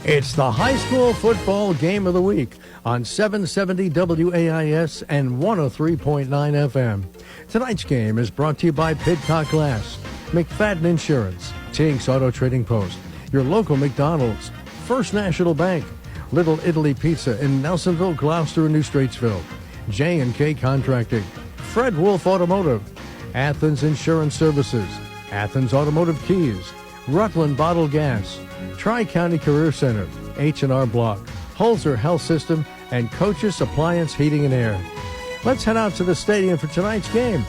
It's the high school football game of the week on 770 WAIS and 103.9 FM. Tonight's game is brought to you by Pidcock Glass, McFadden Insurance, Tinks Auto Trading Post, your local McDonald's, First National Bank, Little Italy Pizza in Nelsonville, Gloucester, and New Straitsville, J&K Contracting, Fred Wolf Automotive, Athens Insurance Services, Athens Automotive Keys, Rutland Bottled Gas, Tri-County Career Center, H&R Block, Holzer Health System, and Coach's Appliance Heating and Air. Let's head out to the stadium for tonight's game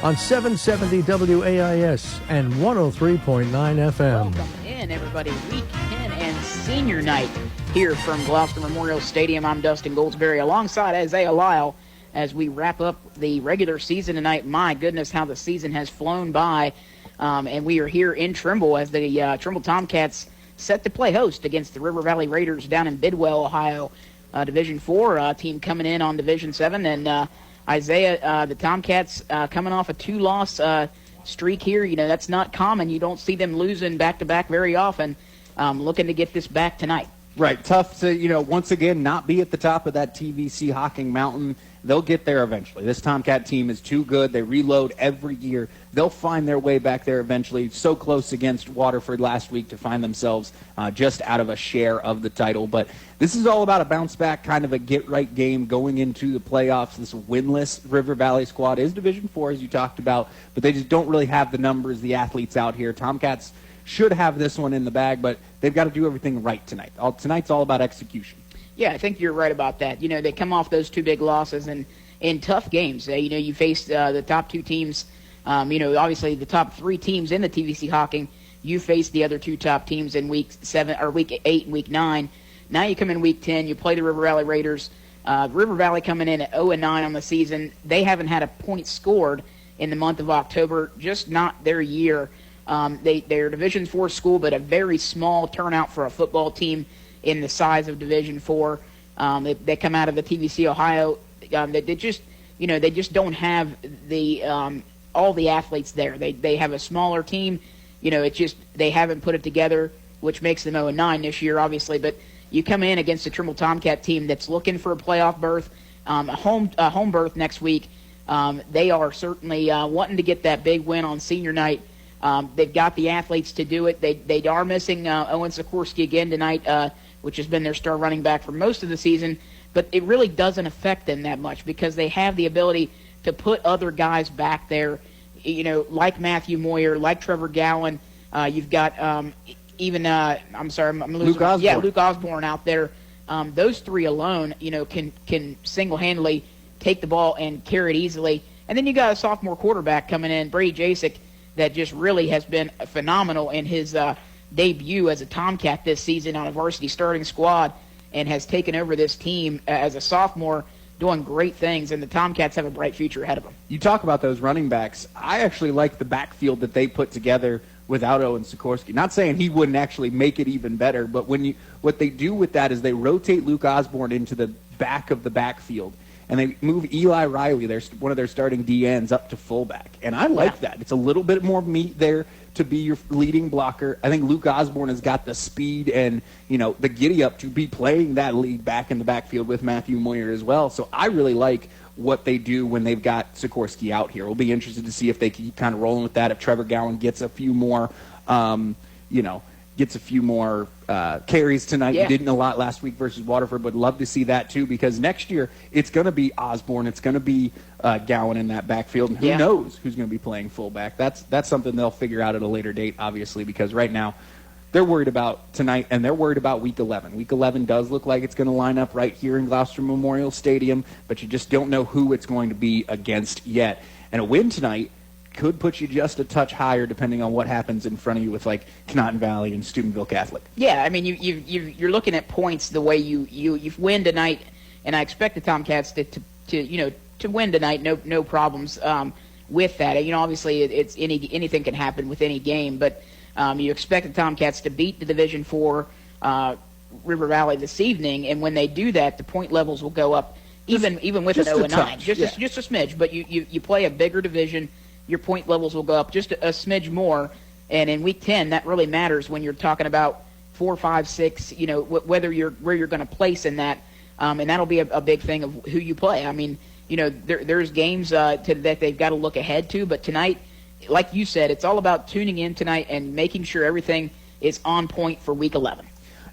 on 770 WAIS and 103.9 FM. Welcome in, everybody. Week 10 and senior night here from Gloucester Memorial Stadium. I'm Dustin Goldsberry alongside Isaiah Lyle as we wrap up the regular season tonight. My goodness, how the season has flown by. And we are here in Trimble as the Trimble Tomcats set to play host against the River Valley Raiders down in Bidwell, Ohio. Division 4 team coming in on Division 7. And Isaiah, the Tomcats coming off a 2-loss streak here. You know, that's not common. You don't see them losing back-to-back very often. Looking to get this back tonight. Right. Tough to, once again, not be at the top of that TVC Hocking Mountain. They'll get there eventually. This Tomcat team is too good. They reload every year. They'll find their way back there eventually. So close against Waterford last week to find themselves just out of a share of the title. But this is all about a bounce-back, kind of a get-right game going into the playoffs. This winless River Valley squad is Division 4, as you talked about, but they just don't really have the numbers, the athletes out here. Tomcats should have this one in the bag, but they've got to do everything right tonight. Tonight's all about execution. Yeah, I think you're right about that. You know, they come off those two big losses and in tough games. You face the top two teams. Obviously the top three teams in the TVC Hocking. You face the other two top teams in week 8 and week 9. Now you come in week 10. You play the River Valley Raiders. River Valley coming in at 0-9 on the season. They haven't had a point scored in the month of October. Just not their year. They're a Division 4 school, but a very small turnout for a football team in the size of Division 4. They come out of the TVC Ohio. They just don't have the all the athletes there. They have a smaller team. It's just they haven't put it together, which makes them 0-9 this year, obviously. But you come in against a Trimble Tomcat team that's looking for a playoff berth, a home berth next week. They are certainly wanting to get that big win on senior night. They've got the athletes to do it. They are missing Owen Sikorsky again tonight, which has been their star running back for most of the season. But it really doesn't affect them that much because they have the ability to put other guys back there, like Matthew Moyer, like Trevor Gowan. You've got Luke Osborne. Yeah, Luke Osborne out there. Those three alone, can single-handedly take the ball and carry it easily. And then you got a sophomore quarterback coming in, Brady Jasek, that just really has been phenomenal in his debut as a Tomcat this season on a varsity starting squad and has taken over this team as a sophomore, doing great things, and the Tomcats have a bright future ahead of them. You talk about those running backs. I actually like the backfield that they put together without Owen Sikorsky. Not saying he wouldn't actually make it even better, but what they do with that is they rotate Luke Osborne into the back of the backfield, and they move Eli Riley, one of their starting DNs, up to fullback. And I like that. It's a little bit more meat there to be your leading blocker. I think Luke Osborne has got the speed and, the giddy-up to be playing that lead back in the backfield with Matthew Moyer as well. So I really like what they do when they've got Sikorsky out here. We'll be interested to see if they keep kind of rolling with that, if Trevor Gowan gets a few more, carries tonight. Yeah. He didn't a lot last week versus Waterford, but love to see that too, because next year it's going to be Osborne, it's going to be Gowan in that backfield, and who knows who's going to be playing fullback. That's something they'll figure out at a later date, obviously, because right now they're worried about tonight, and they're worried about Week 11. Week 11 does look like it's going to line up right here in Gloucester Memorial Stadium, but you just don't know who it's going to be against yet. And a win tonight could put you just a touch higher depending on what happens in front of you with, like, Conotton Valley and Steubenville Catholic. Yeah, I mean, you're looking at points the way you win tonight, and I expect the Tomcats to win tonight, no problems with that. Obviously it's anything can happen with any game, but you expect the Tomcats to beat the Division 4 River Valley this evening, and when they do that, the point levels will go up even with an 0-9, just a smidge. But you play a bigger division, your point levels will go up just a smidge more, and in Week 10 that really matters when you're talking about 4, 5, 6. You know, where you're going to place in that, and that'll be a big thing of who you play. I mean, you know, there's games that they've got to look ahead to, but tonight, like you said, it's all about tuning in tonight and making sure everything is on point for Week 11.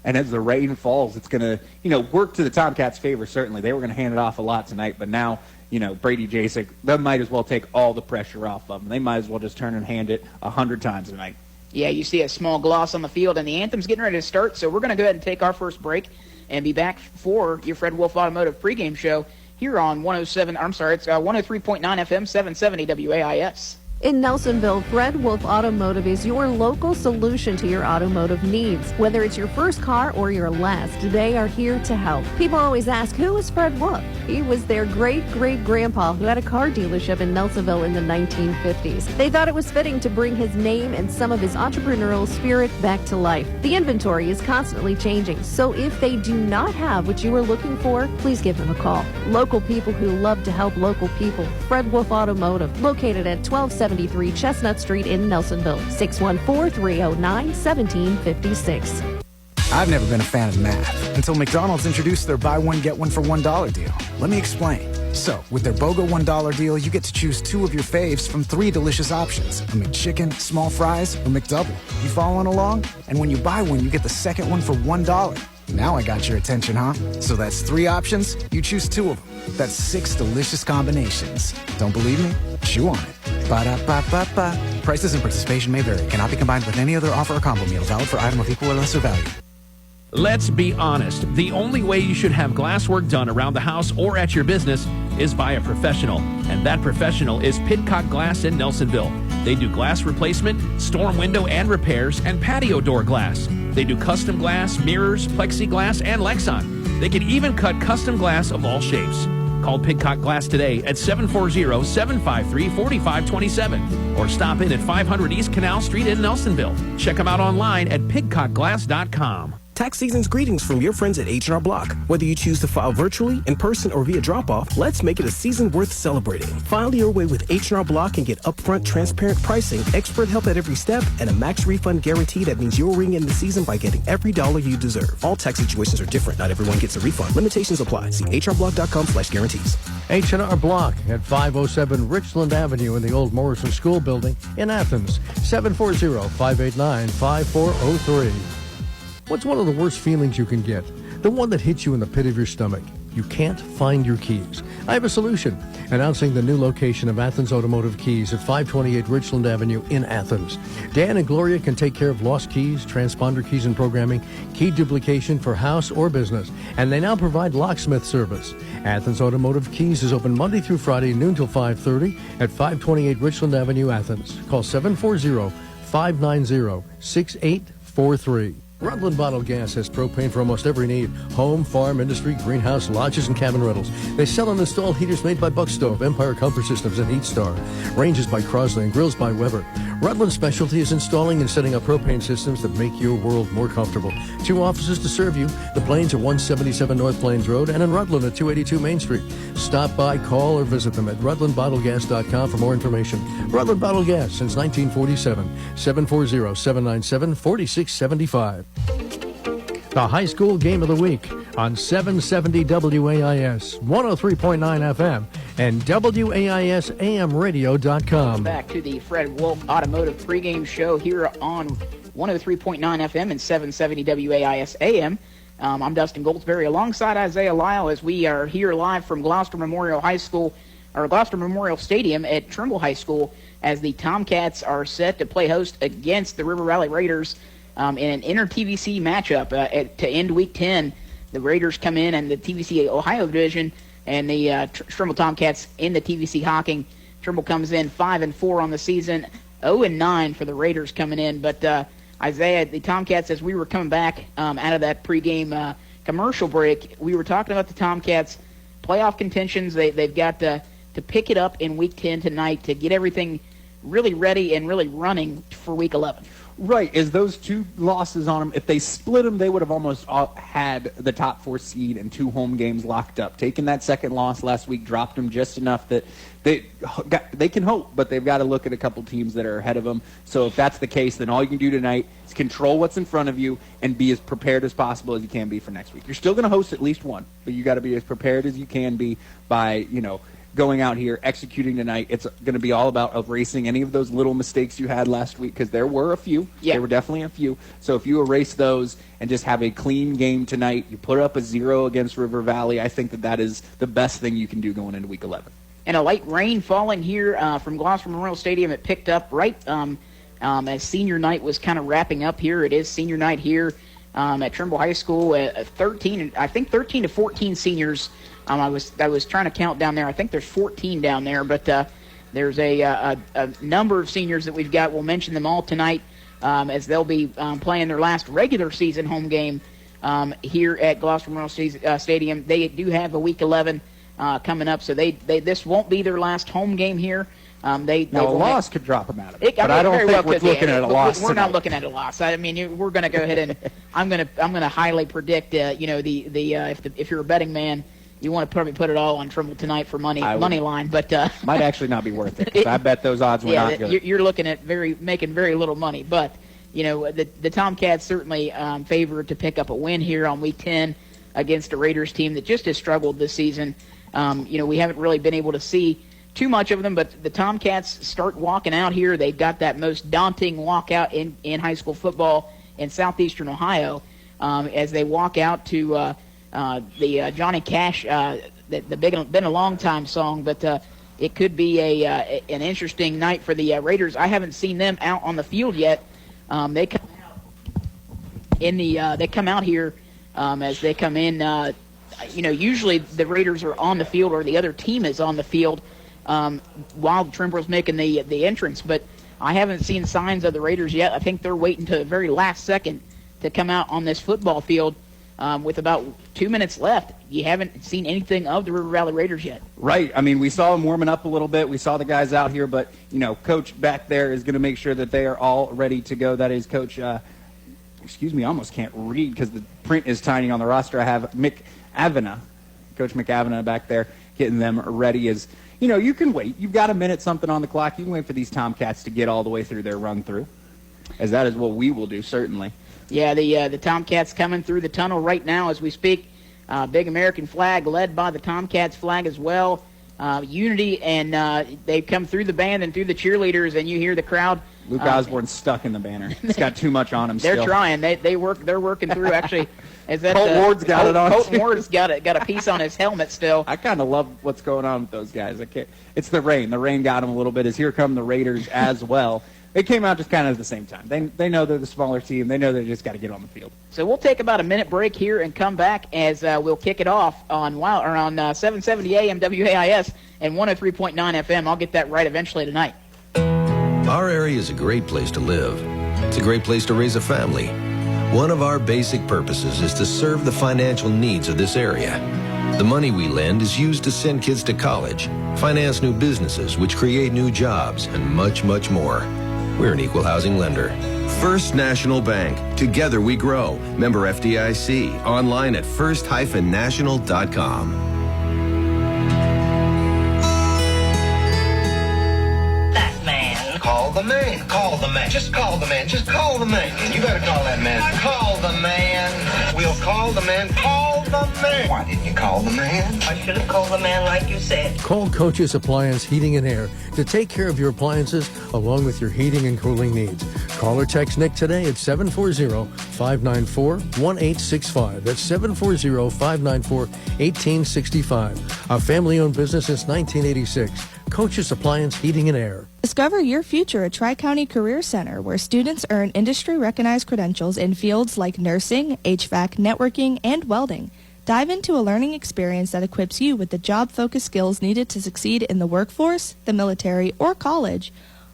And as the rain falls, it's going to, you know, work to the Tomcats' favor, certainly. They were going to hand it off a lot tonight, but now, you know, Brady Jasek, they might as well take all the pressure off of them. They might as well just turn and hand it 100 times tonight. Yeah, you see a small gloss on the field, and the anthem's getting ready to start, so we're going to go ahead and take our first break and be back for your Fred Wolf Automotive pregame show here on 103.9 FM, 770 WAIS. In Nelsonville, Fred Wolf Automotive is your local solution to your automotive needs. Whether it's your first car or your last, they are here to help. People always ask, who is Fred Wolf? He was their great-great-grandpa who had a car dealership in Nelsonville in the 1950s. They thought it was fitting to bring his name and some of his entrepreneurial spirit back to life. The inventory is constantly changing, so if they do not have what you are looking for, please give them a call. Local people who love to help local people. Fred Wolf Automotive, located at 1273 Chestnut Street in Nelsonville, 614-309-1756. I've never been a fan of math until McDonald's introduced their buy one, get one for $1 deal. Let me explain. So, with their BOGO $1 deal, you get to choose 2 of your faves from 3 delicious options. A McChicken, small fries, or McDouble. You following along? And when you buy one, you get the second one for $1. Now I got your attention, huh? So that's 3 options. You choose 2 of them. That's 6 delicious combinations. Don't believe me? Chew on it. Ba-da-ba-ba-ba. Prices and participation may vary. Cannot be combined with any other offer or combo meal. Valid for item of equal or lesser value. Let's be honest. The only way you should have glass work done around the house or at your business is by a professional. And that professional is Pidcock Glass in Nelsonville. They do glass replacement, storm window and repairs, and patio door glass. They do custom glass, mirrors, plexiglass, and Lexan. They can even cut custom glass of all shapes. Call Pidcock Glass today at 740-753-4527 or stop in at 500 East Canal Street in Nelsonville. Check them out online at pidcockglass.com. Tax season's greetings from your friends at H&R Block. Whether you choose to file virtually, in person, or via drop-off, let's make it a season worth celebrating. File your way with H&R Block and get upfront, transparent pricing, expert help at every step, and a max refund guarantee that means you'll ring in the season by getting every dollar you deserve. All tax situations are different. Not everyone gets a refund. Limitations apply. See hrblock.com/guarantees. H&R Block at 507 Richland Avenue in the old Morrison School Building in Athens. 740-589-5403. What's one of the worst feelings you can get? The one that hits you in the pit of your stomach. You can't find your keys. I have a solution. Announcing the new location of Athens Automotive Keys at 528 Richland Avenue in Athens. Dan and Gloria can take care of lost keys, transponder keys and programming, key duplication for house or business, and they now provide locksmith service. Athens Automotive Keys is open Monday through Friday, noon till 5:30 at 528 Richland Avenue, Athens. Call 740-590-6843. Rutland Bottle Gas has propane for almost every need. Home, farm, industry, greenhouse, lodges, and cabin rentals. They sell and install heaters made by Buck Stove, Empire Comfort Systems, and Heat Star. Ranges by Crosley and grills by Weber. Rutland's specialty is installing and setting up propane systems that make your world more comfortable. 2 offices to serve you. The Plains at 177 North Plains Road and in Rutland at 282 Main Street. Stop by, call, or visit them at rutlandbottlegas.com for more information. Rutland Bottle Gas since 1947. 740-797-4675. The high school game of the week on 770 WAIS, 103.9 FM, and WAISAMradio.com. Back to the Fred Wolf Automotive pregame show here on 103.9 FM and 770 WAIS AM. I'm Dustin Goldsberry alongside Isaiah Lyle as we are here live from Gloucester Memorial Stadium at Trimble High School as the Tomcats are set to play host against the River Valley Raiders in an inter-TVC matchup to end Week 10. The Raiders come in and the TVC Ohio division, and the Trimble Tomcats in the TVC Hocking. Trimble comes in 5-4 on the season, 0-9 for the Raiders coming in. But Isaiah, the Tomcats, as we were coming back out of that pregame commercial break, we were talking about the Tomcats' playoff contentions. They've got to pick it up in Week 10 tonight to get everything really ready and really running for Week 11. Right, is those 2 losses on them. If they split them, they would have almost had the top 4 seed and 2 home games locked up. Taking that second loss last week dropped them just enough that they can hope, but they've got to look at a couple teams that are ahead of them. So if that's the case, then all you can do tonight is control what's in front of you and be as prepared as possible as you can be for next week. You're still going to host at least one, but you got to be as prepared as you can be by, going out here, executing tonight. It's going to be all about erasing any of those little mistakes you had last week, because there were a few. Yeah. There were definitely a few. So if you erase those and just have a clean game tonight, you put up a 0 against River Valley, I think that is the best thing you can do going into Week 11. And a light rain falling here from Gloucester Memorial Stadium. It picked up right as senior night was kind of wrapping up here. It is senior night here at Trimble High School. 13 to 14 seniors. I was trying to count down there. I think there's 14 down there, but there's a number of seniors that we've got. We'll mention them all tonight as they'll be playing their last regular season home game here at Gloucester Memorial Stadium. They do have a Week 11 coming up, so this won't be their last home game here. A loss could drop them out of it, but I don't think well we're looking at a loss. We're not looking at a loss. I mean, we're going to go ahead and I'm going to highly predict. If you're a betting man, you want to probably put it all on Trimble tonight for money line, but might actually not be worth it, 'cause I bet those odds were not good. You're looking at making very little money, but the Tomcats certainly favored to pick up a win here on Week 10 against a Raiders team that just has struggled this season. We haven't really been able to see too much of them, but the Tomcats start walking out here. They've got that most daunting walkout in high school football in southeastern Ohio as they walk out to the Johnny Cash, been a long time song, but it could be an interesting night for the Raiders. I haven't seen them out on the field yet. They come out here as they come in. Usually the Raiders are on the field or the other team is on the field while Trimble's making the entrance, but I haven't seen signs of the Raiders yet. I think they're waiting to the very last second to come out on this football field. With about 2 minutes left, you haven't seen anything of the River Valley Raiders yet. Right. I mean, we saw them warming up a little bit. We saw the guys out here, but, Coach back there is going to make sure that they are all ready to go. That is Coach, I almost can't read because the print is tiny on the roster. I have Coach McAvena back there getting them ready as, you can wait. You've got a minute something on the clock. You can wait for these Tomcats to get all the way through their run through, as that is what we will do, certainly. Yeah, the Tomcats coming through the tunnel right now as we speak. Big American flag led by the Tomcats flag as well. Unity, and they've come through the band and through the cheerleaders, and you hear the crowd. Luke Osborne's stuck in the banner. He's got too much on him They're still. trying. They're working through, actually. Colt Ward's got it on. Colton Ward's got a piece on his helmet still. I kind of love what's going on with those guys. It's the rain. The rain got them a little bit as here come the Raiders as well. They came out just kind of at the same time. They know they're the smaller team. They know they just got to get on the field. So we'll take about a minute break here and come back as we'll kick it off on 770 AM WAIS and 103.9 FM. I'll get that right eventually tonight. Our area is a great place to live. It's a great place to raise a family. One of our basic purposes is to serve the financial needs of this area. The money we lend is used to send kids to college, finance new businesses which create new jobs, and much, much more. We're an equal housing lender. First National Bank. Together we grow. Member FDIC. Online at first-national.com. That man. Call the man. Call the man. Just call the man. Just call the man. You better call that man. Call the man. We'll call the man. Call the man. Why didn't you call the man? I should have called the man like you said. Call Coach's Appliance Heating and Air to take care of your appliances along with your heating and cooling needs. Call or text Nick today at 740-594-1865. That's 740-594-1865. A family-owned business since 1986. Coach's Appliance Heating and Air. Discover your future at Tri-County Career Center, where students earn industry-recognized credentials in fields like nursing, HVAC, networking, and welding. Dive into a learning experience that equips you with the job-focused skills needed to succeed in the workforce, the military, or college.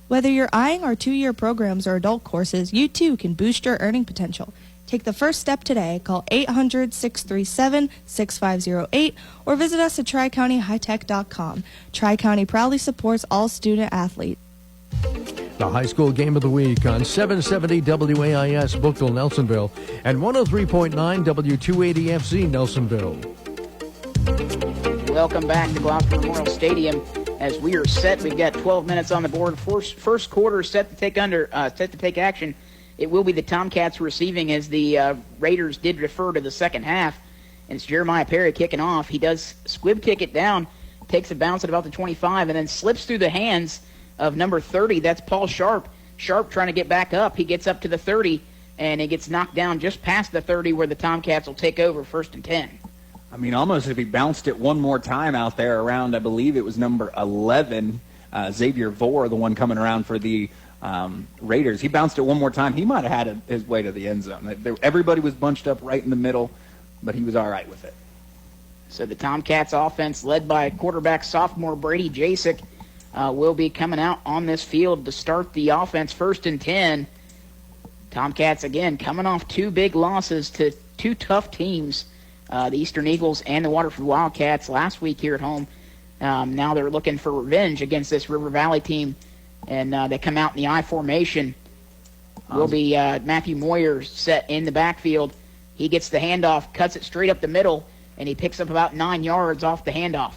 Whether you're eyeing our 2-year programs or adult courses, you too can boost your earning potential. Take the first step today. Call 800-637-6508 or visit us at tricountyhightech.com. Tri-County proudly supports all student athletes. The high school game of the week on 770 WAIS Bookville, Nelsonville, and 103.9 W280FC Nelsonville. Welcome back to Gloucester Memorial Stadium. As we are set, we've got 12 minutes on the board. First quarter set to take action. It will be the Tomcats receiving, as the Raiders did refer to the second half. And it's Jeremiah Perry kicking off. He does squib kick it down, takes a bounce at about the 25, and then slips through the hands of number 30. That's Paul Sharp. Sharp trying to get back up. He gets up to the 30, and he gets knocked down just past the 30, where the Tomcats will take over 1st and 10. I mean, almost if he bounced it one more time out there around, I believe it was number 11, Xavier Vore, the one coming around for the Raiders. He bounced it one more time. He might have had his way to the end zone. Everybody was bunched up right in the middle, but he was all right with it. So the Tomcats offense, led by quarterback sophomore Brady Jasek, will be coming out on this field to start the offense 1st and 10. Tomcats, again, coming off two big losses to two tough teams, the Eastern Eagles and the Waterford Wildcats last week here at home. Now they're looking for revenge against this River Valley team, and they come out in the I formation. Will be Matthew Moyer set in the backfield. He gets the handoff, cuts it straight up the middle, and he picks up about 9 yards off the handoff.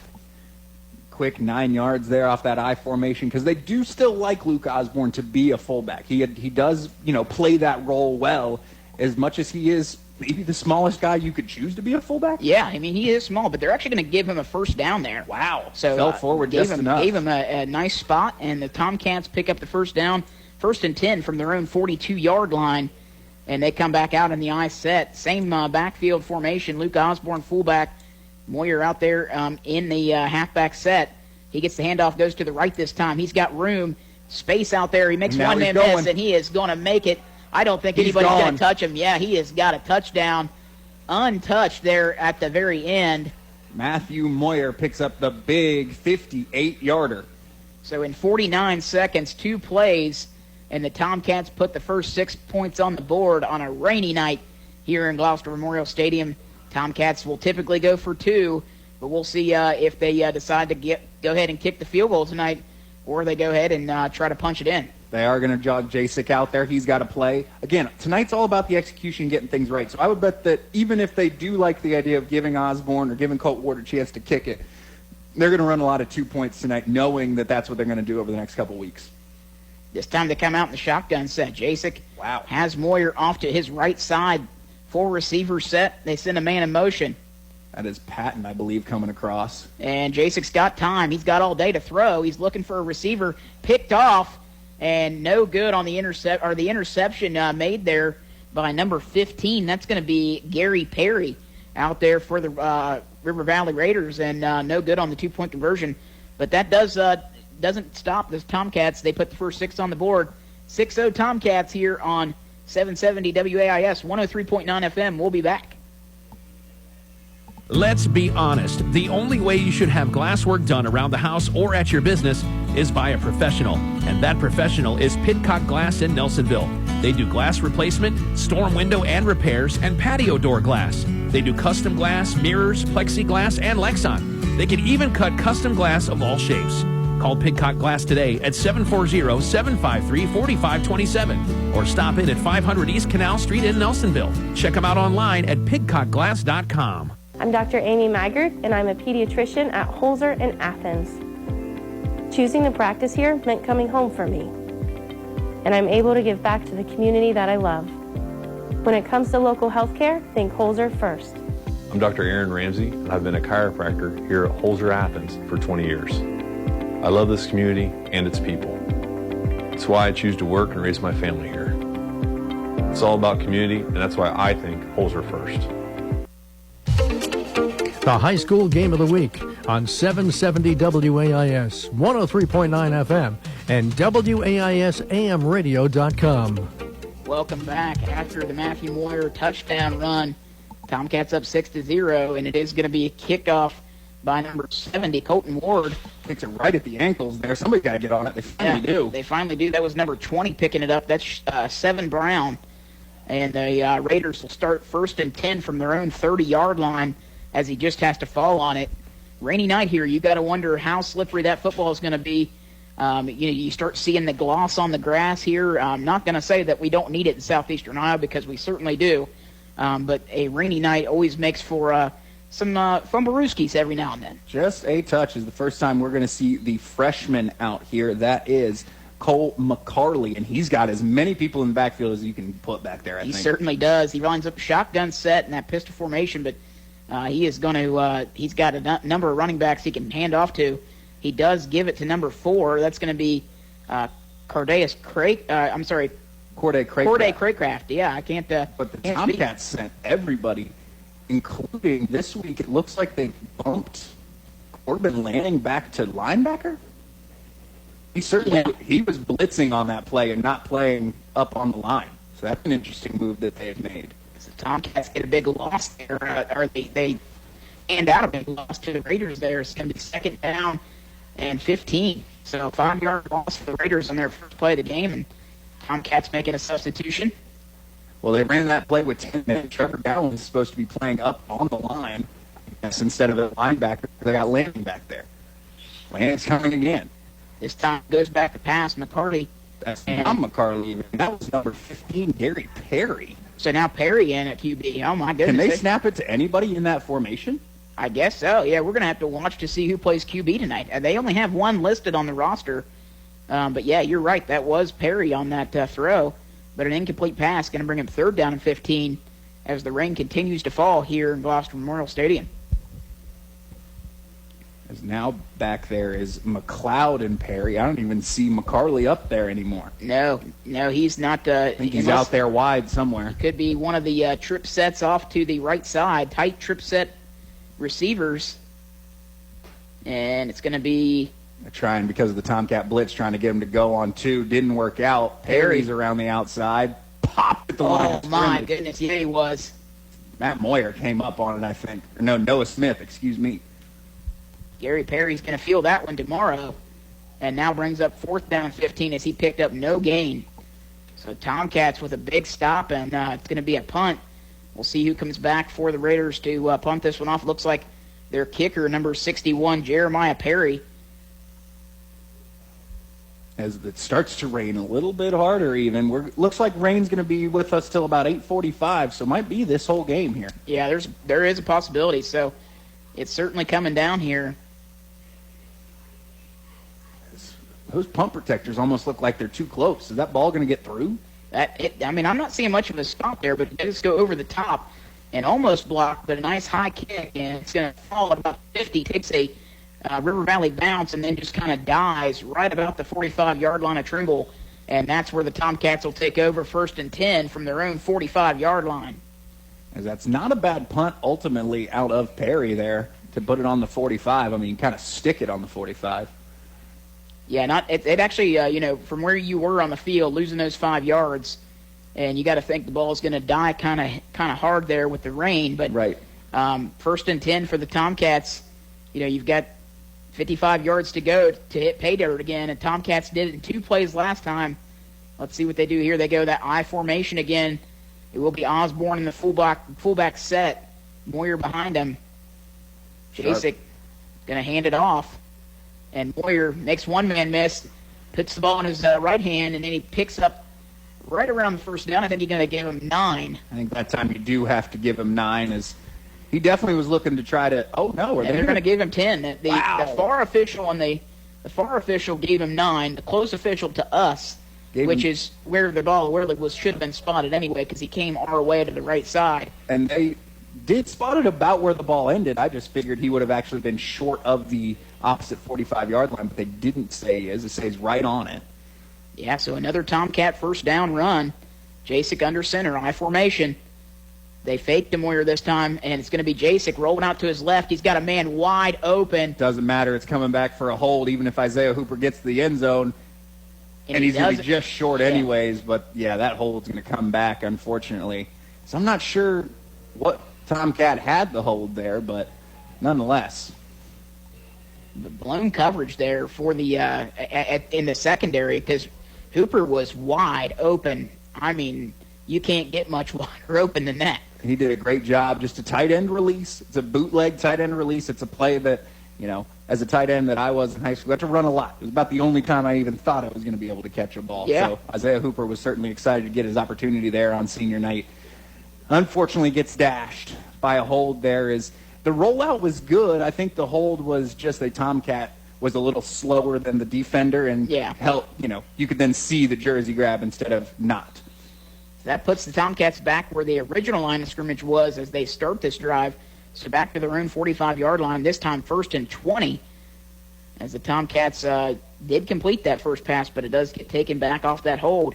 Quick 9 yards there off that I formation, because they do still like Luke Osborne to be a fullback. He does, play that role well, as much as he is maybe the smallest guy you could choose to be a fullback. Yeah, I mean, he is small, but they're actually going to give him a first down there. Wow. So fell forward just enough. Gave him a nice spot, and the Tomcats pick up the first down, 1st and 10 from their own 42-yard line, and they come back out in the I set. Same backfield formation. Luke Osborne, fullback. Moyer out there in the halfback set. He gets the handoff, goes to the right this time. He's got room, space out there. He makes one man miss, and he is going to make it. I don't think anybody's going to touch him. Yeah, he has got a touchdown untouched there at the very end. Matthew Moyer picks up the big 58-yarder. So in 49 seconds, 2 plays, and the Tomcats put the first 6 points on the board on a rainy night here in Gloucester Memorial Stadium. Tomcats will typically go for 2, but we'll see if they decide to go ahead and kick the field goal tonight, or they go ahead and try to punch it in. They are going to jog Jasek out there. He's got to play. Again, tonight's all about the execution, getting things right. So I would bet that even if they do like the idea of giving Osborne or giving Colt Ward a chance to kick it, they're going to run a lot of 2 points tonight, knowing that that's what they're going to do over the next couple weeks. This time they come out in the shotgun set. Jasek has Moyer off to his right side. 4 receiver set. They send a man in motion. That is Patton, I believe, coming across. And Jasek's got time. He's got all day to throw. He's looking for a receiver. Picked off. And no good on the interception made there by number 15. That's going to be Gary Perry out there for the River Valley Raiders, and no good on the 2-point conversion. But that doesn't stop the Tomcats. They put the first 6 on the board. 6-0 Tomcats here on 770 WAIS, 103.9 FM. We'll be back. Let's be honest. The only way you should have glass work done around the house or at your business is by a professional. And that professional is Pidcock Glass in Nelsonville. They do glass replacement, storm window and repairs, and patio door glass. They do custom glass, mirrors, plexiglass, and Lexan. They can even cut custom glass of all shapes. Call Pidcock Glass today at 740-753-4527 or stop in at 500 East Canal Street in Nelsonville. Check them out online at pidcockglass.com. I'm Dr. Amy Magert, and I'm a pediatrician at Holzer in Athens. Choosing to practice here meant coming home for me, and I'm able to give back to the community that I love. When it comes to local health care, think Holzer first. I'm Dr. Aaron Ramsey, and I've been a chiropractor here at Holzer Athens for 20 years. I love this community and its people. It's why I choose to work and raise my family here. It's all about community, and that's why I think Holzer first. The high school game of the week on 770 WAIS, 103.9 FM, and WAISAMradio.com. Welcome back after the Matthew Moyer touchdown run. Tomcats up 6-0, and it is going to be a kickoff by number 70, Colton Ward. Kicks it right at the ankles there. Somebody got to get on it. They finally do. They finally do. That was number 20 picking it up. That's 7 Brown. And the Raiders will start 1st and 10 from their own 30-yard line, as he just has to fall on it. Rainy night here. You got to wonder how slippery that football is going to be You start seeing the gloss on the grass here. I'm not going to say that we don't need it in southeastern Iowa because we certainly do. But a rainy night always makes for some fun barooskies every now and then. Just a touch is the first time we're going to see the freshman out here. That is Cole McCarley, and he's got as many people in the backfield as you can put back there, I think. He certainly does. He lines up a shotgun set in that pistol formation, but he is going to he's got a number of running backs he can hand off to. He does give it to number 4. That's going to be Corday Craycraft. Yeah, I can't. But the Tomcats sent everybody, including this week. It looks like they bumped Corbin Lanning back to linebacker. He was blitzing on that play and not playing up on the line. So that's an interesting move that they have made. So the Tomcats get a big loss there, or they hand out a big loss to the Raiders there. It's going to be 2nd down and 15. So 5-yard loss for the Raiders on their first play of the game, and Tomcats making a substitution. Well, they ran that play with 10 men. Trevor Gowan is supposed to be playing up on the line, I guess, instead of a linebacker. They got Lanning back there. Lanning's coming again. This time goes back to pass McCarty. That's not McCarley even. That was number 15, Gary Perry. So now Perry in at QB. Oh, my goodness. Can they snap it to anybody in that formation? I guess so. Yeah, we're going to have to watch to see who plays QB tonight. They only have one listed on the roster. But, yeah, you're right. That was Perry on that throw. But an incomplete pass going to bring him 3rd down and 15 as the rain continues to fall here in Gloucester Memorial Stadium. As now back there is McLeod and Perry. I don't even see McCarley up there anymore. No, he's not. I think he's out there wide somewhere. Could be one of the trip sets off to the right side. Tight trip set receivers. And it's going to be... They're trying, because of the Tomcat blitz, trying to get him to go on 2. Didn't work out. Perry's around the outside. Popped at the line. Oh, my goodness. Yeah, he was. Matt Moyer came up on it, I think. Or no, Noah Smith, excuse me. Gary Perry's going to feel that one tomorrow, and now brings up 4th down and 15 as he picked up no gain. So Tomcats with a big stop, and it's going to be a punt. We'll see who comes back for the Raiders to punt this one off. Looks like their kicker, number 61, Jeremiah Perry. As it starts to rain a little bit harder even. Looks like rain's going to be with us till about 8:45, so it might be this whole game here. Yeah, there is a possibility, so it's certainly coming down here. Those pump protectors almost look like they're too close. Is that ball going to get through? I'm not seeing much of a stop there, but it does go over the top and almost blocked, but a nice high kick, and it's going to fall at about 50, takes a River Valley bounce, and then just kind of dies right about the 45-yard line of Trimble, and that's where the Tomcats will take over 1st and 10 from their own 45-yard line. As that's not a bad punt ultimately out of Perry there to put it on the 45. I mean, kind of stick it on the 45. Yeah, it actually, from where you were on the field, losing those 5 yards, and you got to think the ball is going to die kind of hard there with the rain. But right. 1st and 10 for the Tomcats. You've got 55 yards to go to hit pay dirt again, and Tomcats did it in 2 plays last time. Let's see what they do here. They go that I formation again. It will be Osborne in the fullback set. Moyer behind him. Jasek going to hand it off. And Moyer makes one man miss, puts the ball in his right hand, and then he picks up right around the 1st down. I think he's going to give him 9. I think that time you do have to give him 9, as he definitely was looking to try to. Oh no, they're going to give him 10. The far official gave him 9. The close official to us, which is where the ball should have been spotted anyway, because he came our way to the right side. And they did spot it about where the ball ended. I just figured he would have actually been short of the opposite 45-yard line, but they didn't say he is. It says right on it. Yeah, so another Tomcat 1st down run. Jasek under center, I formation. They faked him Moyer this time, and it's going to be Jasek rolling out to his left. He's got a man wide open. Doesn't matter. It's coming back for a hold, even if Isaiah Hooper gets to the end zone. And he's going to be just short anyways, but, yeah, that hold's going to come back, unfortunately. So I'm not sure what Tomcat had the hold there, but nonetheless. The blown coverage there for the in the secondary, because Hooper was wide open. I mean, you can't get much wider open than that. He did a great job. Just a tight end release. It's a bootleg tight end release. It's a play that You know, as a tight end that I was in high school, I had to run a lot. It was about the only time I even thought I was going to be able to catch a ball. Yeah. So Isaiah Hooper was certainly excited to get his opportunity there on senior night. Unfortunately, gets dashed by a hold there. The rollout was good. I think the hold was just a Tomcat was a little slower than the defender and helped, you could then see the jersey grab instead of not. That puts the Tomcats back where the original line of scrimmage was as they start this drive. So back to their own 45-yard line, this time 1st and 20, as the Tomcats did complete that first pass, but it does get taken back off that hold.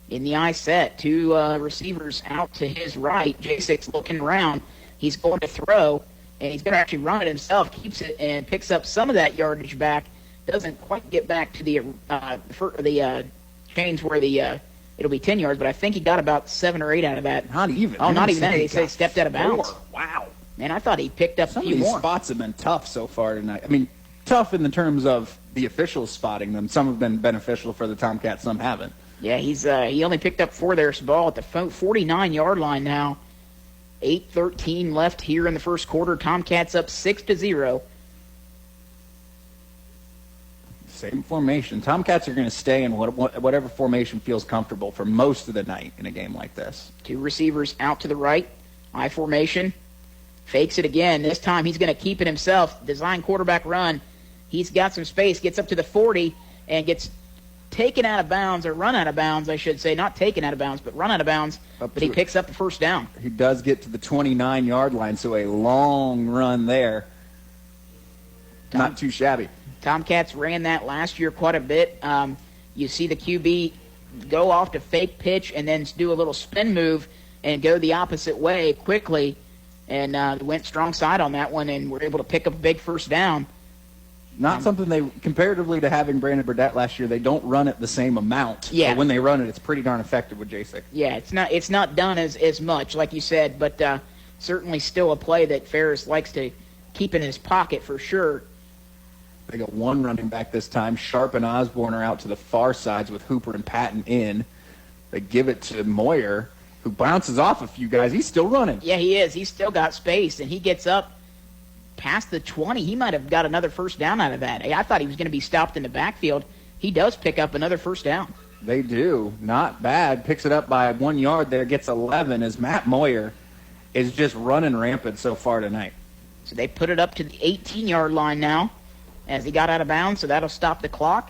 In the eye set, 2 receivers out to his right. J6 looking around. He's going to throw, and he's going to actually run it himself, keeps it, and picks up some of that yardage back. Doesn't quite get back to the chains where it'll be 10 yards, but I think he got about 7 or 8 out of that. Not even. Oh, not even that. They say stepped out of bounds. 4. Wow. Man, I thought he picked up Some a few of these more. spots have been tough so far tonight. I mean, tough in the terms of the officials spotting them. Some have been beneficial for the Tomcats, some haven't. Yeah, he only picked up 4 there. It's ball at the 49-yard line now. 8:13 left here in the first quarter. Tomcats up 6-0. Same formation. Tomcats are going to stay in whatever formation feels comfortable for most of the night in a game like this. 2 receivers out to the right. I formation. Fakes it again. This time he's going to keep it himself. Design quarterback run. He's got some space. Gets up to the 40 and gets taken out of bounds, or run out of bounds, I should say. Not taken out of bounds, but run out of bounds. But he picks up the first down. He does get to the 29-yard line, so a long run there. Not too shabby. Tomcats ran that last year quite a bit. You see the QB go off to fake pitch and then do a little spin move and go the opposite way quickly, and went strong side on that one and were able to pick up a big first down. Not something they, comparatively to having Brandon Burdett last year, they don't run it the same amount. Yeah. But when they run it, it's pretty darn effective with J6. Yeah, it's not done as much, like you said, but certainly still a play that Ferris likes to keep in his pocket for sure. They got 1 running back this time. Sharp and Osborne are out to the far sides with Hooper and Patton in. They give it to Moyer, who bounces off a few guys. He's still running. Yeah, he is. He's still got space, and he gets up past the 20. He might have got another first down out of that. I thought he was going to be stopped in the backfield. He does pick up another first down. They do. Not bad. Picks it up by 1 yard there. Gets 11 as Matt Moyer is just running rampant so far tonight. So they put it up to the 18-yard line now as he got out of bounds, so that'll stop the clock.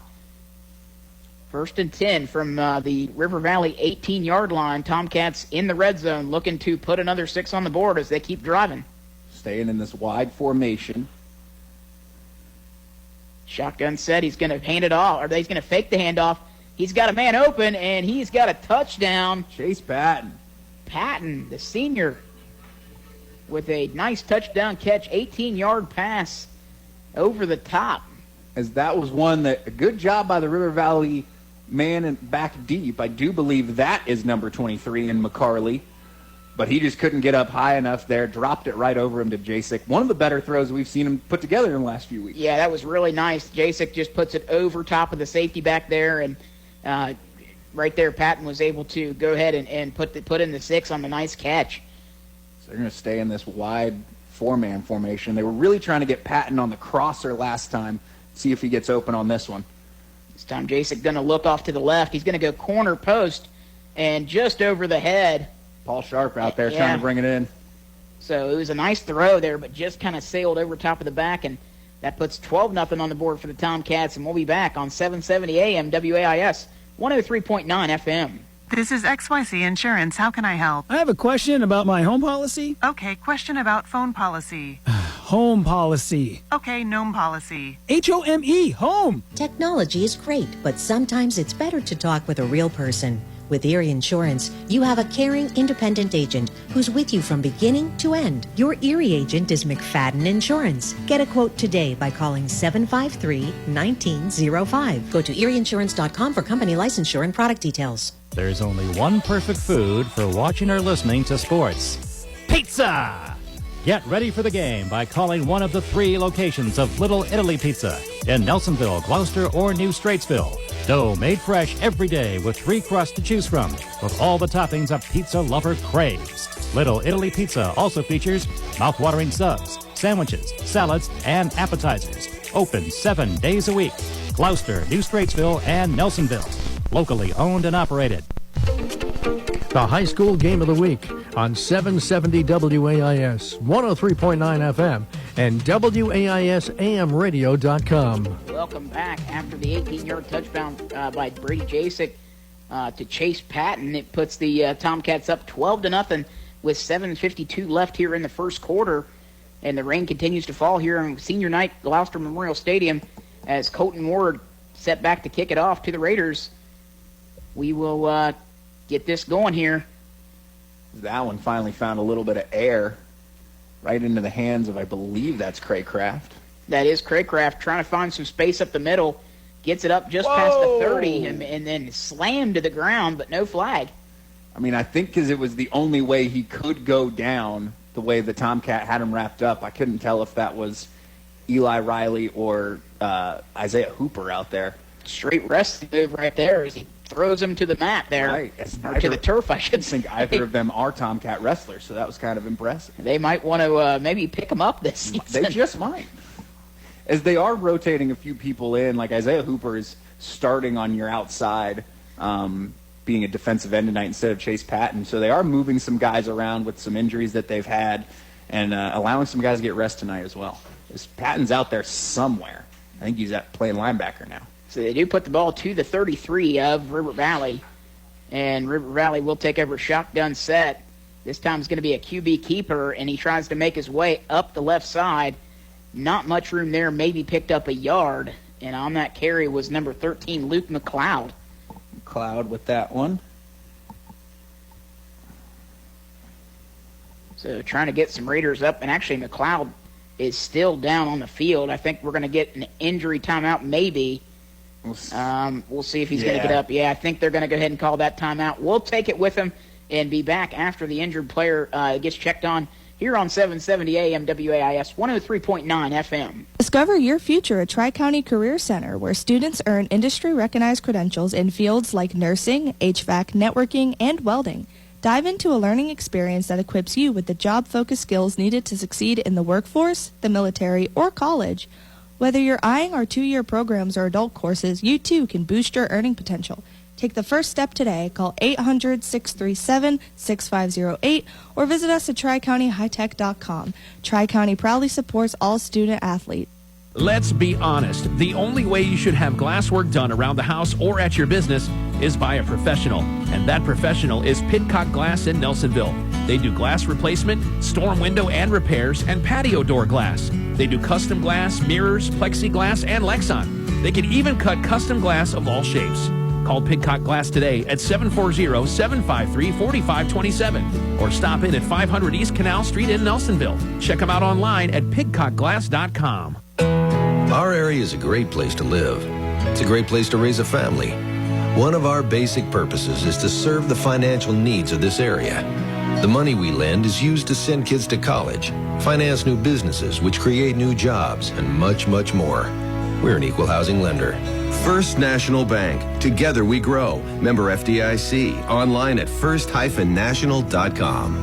1st and 10 from the River Valley 18-yard line. Tomcats in the red zone looking to put another 6 on the board as they keep driving. Staying in this wide formation. Shotgun set. He's going to hand it off, or he's going to fake the handoff. He's got a man open, and he's got a touchdown. Chase Patton. Patton, the senior, with a nice touchdown catch, 18-yard pass over the top. As that was one that, a good job by the River Valley man and back deep. I do believe that is number 23 in McCarley. But he just couldn't get up high enough there, dropped it right over him to Jacek. One of the better throws we've seen him put together in the last few weeks. Yeah, that was really nice. Jacek just puts it over top of the safety back there, and right there Patton was able to go ahead and put in the 6 on the nice catch. So they're going to stay in this wide 4-man formation. They were really trying to get Patton on the crosser last time, see if he gets open on this one. This time Jacek going to look off to the left. He's going to go corner post and just over the head. Paul Sharp out there trying to bring it in. So it was a nice throw there, but just kind of sailed over top of the back, and that puts 12-0 on the board for the Tomcats, and we'll be back on 770 AM WAIS, 103.9 FM. This is XYZ Insurance. How can I help? I have a question about my home policy. Okay, question about phone policy. Home policy. Okay, gnome policy. H-O-M-E, home. Technology is great, but sometimes it's better to talk with a real person. With Erie Insurance, you have a caring, independent agent who's with you from beginning to end. Your Erie agent is McFadden Insurance. Get a quote today by calling 753-1905. Go to erieinsurance.com for company licensure and product details. There's only one perfect food for watching or listening to sports. Pizza! Get ready for the game by calling one of the 3 locations of Little Italy Pizza in Nelsonville, Gloucester, or New Straitsville. Dough made fresh every day with 3 crusts to choose from, with all the toppings a pizza lover craves. Little Italy Pizza also features mouth-watering subs, sandwiches, salads, and appetizers. Open 7 days a week. Gloucester, New Straitsville, and Nelsonville. Locally owned and operated. The high school game of the week on 770 WAIS, 103.9 FM, and WAISAMradio.com. Welcome back after the 18-yard touchdown by Brady Jasek to Chase Patton. It puts the Tomcats up 12-0 with 7:52 left here in the first quarter. And the rain continues to fall here on senior night, Gloucester Memorial Stadium, as Colton Ward set back to kick it off to the Raiders. We will get this going here. That one finally found a little bit of air right into the hands of, I believe that's Craycraft. That is Craycraft trying to find some space up the middle. Gets it up just past the 30 and then slammed to the ground, but no flag. I mean, I think because it was the only way he could go down the way the Tomcat had him wrapped up. I couldn't tell if that was Eli Riley or Isaiah Hooper out there. Straight wrestling move right there as he throws him to the mat there. Right. Or to the turf, I should think say. either of them are Tomcat wrestlers, so that was kind of impressive. They might want to maybe pick him up this season. They just might. As they are rotating a few people in, like Isaiah Hooper is starting on your outside, being a defensive end tonight instead of Chase Patton. So they are moving some guys around with some injuries that they've had and allowing some guys to get rest tonight as well. Patton's out there somewhere. I think he's playing linebacker now. So they do put the ball to the 33 of River Valley. And River Valley will take over shotgun set. This time it's going to be a QB keeper, and he tries to make his way up the left side. Not much room there, maybe picked up a yard. And on that carry was number 13, Luke McLeod. McLeod with that one. So trying to get some Raiders up. And actually McLeod is still down on the field. I think we're going to get an injury timeout maybe. We'll see if he's going to get up. Yeah, I think they're going to go ahead and call that timeout. We'll take it with him and be back after the injured player gets checked on here on 770 AM WAIS 103.9 FM. Discover your future at Tri-County Career Center, where students earn industry-recognized credentials in fields like nursing, HVAC, networking, and welding. Dive into a learning experience that equips you with the job-focused skills needed to succeed in the workforce, the military, or college. Whether you're eyeing our 2-year programs or adult courses, you too can boost your earning potential. Take the first step today. Call 800-637-6508 or visit us at TriCountyHighTech.com. Tri-County proudly supports all student athletes. Let's be honest. The only way you should have glass work done around the house or at your business is by a professional. And that professional is Pidcock Glass in Nelsonville. They do glass replacement, storm window and repairs, and patio door glass. They do custom glass, mirrors, plexiglass, and Lexan. They can even cut custom glass of all shapes. Call Pidcock Glass today at 740-753-4527 or stop in at 500 East Canal Street in Nelsonville. Check them out online at pidcockglass.com. Our area is a great place to live. It's a great place to raise a family. One of our basic purposes is to serve the financial needs of this area. The money we lend is used to send kids to college, finance new businesses which create new jobs, and much, much more. We're an equal housing lender. First National Bank. Together we grow. Member FDIC. Online at first-national.com.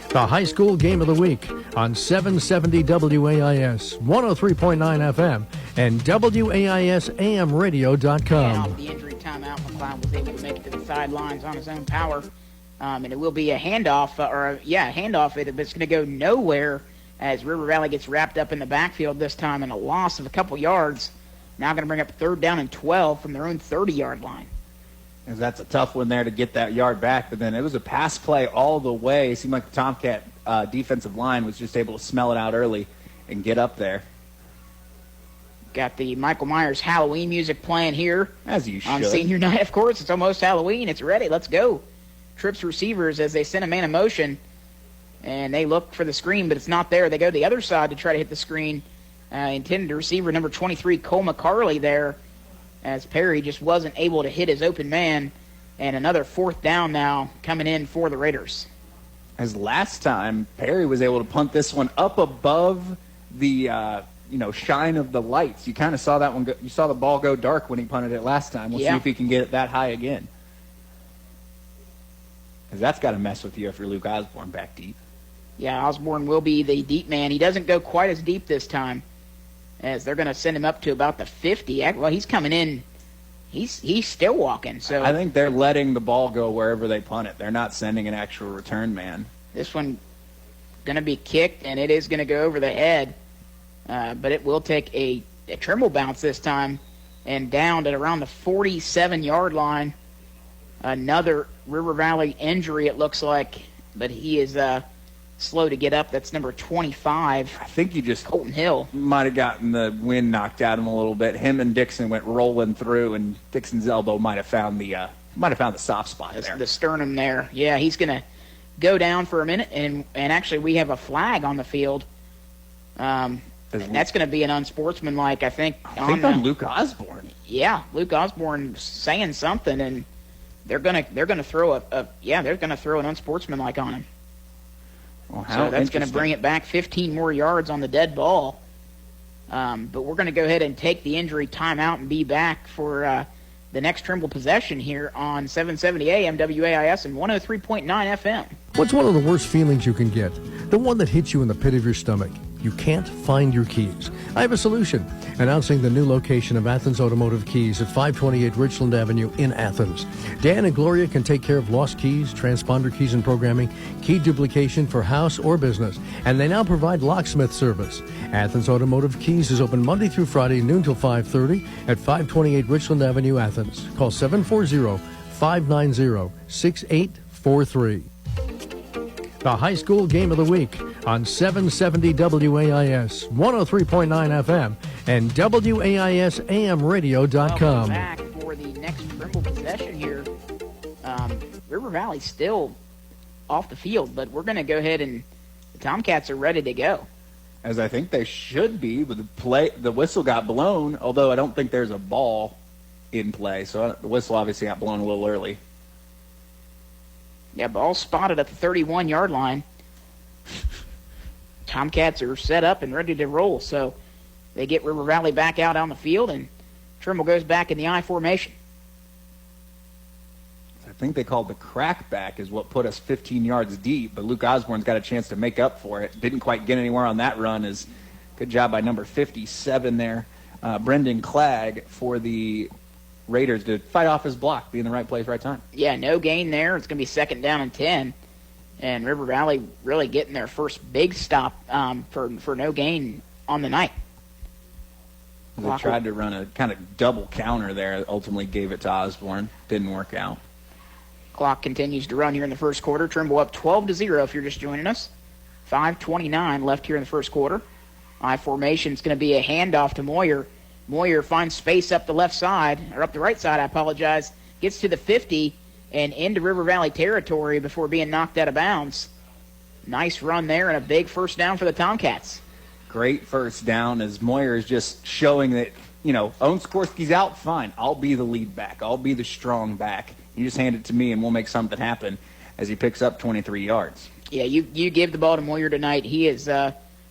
The high school game of the week on 770 WAIS, 103.9 FM, and WAISAMradio.com. Off the injury timeout, McLeod was able to make it to the sidelines on his own power. And it will be a handoff, handoff. It's going to go nowhere as River Valley gets wrapped up in the backfield this time and a loss of a couple yards. Now going to bring up 3rd down and 12 from their own 30-yard line. That's a tough one there to get that yard back, but then it was a pass play all the way. It seemed like the Tomcat defensive line was just able to smell it out early and get up there. Got the Michael Myers Halloween music playing here. As you should. On senior night, of course. It's almost Halloween. It's ready. Let's go. Trips receivers as they send a man in motion, and they look for the screen, but it's not there. They go to the other side to try to hit the screen. Intended receiver number 23, Cole McCarley there, as Perry just wasn't able to hit his open man. And another 4th down now coming in for the Raiders. As last time, Perry was able to punt this one up above the shine of the lights. You kind of saw that one go, you saw the ball go dark when he punted it last time. We'll see if he can get it that high again. Because that's got to mess with you if you're Luke Osborne back deep. Yeah, Osborne will be the deep man. He doesn't go quite as deep this time, as they're going to send him up to about the 50. Well, he's coming in. He's still walking. So I think they're letting the ball go wherever they punt it. They're not sending an actual return man. This one going to be kicked, and it is going to go over the head. But it will take a Trimble bounce this time, and down at around the 47-yard line. Another River Valley injury, it looks like, but he is slow to get up. That's number 25. I think he just Colton Hill might have gotten the wind knocked out of him a little bit. Him and Dixon went rolling through, and Dixon's elbow might have found the soft spot there. The sternum there. Yeah, he's going to go down for a minute, and actually we have a flag on the field. And that's going to be an unsportsmanlike, I think. On Luke Osborne. Yeah, Luke Osborne saying something, and they're going to throw they're going to throw an unsportsmanlike on him. Well, so that's going to bring it back 15 more yards on the dead ball. But we're going to go ahead and take the injury timeout and be back for the next Trimble possession here on 770 AM WAIS and 103.9 FM. What's one of the worst feelings you can get? The one that hits you in the pit of your stomach. You can't find your keys. I have a solution. Announcing the new location of Athens Automotive Keys at 528 Richland Avenue in Athens. Dan and Gloria can take care of lost keys, transponder keys and programming, key duplication for house or business, and they now provide locksmith service. Athens Automotive Keys is open Monday through Friday, noon till 5:30 at 528 Richland Avenue, Athens. Call 740-590-6843. The high school game of the week on 770 WAIS, 103.9 FM, and WAISAMradio.com. Back for the next Trimble possession here. River Valley still off the field, but we're going to go ahead and the Tomcats are ready to go. As I think they should be, but the whistle got blown, although I don't think there's a ball in play, so the whistle obviously got blown a little early. Yeah, ball spotted at the 31-yard line. Tomcats are set up and ready to roll, so they get River Valley back out on the field, and Trimble goes back in the I formation. I think they called the crackback is what put us 15 yards deep, but Luke Osborne's got a chance to make up for it. Didn't quite get anywhere on that run. Good job by number 57 there, Brendan Clegg, for the Raiders to fight off his block, be in the right place, right time. Yeah, no gain there. It's going to be second down and 10. And River Valley really getting their first big stop for no gain on the night. They tried to run a kind of double counter there, ultimately gave it to Osborne. Didn't work out. Clock continues to run here in the first quarter. Trimble up 12-0 if you're just joining us. 5:29 left here in the first quarter. I formation is going to be a handoff to Moyer. Moyer finds space up the left side, or up the right side, I apologize. Gets to the 50 and into River Valley territory before being knocked out of bounds. Nice run there and a big first down for the Tomcats. Great first down as Moyer is just showing that, Owen Sikorsky's out, fine. I'll be the lead back. I'll be the strong back. You just hand it to me and we'll make something happen as he picks up 23 yards. Yeah, you give the ball to Moyer tonight. He is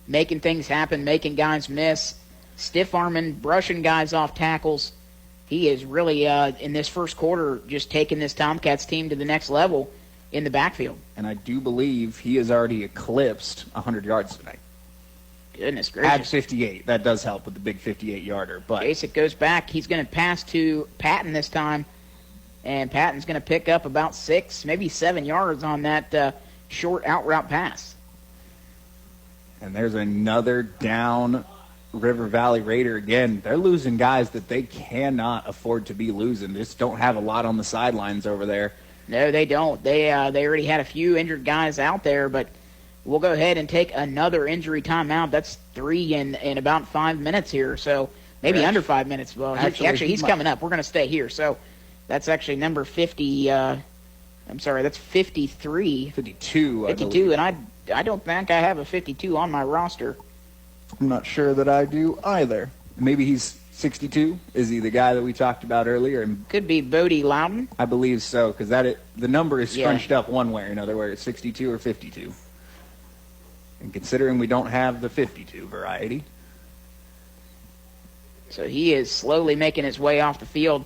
making things happen, making guys miss. Stiff-arming, brushing guys off tackles. He is really, in this first quarter, just taking this Tomcats team to the next level in the backfield. And I do believe he has already eclipsed 100 yards tonight. Goodness gracious. At 58. That does help with the big 58-yarder. But Basic goes back. He's going to pass to Patton this time. And Patton's going to pick up about 6, maybe 7 yards on that short out route pass. And there's another down River Valley Raider again. They're losing guys that they cannot afford to be losing. They just don't have a lot on the sidelines over there. No, they don't. They already had a few injured guys out there, but we'll go ahead and take another injury timeout. That's 3 in about 5 minutes here, so maybe under 5 minutes. Well, actually he's coming up. We're going to stay here. So that's actually number 50. That's 53. 52. 52, and I don't think I have a 52 on my roster. I'm not sure that I do either. Maybe he's 62. Is he the guy that we talked about earlier? Could be Bodie Loudon. I believe so, because the number is scrunched up one way or another, whether it's 62 or 52. And considering we don't have the 52 variety. So he is slowly making his way off the field.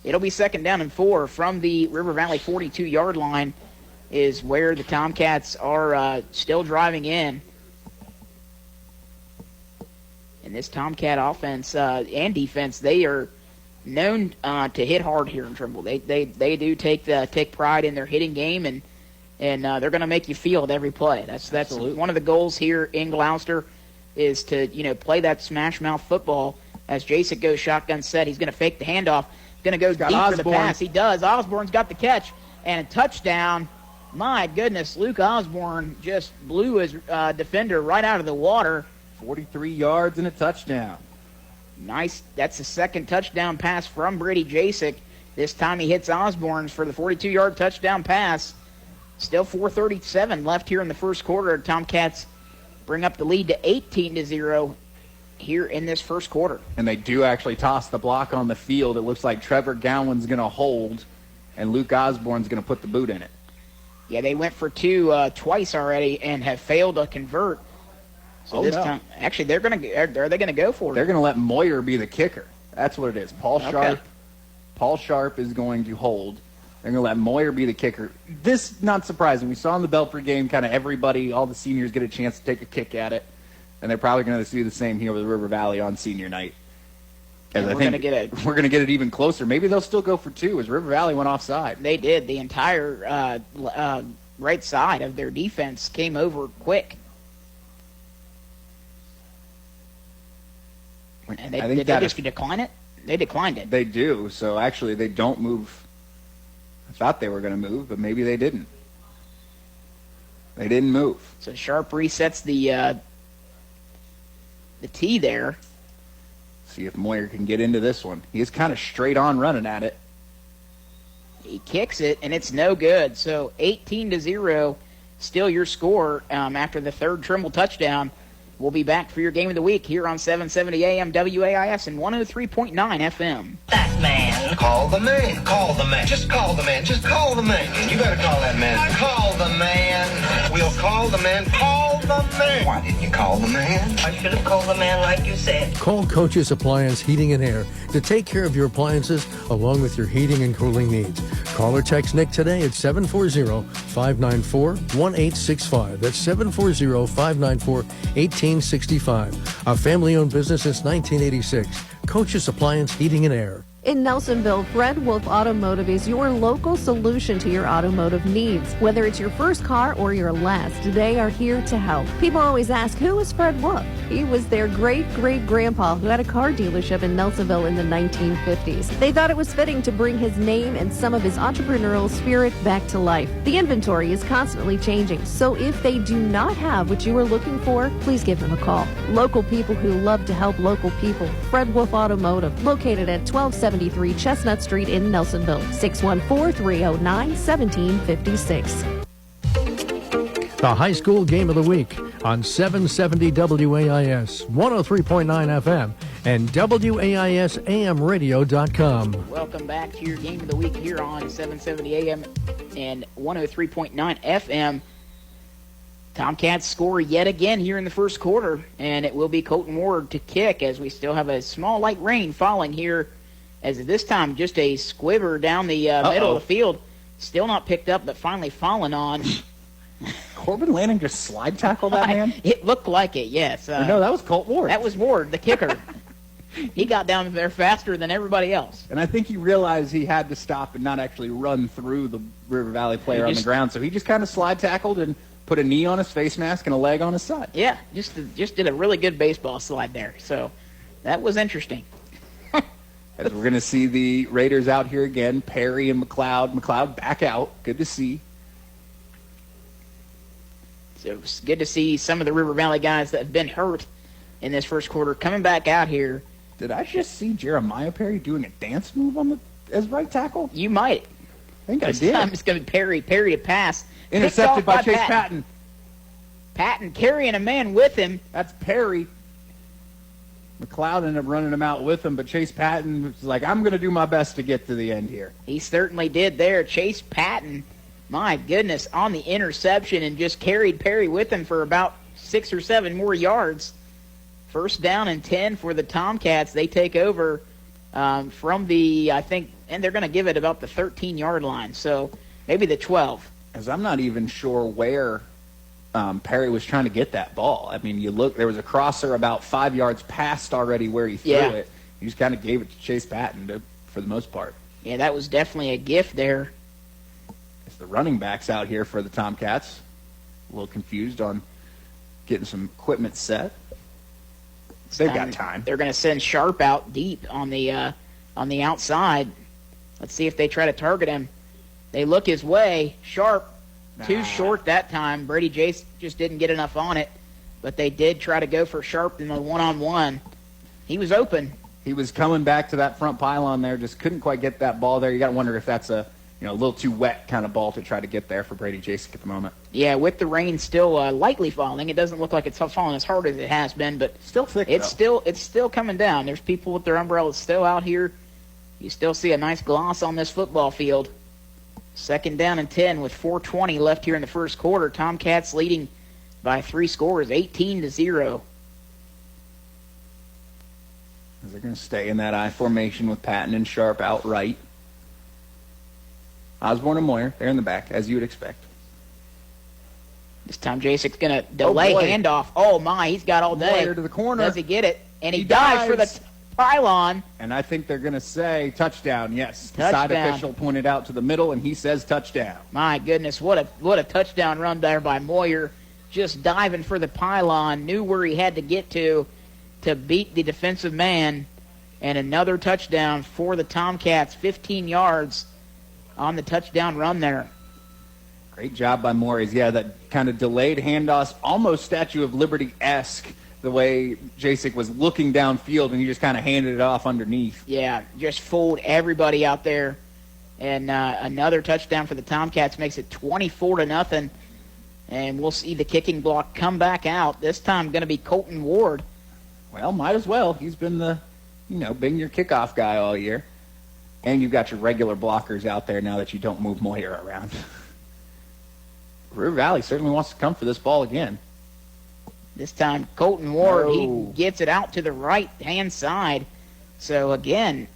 It'll be second down and 4 from the River Valley 42-yard line. is where the Tomcats are still driving in. And this Tomcat offense and defense, they are known to hit hard here in Trimble. They do take pride in their hitting game, and they're going to make you feel it every play. That's one of the goals here in Gloucester, is to play that smash mouth football. As Jason goes shotgun set, he's going to fake the handoff, going to go deep for the pass. He does. Osborne's got the catch and a touchdown. My goodness, Luke Osborne just blew his defender right out of the water. 43 yards and a touchdown. Nice. That's the second touchdown pass from Brady Jasek. This time he hits Osborne for the 42-yard touchdown pass. Still 4:37 left here in the first quarter. Tomcats bring up the lead to 18-0 here in this first quarter. And they do actually toss the block on the field. It looks like Trevor Gowan's going to hold, and Luke Osborne's going to put the boot in it. Yeah, they went for two twice already and have failed to convert. So this time, actually, are they going to go for it? They're going to let Moyer be the kicker. That's what it is. Paul Sharp is going to hold. They're going to let Moyer be the kicker. This, not surprising. We saw in the Belfry game kind of everybody, all the seniors get a chance to take a kick at it. And they're probably going to do the same here with River Valley on senior night. And we're going to get it even closer. Maybe they'll still go for two, as River Valley went offside. They did. The entire right side of their defense came over quick. And they just decline it? They declined it. They do. So actually, they don't move. I thought they were going to move, but maybe they didn't. They didn't move. So Sharp resets the tee there. See if Moyer can get into this one. He is kind of straight on running at it. He kicks it, and it's no good. So 18-0, still your score after the third Trimble touchdown. We'll be back for your game of the week here on 770 AM WAIS and 103.9 FM. That man. Call the man. Call the man. Just call the man. Just call the man. And you better call that man. Call the man. We'll call the man. Call the man. Why didn't you call the man? I should have called the man like you said. Call Coach's Appliance Heating and Air to take care of your appliances along with your heating and cooling needs. Call or text Nick today at 740-594-1865. That's 740-594-1865. A family-owned business since 1986. Coach's Appliance Heating and Air. In Nelsonville, Fred Wolf Automotive is your local solution to your automotive needs. Whether it's your first car or your last, they are here to help. People always ask, who is Fred Wolf? He was their great-great-grandpa who had a car dealership in Nelsonville in the 1950s. They thought it was fitting to bring his name and some of his entrepreneurial spirit back to life. The inventory is constantly changing, so if they do not have what you are looking for, please give them a call. Local people who love to help local people. Fred Wolf Automotive, located at 1273 Chestnut Street in Nelsonville, 614-309-1756. The high school game of the week on 770 WAIS, 103.9 FM, and WAISAMradio.com. Welcome back to your game of the week here on 770 AM and 103.9 FM. Tomcats score yet again here in the first quarter, and it will be Colton Ward to kick as we still have a small light rain falling here, as this time just a squibber down the middle of the field. Still not picked up, but finally fallen on. Corbin Lanning just slide tackled that man? It looked like it, yes. No, that was Colt Ward. That was Ward, the kicker. He got down there faster than everybody else. And I think he realized he had to stop and not actually run through the River Valley player on the ground. So he just kind of slide tackled and put a knee on his face mask and a leg on his side. Yeah, just did a really good baseball slide there. So that was interesting. As we're going to see the Raiders out here again, Perry and McLeod. McLeod back out. Good to see. So it's good to see some of the River Valley guys that have been hurt in this first quarter coming back out here. Did I just see Jeremiah Perry doing a dance move as right tackle? You might. I think I did. This time it's going to be Perry to pass. Intercepted by Chase Patton. Patton carrying a man with him. That's Perry. McLeod ended up running him out with him, but Chase Patton was like, I'm going to do my best to get to the end here. He certainly did there. Chase Patton, my goodness, on the interception and just carried Perry with him for about 6 or 7 more yards. First down and 10 for the Tomcats. They take over from the, I think, and they're going to give it about the 13-yard line, so maybe the 12. As I'm not even sure where Perry was trying to get that ball. I mean, you look, there was a crosser about 5 yards past already where he threw it. He just kind of gave it to Chase Patton for the most part. Yeah, that was definitely a gift there. It's the running backs out here for the Tomcats. A little confused on getting some equipment set. They've got time. They're going to send Sharp out deep on the outside. Let's see if they try to target him. They look his way. Sharp, too short that time. Brady Jace just didn't get enough on it, but they did try to go for Sharp in the one-on-one. He was open. He was coming back to that front pylon there, just couldn't quite get that ball there. You got to wonder if that's a little too wet kind of ball to try to get there for Brady Jasek at the moment. Yeah, with the rain still lightly falling, it doesn't look like it's falling as hard as it has been, but still thick. It's still coming down. There's people with their umbrellas still out here. You still see a nice gloss on this football field. 2nd down and 10 with 4:20 left here in the first quarter. Tomcats leading by 3 scores, 18-0. They're going to stay in that I formation with Patton and Sharp outright. Osborne and Moyer, they're in the back, as you would expect. This time Jasek's going to delay handoff. Oh, my, he's got all day. Moyer to the corner. Does he get it? And he dives for the pylon. And I think they're going to say touchdown, yes. Touchdown. The side official pointed out to the middle, and he says touchdown. My goodness, what a touchdown run there by Moyer. Just diving for the pylon, knew where he had to get to beat the defensive man. And another touchdown for the Tomcats, 15 yards on the touchdown run there. Great job by Morris. Yeah, that kind of delayed handoff, almost Statue of Liberty-esque, the way Jasek was looking downfield and he just kind of handed it off underneath. Yeah, just fooled everybody out there. And another touchdown for the Tomcats makes it 24-0. And we'll see the kicking block come back out. This time going to be Colton Ward. Well, might as well. He's been been your kickoff guy all year. And you've got your regular blockers out there now that you don't move Moyer around. River Valley certainly wants to come for this ball again. This time, Colton Ward, he gets it out to the right-hand side. So, again,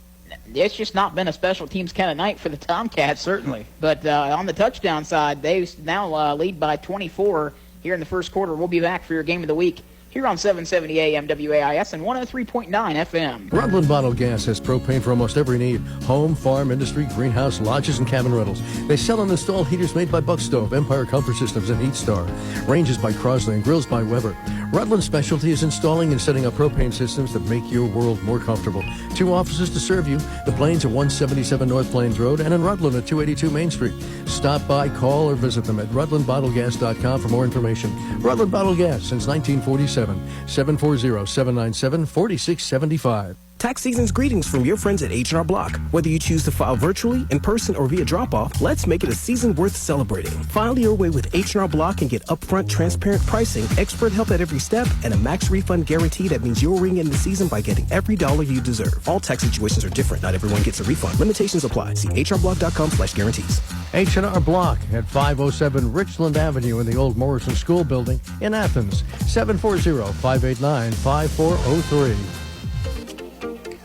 it's just not been a special teams kind of night for the Tomcats. Certainly. But on the touchdown side, they now lead by 24 here in the first quarter. We'll be back for your game of the week here on 770 AM WAIS and 103.9 FM. Rutland Bottle Gas has propane for almost every need. Home, farm, industry, greenhouse, lodges, and cabin rentals. They sell and install heaters made by Buck Stove, Empire Comfort Systems, and Heat Star. Ranges by Crosley and grills by Weber. Rutland's specialty is installing and setting up propane systems that make your world more comfortable. 2 offices to serve you. The Plains at 177 North Plains Road and in Rutland at 282 Main Street. Stop by, call, or visit them at rutlandbottlegas.com for more information. Rutland Bottle Gas since 1947. 740-797-4675. Tax season's greetings from your friends at H&R Block. Whether you choose to file virtually, in person, or via drop-off, let's make it a season worth celebrating. File your way with H&R Block and get upfront, transparent pricing, expert help at every step, and a max refund guarantee that means you'll ring in the season by getting every dollar you deserve. All tax situations are different. Not everyone gets a refund. Limitations apply. See hrblock.com/guarantees. H&R Block at 507 Richland Avenue in the old Morrison School Building in Athens. 740-589-5403.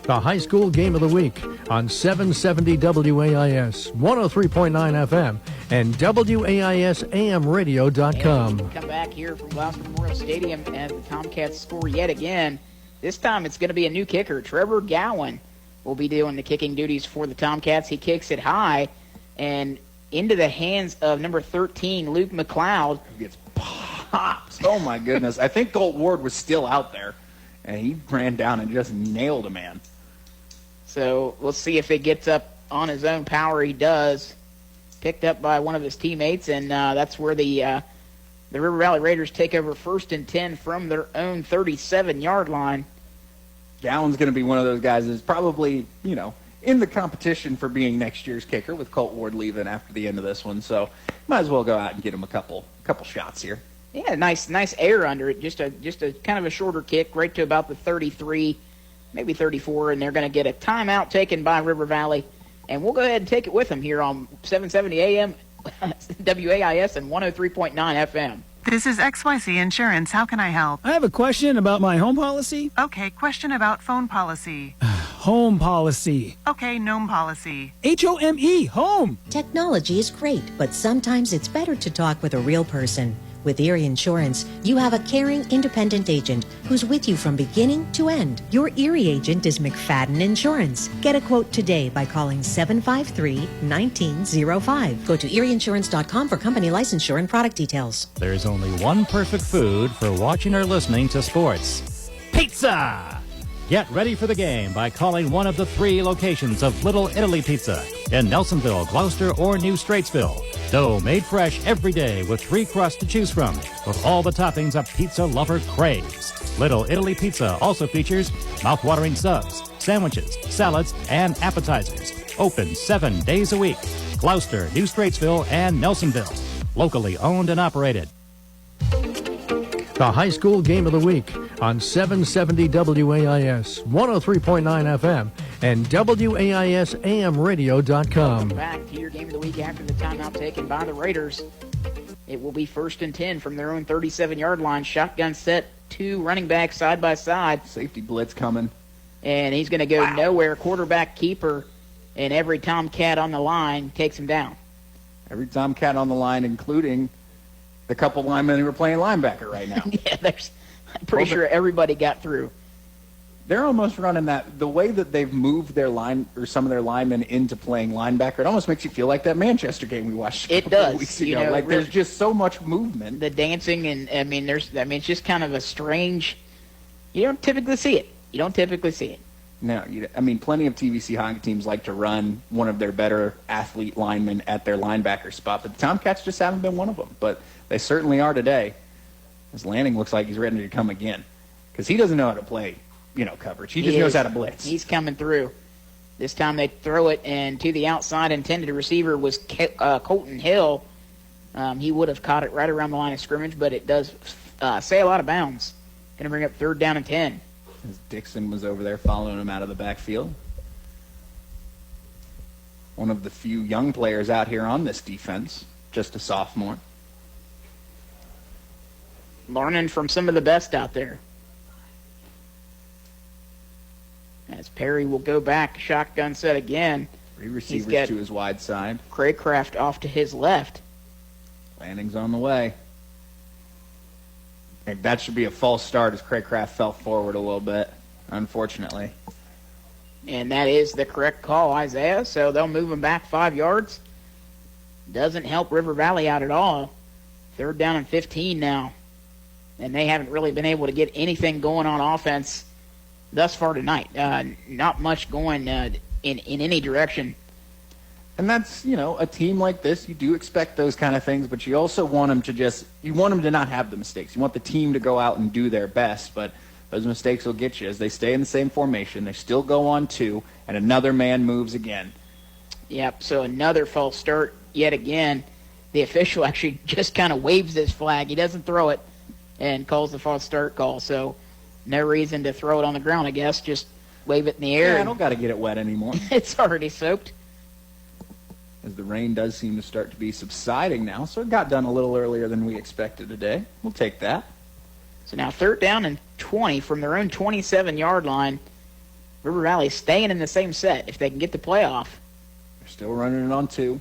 The high school game of the week on 770 WAIS, 103.9 FM, and WAISAMradio.com. Come back here from Gloucester Memorial Stadium as the Tomcats score yet again. This time it's going to be a new kicker. Trevor Gowan will be doing the kicking duties for the Tomcats. He kicks it high and into the hands of number 13, Luke McLeod. He gets popped. Oh, my goodness. I think Colt Ward was still out there, and he ran down and just nailed a man. So we'll see if it gets up on his own power. He does. Picked up by one of his teammates, and that's where the River Valley Raiders take over 1st and 10 from their own 37-yard line. Gowan's going to be one of those guys that's probably, in the competition for being next year's kicker with Colt Ward leaving after the end of this one. So might as well go out and get him a couple shots here. Yeah, nice air under it. Just a kind of a shorter kick, right to about the 33, maybe 34, and they're going to get a timeout taken by River Valley. And we'll go ahead and take it with them here on 770 AM WAIS and 103.9 FM. This is XYZ Insurance. How can I help? I have a question about my home policy. Okay, question about phone policy. Home policy. Okay, gnome policy. Home, home. Technology is great, but sometimes it's better to talk with a real person. With Erie Insurance, you have a caring, independent agent who's with you from beginning to end. Your Erie agent is McFadden Insurance. Get a quote today by calling 753-1905. Go to erieinsurance.com for company licensure and product details. There's only one perfect food for watching or listening to sports. Pizza! Get ready for the game by calling one of the 3 locations of Little Italy Pizza in Nelsonville, Gloucester, or New Straitsville. Dough made fresh every day with 3 crusts to choose from, with all the toppings a pizza lover craves. Little Italy Pizza also features mouth-watering subs, sandwiches, salads, and appetizers. Open 7 days a week. Gloucester, New Straitsville, and Nelsonville. Locally owned and operated. The high school game of the week on 770 WAIS, 103.9 FM, and WAISAMradio.com. Back to your game of the week after the timeout taken by the Raiders. It will be 1st and 10 from their own 37-yard line. Shotgun set, 2 running backs side by side. Safety blitz coming. And he's going to go nowhere. Quarterback keeper, and every Tomcat on the line takes him down. Every Tomcat on the line, including the couple linemen who are playing linebacker right now. Yeah, I'm pretty sure everybody got through. They're almost running that. The way that they've moved their line or some of their linemen into playing linebacker, it almost makes you feel like that Manchester game we watched a couple of weeks ago. You know, like there's just so much movement. The dancing and it's just kind of a strange. You don't typically see it. No, plenty of TVC hockey teams like to run one of their better athlete linemen at their linebacker spot, but the Tomcats just haven't been one of them. But they certainly are today. As Lanning looks like he's ready to come again, because he doesn't know how to play, coverage. He just knows how to blitz. He's coming through. This time they throw it, and to the outside intended receiver was Colton Hill. He would have caught it right around the line of scrimmage, but it does sail out of bounds. Going to bring up 3rd down and 10. As Dixon was over there following him out of the backfield. One of the few young players out here on this defense, just a sophomore. Learning from some of the best out there. As Perry will go back, shotgun set again. 3 receivers to his wide side. Craycraft off to his left. Lanning's on the way. And that should be a false start as Craycraft fell forward a little bit, unfortunately. And that is the correct call, Isaiah. So they'll move him back 5 yards. Doesn't help River Valley out at all. 3rd down and 15 now. And they haven't really been able to get anything going on offense thus far tonight. Not much going in any direction. And that's, a team like this, you do expect those kind of things, but you also want them to not have the mistakes. You want the team to go out and do their best, but those mistakes will get you as they stay in the same formation. They still go on 2, and another man moves again. Yep, so another false start yet again. The official actually just kind of waves his flag. He doesn't throw it and calls the false start call. So no reason to throw it on the ground, I guess. Just wave it in the air. Yeah, I don't got to get it wet anymore. It's already soaked. As the rain does seem to start to be subsiding now, so it got done a little earlier than we expected today. We'll take that. So now 3rd down and 20 from their own 27-yard line. River Valley staying in the same set if they can get the playoff. They're still running it on 2.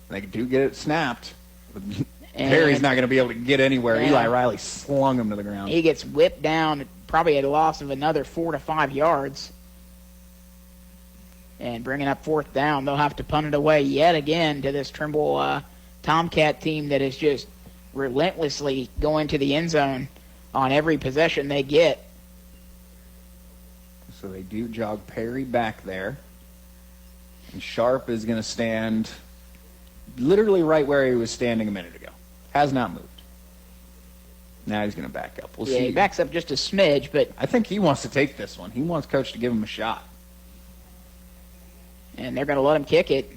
They do get it snapped. Perry's not going to be able to get anywhere. Yeah. Eli Riley slung him to the ground. He gets whipped down, probably a loss of another 4 to 5 yards. And bringing up 4th down, they'll have to punt it away yet again to this Trimble Tomcat team that is just relentlessly going to the end zone on every possession they get. So they do jog Perry back there. And Sharp is going to stand literally right where he was standing a minute ago. Has not moved. Now he's going to back up. We'll see. He backs up just a smidge, but I think he wants to take this one. He wants Coach to give him a shot. And they're going to let him kick it.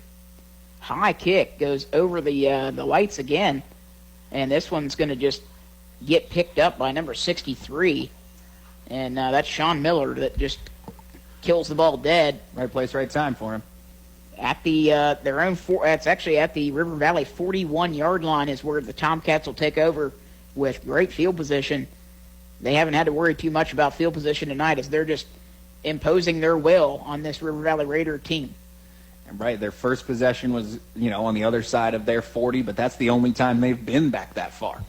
High kick goes over the lights again. And this one's going to just get picked up by number 63. And that's Sean Miller that just kills the ball dead. Right place, right time for him. At the their own it's actually at the River Valley 41-yard line is where the Tomcats will take over with great field position. They haven't had to worry too much about field position tonight as they're just imposing their will on this River Valley Raider team. Right, their first possession was, on the other side of their 40, but that's the only time they've been back that far.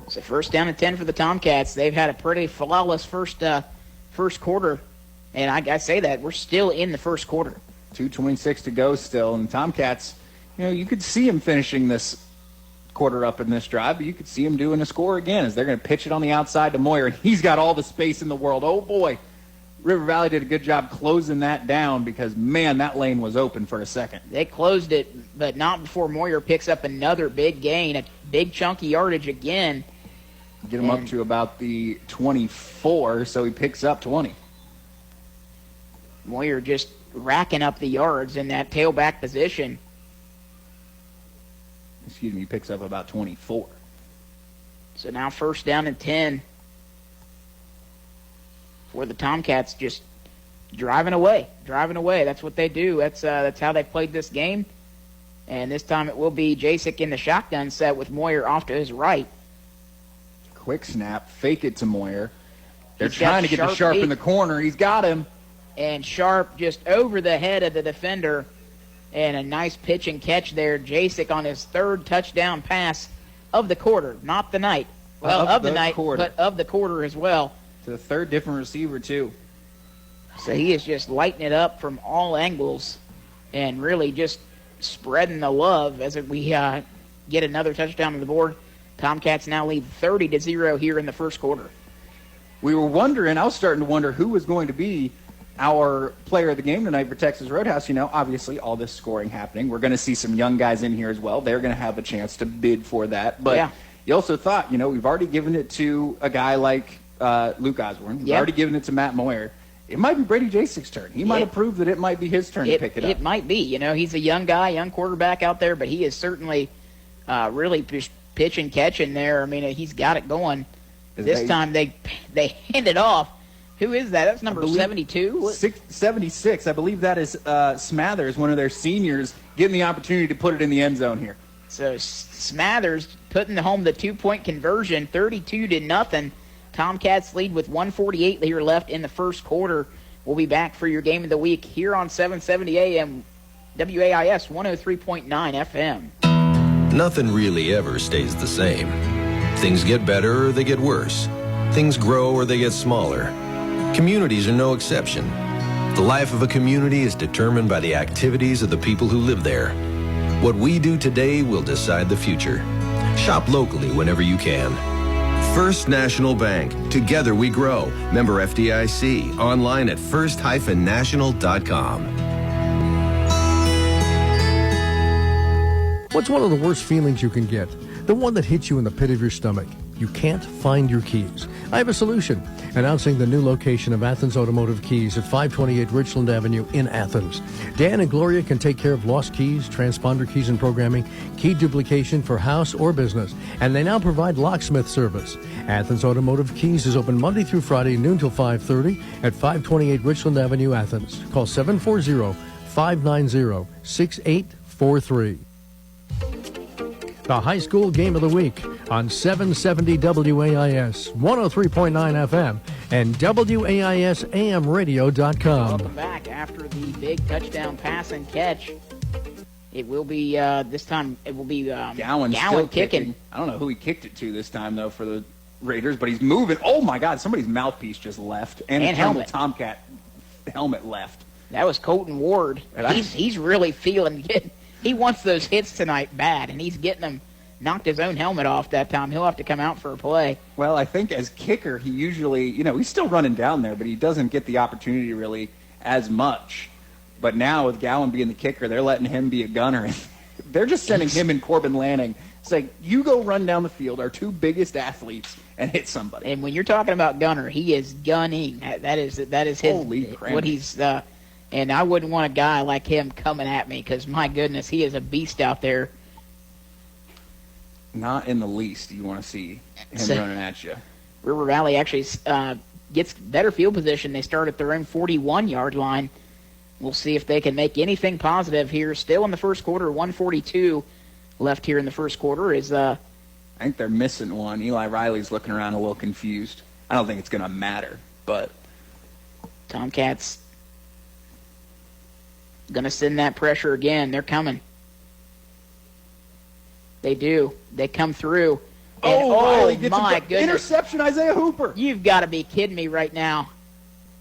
So first down and 10 for the Tomcats. They've had a pretty flawless first quarter, and I say that we're still in the first quarter. 2:26 to go still, and Tomcats, you could see them finishing this quarter up in this drive, but you could see them doing a score again as they're going to pitch it on the outside to Moyer, and he's got all the space in the world. Oh, boy. River Valley did a good job closing that down because, man, that lane was open for a second. They closed it, but not before Moyer picks up another big gain, a big chunky yardage again. Get him up to about the 24, so he picks up 20. Moyer just racking up the yards in that tailback position. Excuse me, he picks up about 24. So now first down and 10. Where the Tomcats just driving away. That's what they do. That's how they played this game. And this time it will be Jasek in the shotgun set with Moyer off to his right. Quick snap, fake it to Moyer. They're trying to get to Sharp in the corner. He's got him. And Sharp just over the head of the defender. And a nice pitch and catch there. Jasek on his third touchdown pass of the quarter. Not the night. Well, of the night, but of the quarter as well. To the third different receiver, too. So he is just lighting it up from all angles and really just spreading the love as we get another touchdown on the board. Tomcats now lead 30-0 here in the first quarter. We were wondering, I was starting to wonder who was going to be our player of the game tonight for Texas Roadhouse. Obviously all this scoring happening. We're going to see some young guys in here as well. They're going to have a chance to bid for that. But you also thought, we've already given it to a guy like Luke Osborne. We've already given it to Matt Moyer. It might be Brady Jasek's turn. He might have proved that it might be his turn to pick it up. It might be. He's a young guy, young quarterback out there, but he is certainly really pitch and catch in there. I mean, he's got it going. This time they hand it off. Who is that? That's number 72? 76. I believe that is Smathers, one of their seniors, getting the opportunity to put it in the end zone here. So Smathers putting home the 2-point conversion, 32-0. Tomcats lead with 1:48 here left in the first quarter. We'll be back for your game of the week here on 770 AM WAIS 103.9 FM. Nothing really ever stays the same. Things get better or they get worse. Things grow or they get smaller. Communities are no exception. The life of a community is determined by the activities of the people who live there. What we do today will decide the future. Shop locally whenever you can. First National Bank. Together we grow. Member FDIC. Online at first-national.com. What's one of the worst feelings you can get? The one that hits you in the pit of your stomach. You can't find your keys. I have a solution. Announcing the new location of Athens Automotive Keys at 528 Richland Avenue in Athens. Dan and Gloria can take care of lost keys, transponder keys and programming, key duplication for house or business, and they now provide locksmith service. Athens Automotive Keys is open Monday through Friday, noon till 5:30 at 528 Richland Avenue, Athens. Call 740-590-6843. The high school game of the week on 770 WAIS, 103.9 FM, and WAISAMradio.com. Welcome back after the big touchdown pass and catch. It will be, this time, it will be Gowan kicking. I don't know who he kicked it to this time, though, for the Raiders, but he's moving. Oh, my God, somebody's mouthpiece just left. And helmet. Tomcat helmet left. That was Colton Ward. He's really feeling it. He wants those hits tonight bad, and he's getting them. Knocked his own helmet off that time. He'll have to come out for a play. Well, I think as kicker, he usually, he's still running down there, but he doesn't get the opportunity really as much. But now with Gowan being the kicker, they're letting him be a gunner. They're just sending him and Corbin Lanning. It's like, you go run down the field, our two biggest athletes, and hit somebody. And when you're talking about gunner, he is gunning. That is his. Holy crap. What he's. And I wouldn't want a guy like him coming at me because, my goodness, he is a beast out there. Not in the least you want to see him running at you. River Valley actually gets better field position. They start at their own 41-yard line. We'll see if they can make anything positive here. Still in the first quarter, 1:42 left here in the first quarter. I think they're missing one. Eli Riley's looking around a little confused. I don't think it's going to matter, but Tomcats going to send that pressure again. They're coming. They do. They come through. And, Riley gets my a goodness. interception, Isaiah Hooper. You've got to be kidding me right now.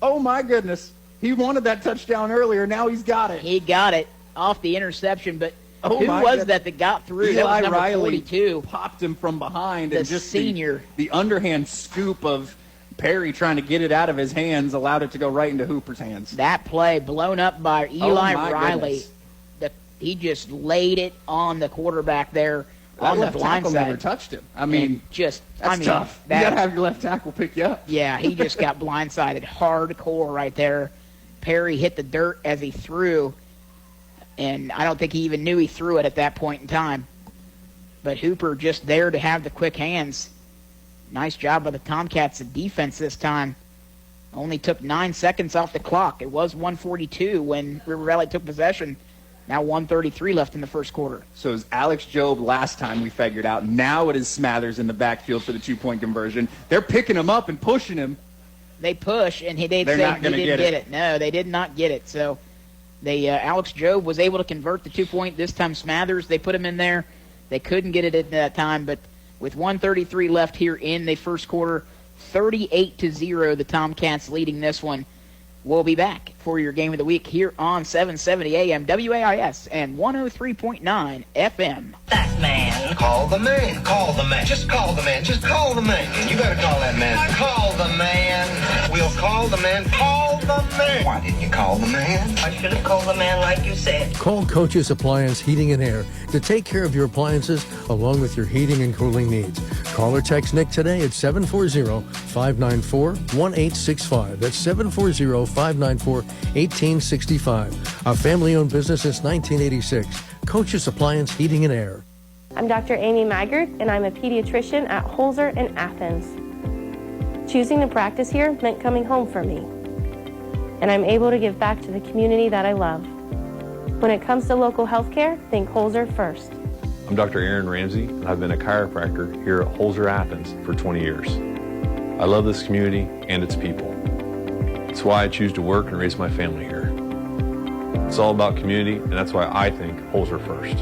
Oh, my goodness. He wanted that touchdown earlier. Now he's got it. He got it off the interception, but Oh, who my was goodness. that got through? Eli That was number Riley 42. popped him from behind. The and just senior. The underhand scoop of Perry trying to get it out of his hands allowed it to go right into Hooper's hands. That play blown up by Eli my Riley. goodness. He just laid it on the quarterback there That on the left blind tackle side. never touched him. I mean, that's tough. You got to have your left tackle pick you up. Yeah, he just got blindsided hardcore right there. Perry hit the dirt as he threw, and I don't think he even knew he threw it at that point in time. But Hooper just there to have the quick hands. Nice job by the Tomcats' defense this time. Only took 9 seconds off the clock. It was 1:42 when River Valley took possession. Now 1:33 left in the first quarter. So it was Alex Jobe last time we figured out. Now it is Smathers in the backfield for the two-point conversion. They're picking him up and pushing him. They push, and they'd They're say not he gonna didn't get get it. No, they did not get it. So they Alex Jobe was able to convert the 2-point. This time Smathers, they put him in there. They couldn't get it at that time, but with 1:33 left here in the first quarter, 38-0, the Tomcats leading this one. We'll be back for your game of the week here on 770 AM WAIS and 103.9 FM. That man. Call the man. Call the man. Just call the man. Just call the man. You better call that man. Call the man. We'll call the man. Call the man. Why didn't you call the man? I should have called the man like you said. Call Coach's Appliance Heating and Air to take care of your appliances along with your heating and cooling needs. Call or text Nick today at 740-594-1865. That's 740-594-1865. A family-owned business since 1986. Coach's Appliance Heating and Air. I'm Dr. Amy Maggard, and I'm a pediatrician at Holzer in Athens. Choosing to practice here meant coming home for me, and I'm able to give back to the community that I love. When it comes to local health care, think Holzer first. I'm Dr. Aaron Ramsey, and I've been a chiropractor here at Holzer Athens for 20 years. I love this community and its people. It's why I choose to work and raise my family here. It's all about community, and that's why I think Holzer first.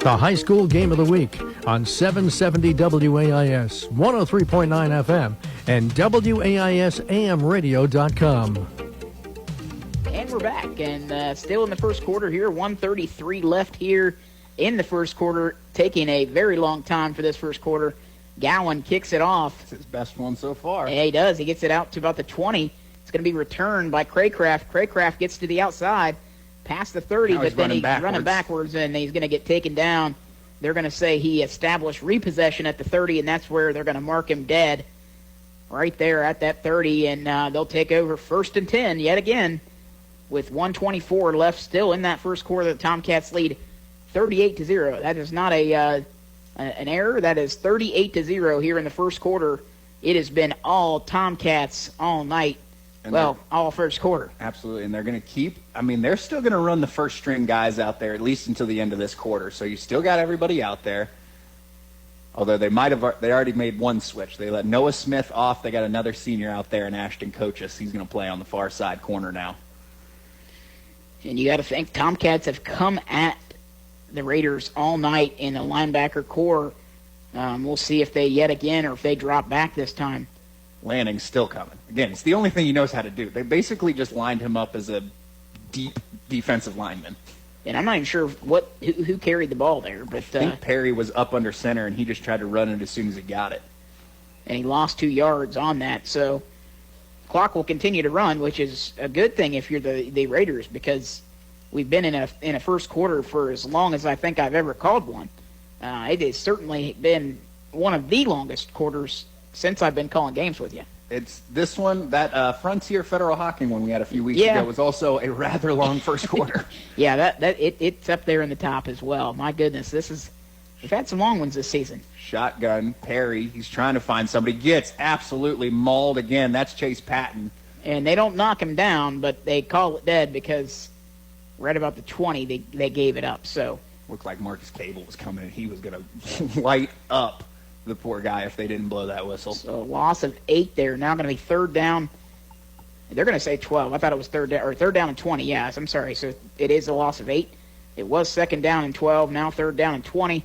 The high school game of the week on 770 WAIS, 103.9 FM, and WAISAMradio.com. And we're back, and still in the first quarter here, 1:33 left here in the first quarter, taking a very long time for this first quarter. Gowan kicks it off. It's his best one so far. Yeah, he does. He gets it out to about the 20. It's going to be returned by Craycraft. Craycraft gets to the outside, past the 30, Now but then he's backwards. running backwards, and he's going to get taken down. They're going to say he established repossession at the 30, and that's where they're going to mark him dead, right there at that 30, and they'll take over 1st and 10 yet again with 1:24 left still in that first quarter. The Tomcats lead 38-0. That is not an error. That is 38-0 here in the first quarter. It has been all Tomcats all night. And All first quarter. Absolutely, and they're going to keep – I mean, they're still going to run the first-string guys out there at least until the end of this quarter. So you still got everybody out there, although they already made one switch. They let Noah Smith off. They got another senior out there in Ashton Coaches. He's going to play on the far side corner now. And you got to think Tomcats have come at the Raiders all night in the linebacker core. We'll see if they yet again or if they drop back this time. Lanning's still coming. Again, it's the only thing he knows how to do. They basically just lined him up as a deep defensive lineman. And I'm not even sure who carried the ball there, but I think Perry was up under center, and he just tried to run it as soon as he got it. And he lost 2 yards on that. So clock will continue to run, which is a good thing if you're the Raiders, because we've been in a first quarter for as long as I think I've ever called one. It has certainly been one of the longest quarters since I've been calling games with you. It's this one, that Frontier Federal Hockey one we had a few weeks ago was also a rather long first quarter. Yeah, it's up there in the top as well. My goodness, we've had some long ones this season. Shotgun, Perry, he's trying to find somebody, gets absolutely mauled again. That's Chase Patton. And they don't knock him down, but they call it dead because right about the 20 they gave it up. So looked like Marcus Cable was coming and he was going to light up the poor guy if they didn't blow that whistle. So loss of 8 there. Now going to be 3rd down They're going to say 12. I thought it was third down and 20. Yes, I'm sorry. So it is a loss of 8. It was second down and 12. Now third down and 20.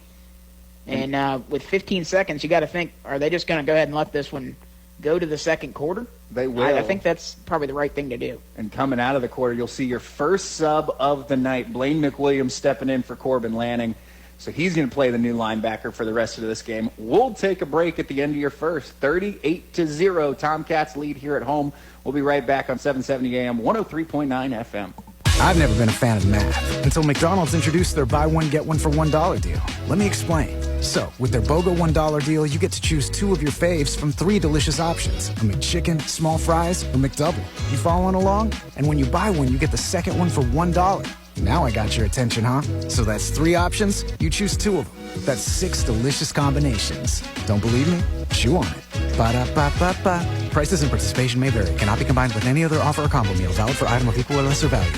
And with 15 seconds, you got to think: are they just going to go ahead and let this one go to the second quarter? They will. I think that's probably the right thing to do. And coming out of the quarter, you'll see your first sub of the night. Blaine McWilliams stepping in for Corbin Lanning. So he's going to play the new linebacker for the rest of this game. We'll take a break at the end of your first. 38-0. Tomcats lead here at home. We'll be right back on 770 AM, 103.9 FM. I've never been a fan of math until McDonald's introduced their buy one, get one for $1 deal. Let me explain. So, with their BOGO $1 deal, you get to choose 2 of your faves from 3 delicious options. A McChicken, small fries, or McDouble. You following along? And when you buy one, you get the second one for $1. Now I got your attention, huh? So that's 3 options. You choose 2 of them. That's 6 delicious combinations. Don't believe me? Chew on it. Ba-da-ba-ba-ba. Prices and participation may vary. Cannot be combined with any other offer or combo meal. Valid for item of equal or lesser value.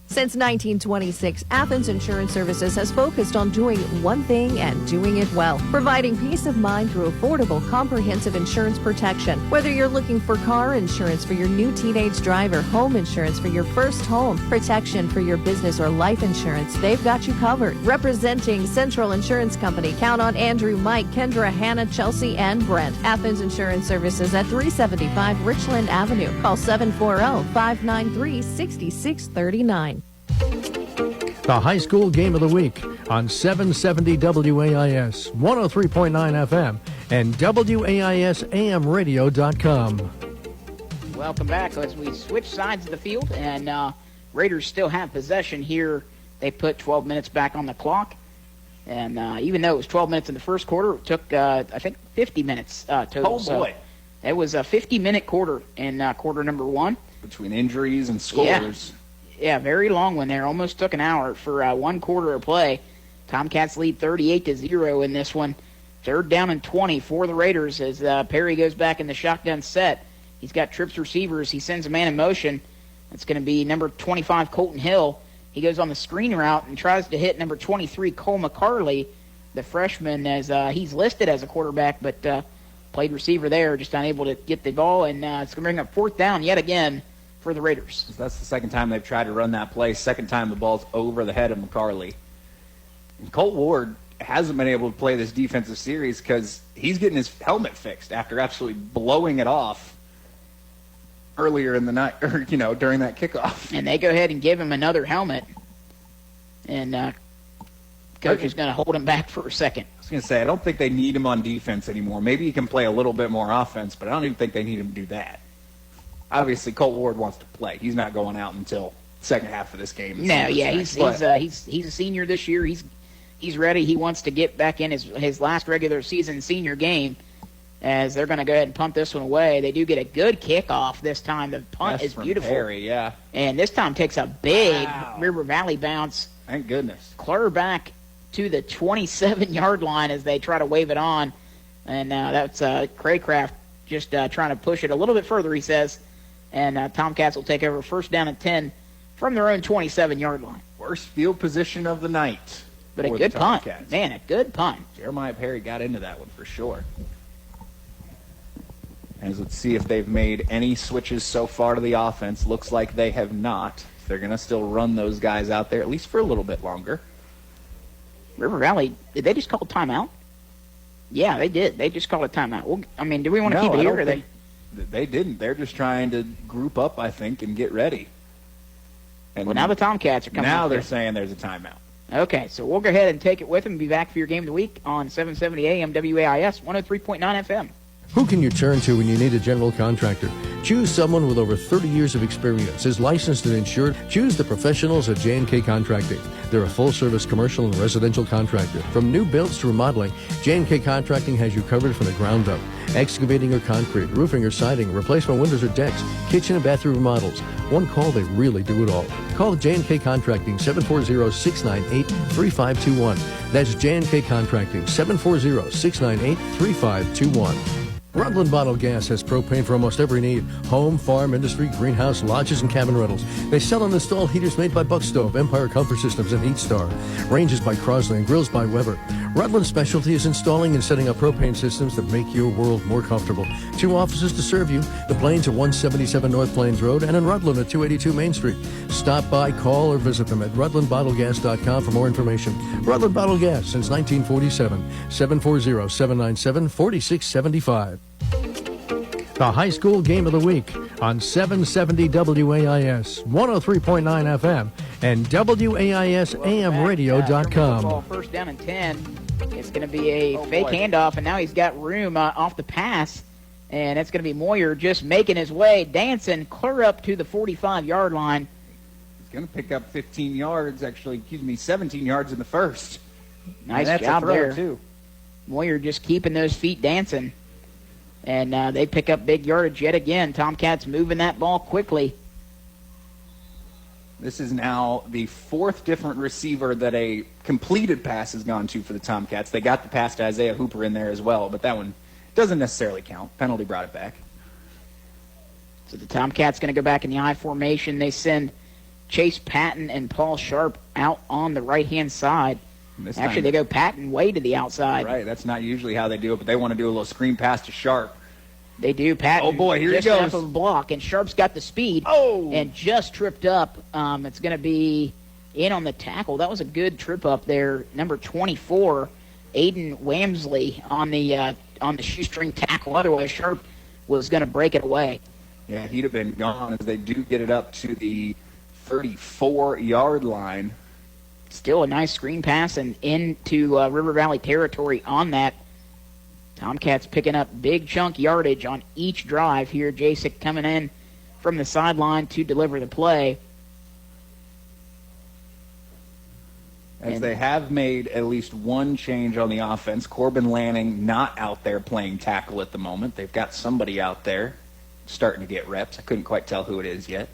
Since 1926, Athens Insurance Services has focused on doing one thing and doing it well, providing peace of mind through affordable, comprehensive insurance protection. Whether you're looking for car insurance for your new teenage driver, home insurance for your first home, protection for your business, or life insurance, they've got you covered. Representing Central Insurance Company, count on Andrew, Mike, Kendra, Hannah, Chelsea, and Brent. Athens Insurance Services at 375 Richland Avenue. Call 740-593-6639. The high school game of the week on 770 WAIS, 103.9 FM, and WAISAMradio.com. Welcome back as we switch sides of the field, and Raiders still have possession here. They put 12 minutes back on the clock, and even though it was 12 minutes in the first quarter, it took, I think, 50 minutes total. Oh, boy. So it was a 50-minute quarter in quarter number 1. Between injuries and scores. Yeah, very long one there. Almost took an hour for 1 quarter of play. Tomcats lead 38-0 in this one. Third down and 20 for the Raiders as Perry goes back in the shotgun set. He's got trips receivers. He sends a man in motion. It's going to be number 25, Colton Hill. He goes on the screen route and tries to hit number 23, Cole McCarley, the freshman, as he's listed as a quarterback, but played receiver there, just unable to get the ball. And it's going to bring up 4th down yet again for the Raiders. That's the second time they've tried to run that play. Second time the ball's over the head of McCarley. And Colt Ward hasn't been able to play this defensive series because he's getting his helmet fixed after absolutely blowing it off earlier in the night, or during that kickoff. And they go ahead and give him another helmet. And coach is going to hold him back for a second. I was going to say, I don't think they need him on defense anymore. Maybe he can play a little bit more offense, but I don't even think they need him to do that. Obviously, Colt Ward wants to play. He's not going out until the second half of this game. No, yeah, he's a senior this year. He's ready. He wants to get back in his last regular season senior game, as they're going to go ahead and punt this one away. They do get a good kickoff this time. The punt is beautiful. Perry, yeah. And this time takes a big River Valley bounce. Thank goodness. Clear back to the 27-yard line as they try to wave it on. And that's Craycraft just trying to push it a little bit further, he says. And Tomcats will take over 1st down and 10 from their own 27-yard line. Worst field position of the night. But a good punt. Man, a good punt. Jeremiah Perry got into that one for sure. And let's see if they've made any switches so far to the offense. Looks like they have not. They're going to still run those guys out there, at least for a little bit longer. River Valley, did they just call a timeout? Yeah, they did. They just called a timeout. Well, I mean, do we want to keep it here? Or they didn't. They're just trying to group up, I think, and get ready. And well, now the Tomcats are coming Now out they're there. saying there's a timeout. Okay, so we'll go ahead and take it with them and be back for your game of the week on 770 AM WAIS 103.9 FM. Who can you turn to when you need a general contractor? Choose someone with over 30 years of experience, is licensed and insured. Choose the professionals at J&K Contracting. They're a full-service commercial and residential contractor. From new builds to remodeling, J&K Contracting has you covered from the ground up. Excavating or concrete, roofing or siding, replacement windows or decks, kitchen and bathroom remodels. One call, they really do it all. Call J&K Contracting, 740-698-3521. That's J&K Contracting, 740-698-3521. Rutland Bottled Gas has propane for almost every need. Home, farm, industry, greenhouse, lodges, and cabin rentals. They sell and install heaters made by Buck Stove, Empire Comfort Systems, and Heat Star. Ranges by Crosley and grills by Weber. Rutland's specialty is installing and setting up propane systems that make your world more comfortable. 2 offices to serve you. The Plains at 177 North Plains Road and in Rutland at 282 Main Street. Stop by, call, or visit them at rutlandbottlegas.com for more information. Rutland Bottled Gas since 1947. 740-797-4675. The high school game of the week on 770 WAIS, 103.9 FM, and WAISAMradio.com. First down and 10. It's going to be a fake handoff, and now he's got room off the pass, and it's going to be Moyer just making his way, dancing clear up to the 45-yard line. He's going to pick up 15 yards, 17 yards in the first. Nice job there, too. Moyer just keeping those feet dancing. And they pick up big yardage yet again. Tomcats moving that ball quickly. This is now the 4th different receiver that a completed pass has gone to for the Tomcats. They got the pass to Isaiah Hooper in there as well, but that one doesn't necessarily count. Penalty brought it back. So the Tomcats going to go back in the I formation. They send Chase Patton and Paul Sharp out on the right-hand side. Actually, they go Patton way to the outside. Right, that's not usually how they do it, but they want to do a little screen pass to Sharp. They do. Patton. Oh, boy, here he just goes. Enough of a block, and Sharp's got the speed. Oh! And just tripped up. It's going to be in on the tackle. That was a good trip up there. Number 24, Aiden Wamsley on the shoestring tackle. Otherwise, Sharp was going to break it away. Yeah, he'd have been gone as they do get it up to the 34-yard line. Still a nice screen pass and into River Valley territory on that. Tomcats picking up big chunk yardage on each drive here. Jacek coming in from the sideline to deliver the play. As they have made at least one change on the offense. Corbin Lanning not out there playing tackle at the moment. They've got somebody out there starting to get reps. I couldn't quite tell who it is yet.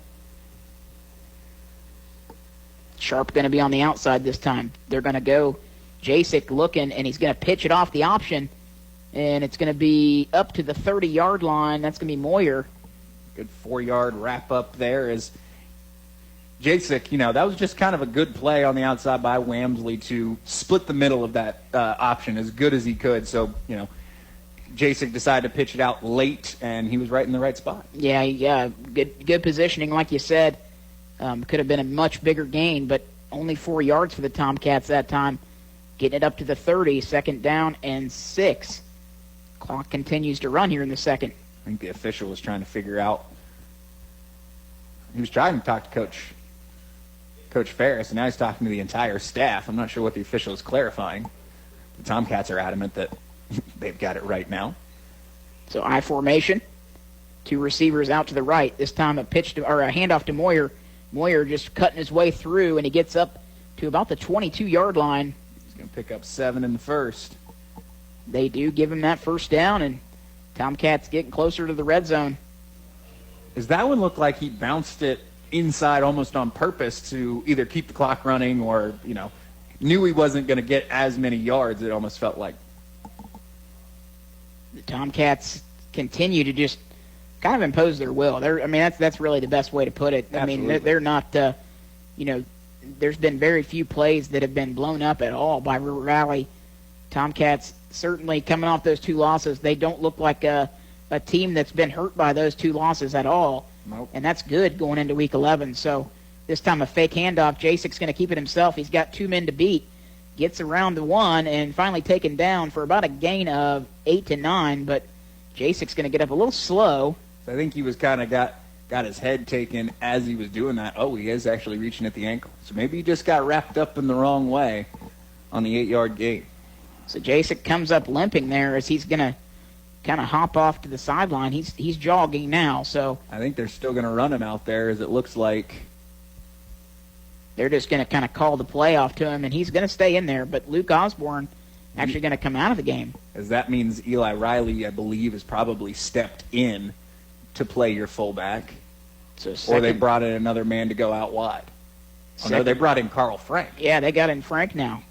Sharp going to be on the outside this time. They're going to go Jacek looking, and he's going to pitch it off the option, and it's going to be up to the 30-yard line. That's going to be Moyer. Good 4-yard wrap-up there as Jacek, that was just kind of a good play on the outside by Wamsley to split the middle of that option as good as he could. So, Jacek decided to pitch it out late, and he was right in the right spot. Yeah, good positioning, like you said. Could have been a much bigger gain, but only 4 yards for the Tomcats that time. Getting it up to the 30, 2nd down and 6. Clock continues to run here in the second. I think the official was trying to figure out. He was trying to talk to Coach Ferris, and now he's talking to the entire staff. I'm not sure what the official is clarifying. The Tomcats are adamant that they've got it right now. So I formation. 2 receivers out to the right. This time a handoff to Moyer. Moyer just cutting his way through, and he gets up to about the 22-yard line. He's going to pick up 7 in the first. They do give him that first down, and Tomcats getting closer to the red zone. Does that one look like he bounced it inside almost on purpose to either keep the clock running or, knew he wasn't going to get as many yards, it almost felt like? The Tomcats continue to just kind of impose their will. That's really the best way to put it. Absolutely. They're not, there's been very few plays that have been blown up at all by River Valley. Tomcats certainly coming off those 2 losses. They don't look like a team that's been hurt by those 2 losses at all. Nope. And that's good going into Week 11. So this time a fake handoff. Jacek's going to keep it himself. He's got 2 men to beat. Gets around the 1 and finally taken down for about a gain of 8 to 9. But Jacek's going to get up a little slow. I think he was kind of got his head taken as he was doing that. Oh, he is actually reaching at the ankle. So maybe he just got wrapped up in the wrong way on the 8-yard gain. So Jacek comes up limping there as he's going to kind of hop off to the sideline. He's jogging now. So I think they're still going to run him out there as it looks like. They're just going to kind of call the play off to him, and he's going to stay in there. But Luke Osborne actually going to come out of the game. As that means Eli Riley, I believe, has probably stepped in to play your fullback. Or they brought in another man to go out wide. Oh, no, they brought in Carl Frank. Yeah, they got in Frank now.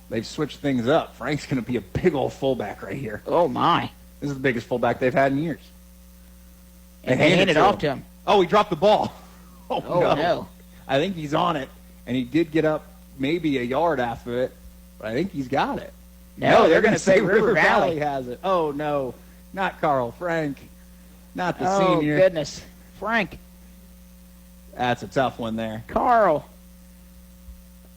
They've switched things up. Frank's going to be a big old fullback right here. Oh, my. This is the biggest fullback they've had in years. And they handed it off to him. Oh, he dropped the ball. Oh, no. I think he's on it, and he did get up maybe a yard after it, but I think he's got it. No, they're going to say River Valley has it. Oh, no. Not Carl Frank. Not the senior. Oh, goodness. Frank. That's a tough one there. Carl.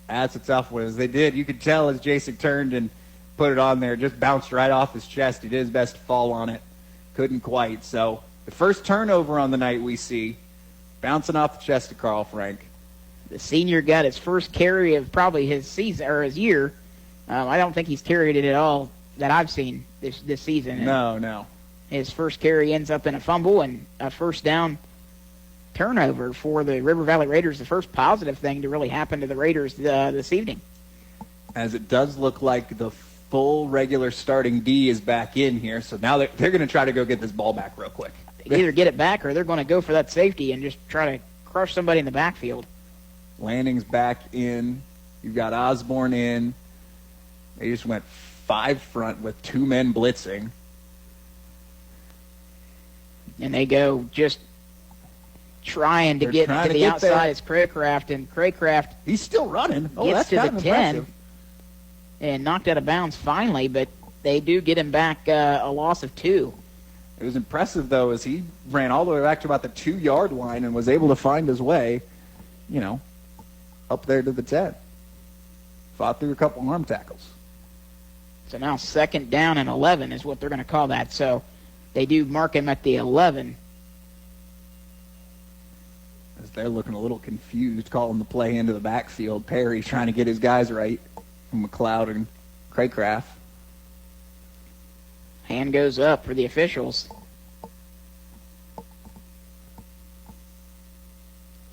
That's a tough one. As they did, you could tell as Jacek turned and put it on there, just bounced right off his chest. He did his best to fall on it. Couldn't quite. So the first turnover on the night we see, bouncing off the chest of Carl Frank. The senior got his first carry of probably his season or his year. I don't think he's carried it at all that I've seen this season. No. His first carry ends up in a fumble and a first down turnover for the River Valley Raiders, the first positive thing to really happen to the Raiders this evening. As it does look like the full regular starting D is back in here, so now they're going to try to go get this ball back real quick. Either get it back or they're going to go for that safety and just try to crush somebody in the backfield. Lanning's back in. You've got Osborne in. They just went 5 front with 2 men blitzing. And they go just trying to get to the outside. It's Craycraft, and Craycraft he's still running. Gets to the 10 and knocked out of bounds finally, but they do get him back a loss of 2. It was impressive, though, as he ran all the way back to about the 2-yard line and was able to find his way, up there to the 10. Fought through a couple arm tackles. So now 2nd down and 11 is what they're going to call that. So they do mark him at the 11. As they're looking a little confused, calling the play into the backfield. Perry trying to get his guys right from McLeod and Craycraft. Hand goes up for the officials.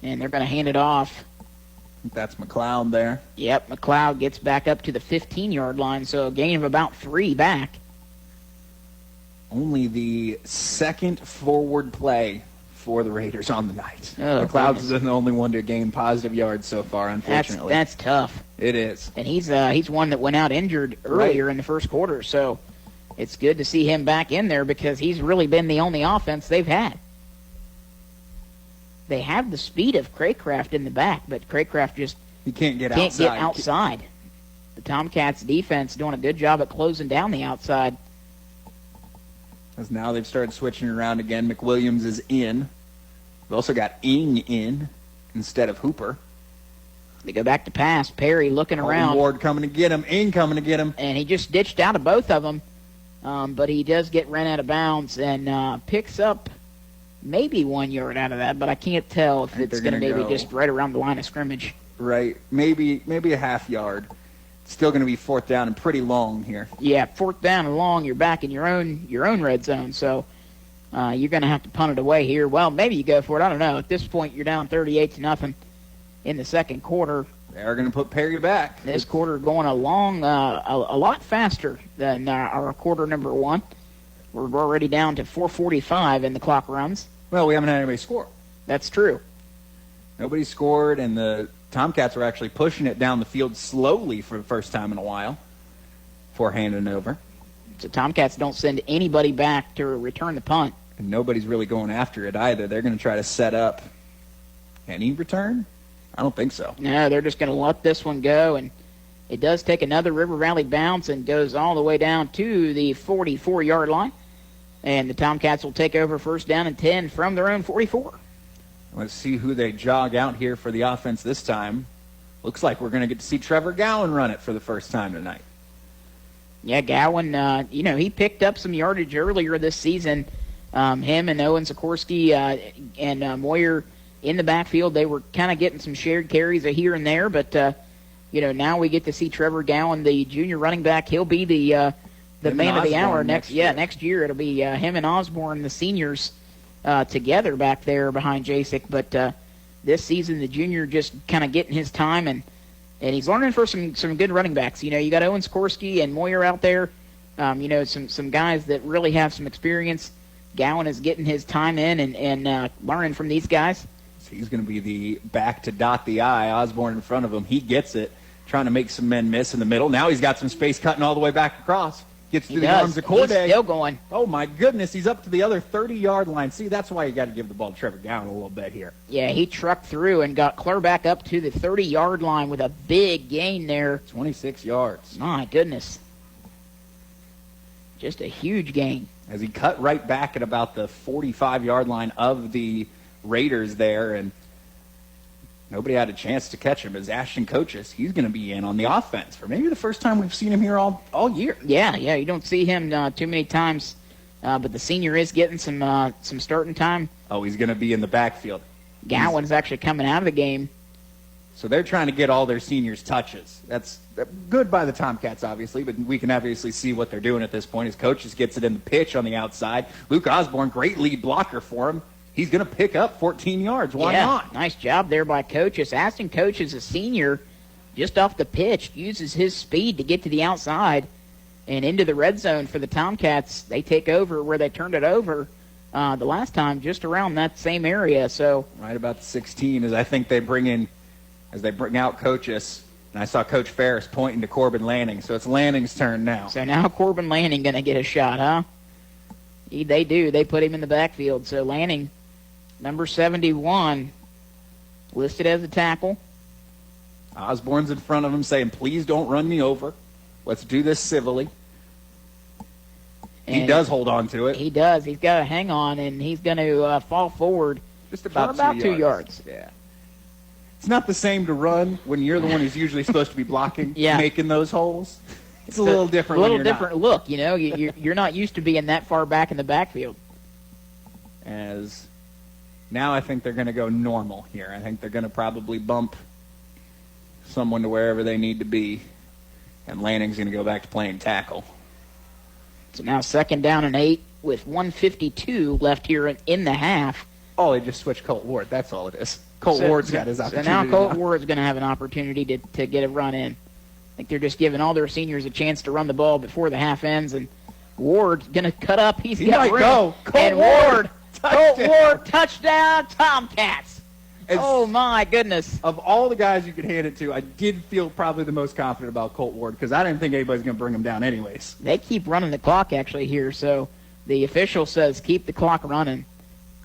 And they're going to hand it off. That's McLeod there. Yep, McLeod gets back up to the 15-yard line, so a gain of about 3 back. Only the second forward play for the Raiders on the night. Oh, McLeod's the only one to gain positive yards so far, unfortunately. That's tough. It is. And he's one that went out injured earlier in the first quarter, so it's good to see him back in there because he's really been the only offense they've had. They have the speed of Craycraft in the back, but Craycraft just can't get outside. The Tomcats defense doing a good job at closing down the outside. As now they've started switching around again. McWilliams is in. We've also got Ing in instead of Hooper. They go back to pass. Perry looking around. Ward coming to get him. Ing coming to get him. And he just ditched out of both of them. But he does get run out of bounds and picks up maybe 1 yard out of that, but I can't tell if it's going to maybe just right around the line of scrimmage. Right, maybe a half yard. It's still going to be 4th down and pretty long here. Yeah, 4th down and long. You're back in your own red zone, so you're going to have to punt it away here. Well, maybe you go for it. I don't know. At this point, you're down 38-0 in the second quarter. They're going to put Perry back. This quarter going along a lot faster than our quarter number 1. We're already down to 4:45 and the clock runs. Well, we haven't had anybody score. That's true. Nobody scored, and the Tomcats were actually pushing it down the field slowly for the first time in a while before handing it over. So Tomcats don't send anybody back to return the punt. And nobody's really going after it either. They're going to try to set up any return? I don't think so. No, they're just going to let this one go, and it does take another River Valley bounce and goes all the way down to the 44-yard line. And the Tomcats will take over 1st down and 10 from their own 44. Let's see who they jog out here for the offense this time. Looks like we're going to get to see Trevor Gowan run it for the first time tonight. Yeah, Gowan, he picked up some yardage earlier this season. Him and Owen Sikorsky and Moyer in the backfield, they were kind of getting some shared carries here and there. But, now we get to see Trevor Gowan, the junior running back. He'll be the man of the hour next year. Next year it'll be him and Osborne, the seniors, together back there behind Jacek. But this season, the junior just kind of getting his time, and he's learning for some good running backs. You got Owen Sikorsky and Moyer out there. Some guys that really have some experience. Gowan is getting his time in and learning from these guys. So he's going to be the back to dot the I. Osborne in front of him. He gets it, trying to make some men miss in the middle. Now he's got some space cutting all the way back across. Gets to He the does. arms of Corday. He's still going. Oh, my goodness. He's up to the other 30-yard line. See, that's why you got to give the ball to Trevor Gowan a little bit here. Yeah, he trucked through and got clear back up to the 30-yard line with a big gain there. 26 yards. My goodness. Just a huge gain. As he cut right back at about the 45-yard line of the Raiders there, and nobody had a chance to catch him. As Ashton coaches, he's going to be in on the offense for maybe the first time we've seen him here all year. Yeah, you don't see him too many times, but the senior is getting some starting time. Oh, he's going to be in the backfield. Gowan's actually coming out of the game. So they're trying to get all their seniors touches. That's good by the Tomcats, obviously, but we can obviously see what they're doing at this point. His coaches gets it in the pitch on the outside. Luke Osborne, great lead blocker for him. He's going to pick up 14 yards. Why not? Nice job there by Coaches. Ashton Coaches, a senior, just off the pitch, uses his speed to get to the outside and into the red zone for the Tomcats. They take over where they turned it over the last time, just around that same area. So right about the 16, as I think they bring out Coaches. And I saw Coach Ferris pointing to Corbin Lanning. So it's Lanning's turn now. So now Corbin Lanning going to get a shot, huh? They do. They put him in the backfield. So Lanning, number 71, listed as a tackle. Osborne's in front of him saying, please don't run me over. Let's do this civilly. And he does hold on to it. He does. He's got to hang on, and he's going to fall forward just about 2 yards. Yeah. It's not the same to run when you're the one who's usually supposed to be blocking, making those holes. It's a little different. A little different look, you know. You're not used to being that far back in the backfield. As now I think they're going to go normal here. I think they're going to probably bump someone to wherever they need to be, and Lanning's going to go back to playing tackle. So now 2nd down and 8 with 1:52 left here in the half. Oh, they just switched Colt Ward. That's all it is. Colt Ward's got his opportunity. So now Colt Ward's going to have an opportunity to get a run in. I think they're just giving all their seniors a chance to run the ball before the half ends, and Ward's going to cut up. He got room. Go. Colt Ward, touchdown, Tomcats. Oh, my goodness. Of all the guys you could hand it to, I did feel probably the most confident about Colt Ward because I didn't think anybody's going to bring him down anyways. They keep running the clock actually here, so the official says keep the clock running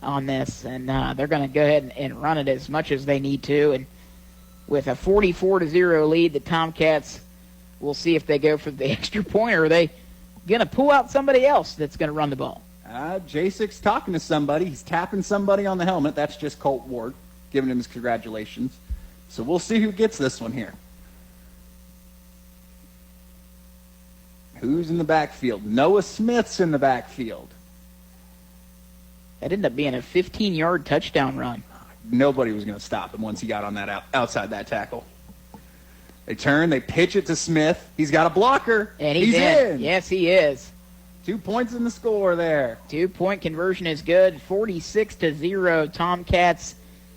on this, and they're going to go ahead and run it as much as they need to. And with a 44-0 lead, the Tomcats will see if they go for the extra point, or are they going to pull out somebody else that's going to run the ball. J6 talking to somebody. He's tapping somebody on the helmet. That's just Colt Ward, giving him his congratulations. So we'll see who gets this one here. Who's in the backfield? Noah Smith's in the backfield. That ended up being a 15-yard touchdown run. Nobody was going to stop him once he got on that outside that tackle. They turn, they pitch it to Smith. He's got a blocker. And he's in. Yes, he is. 2 points in the score there. 2-point conversion is good. 46-0. Tomcats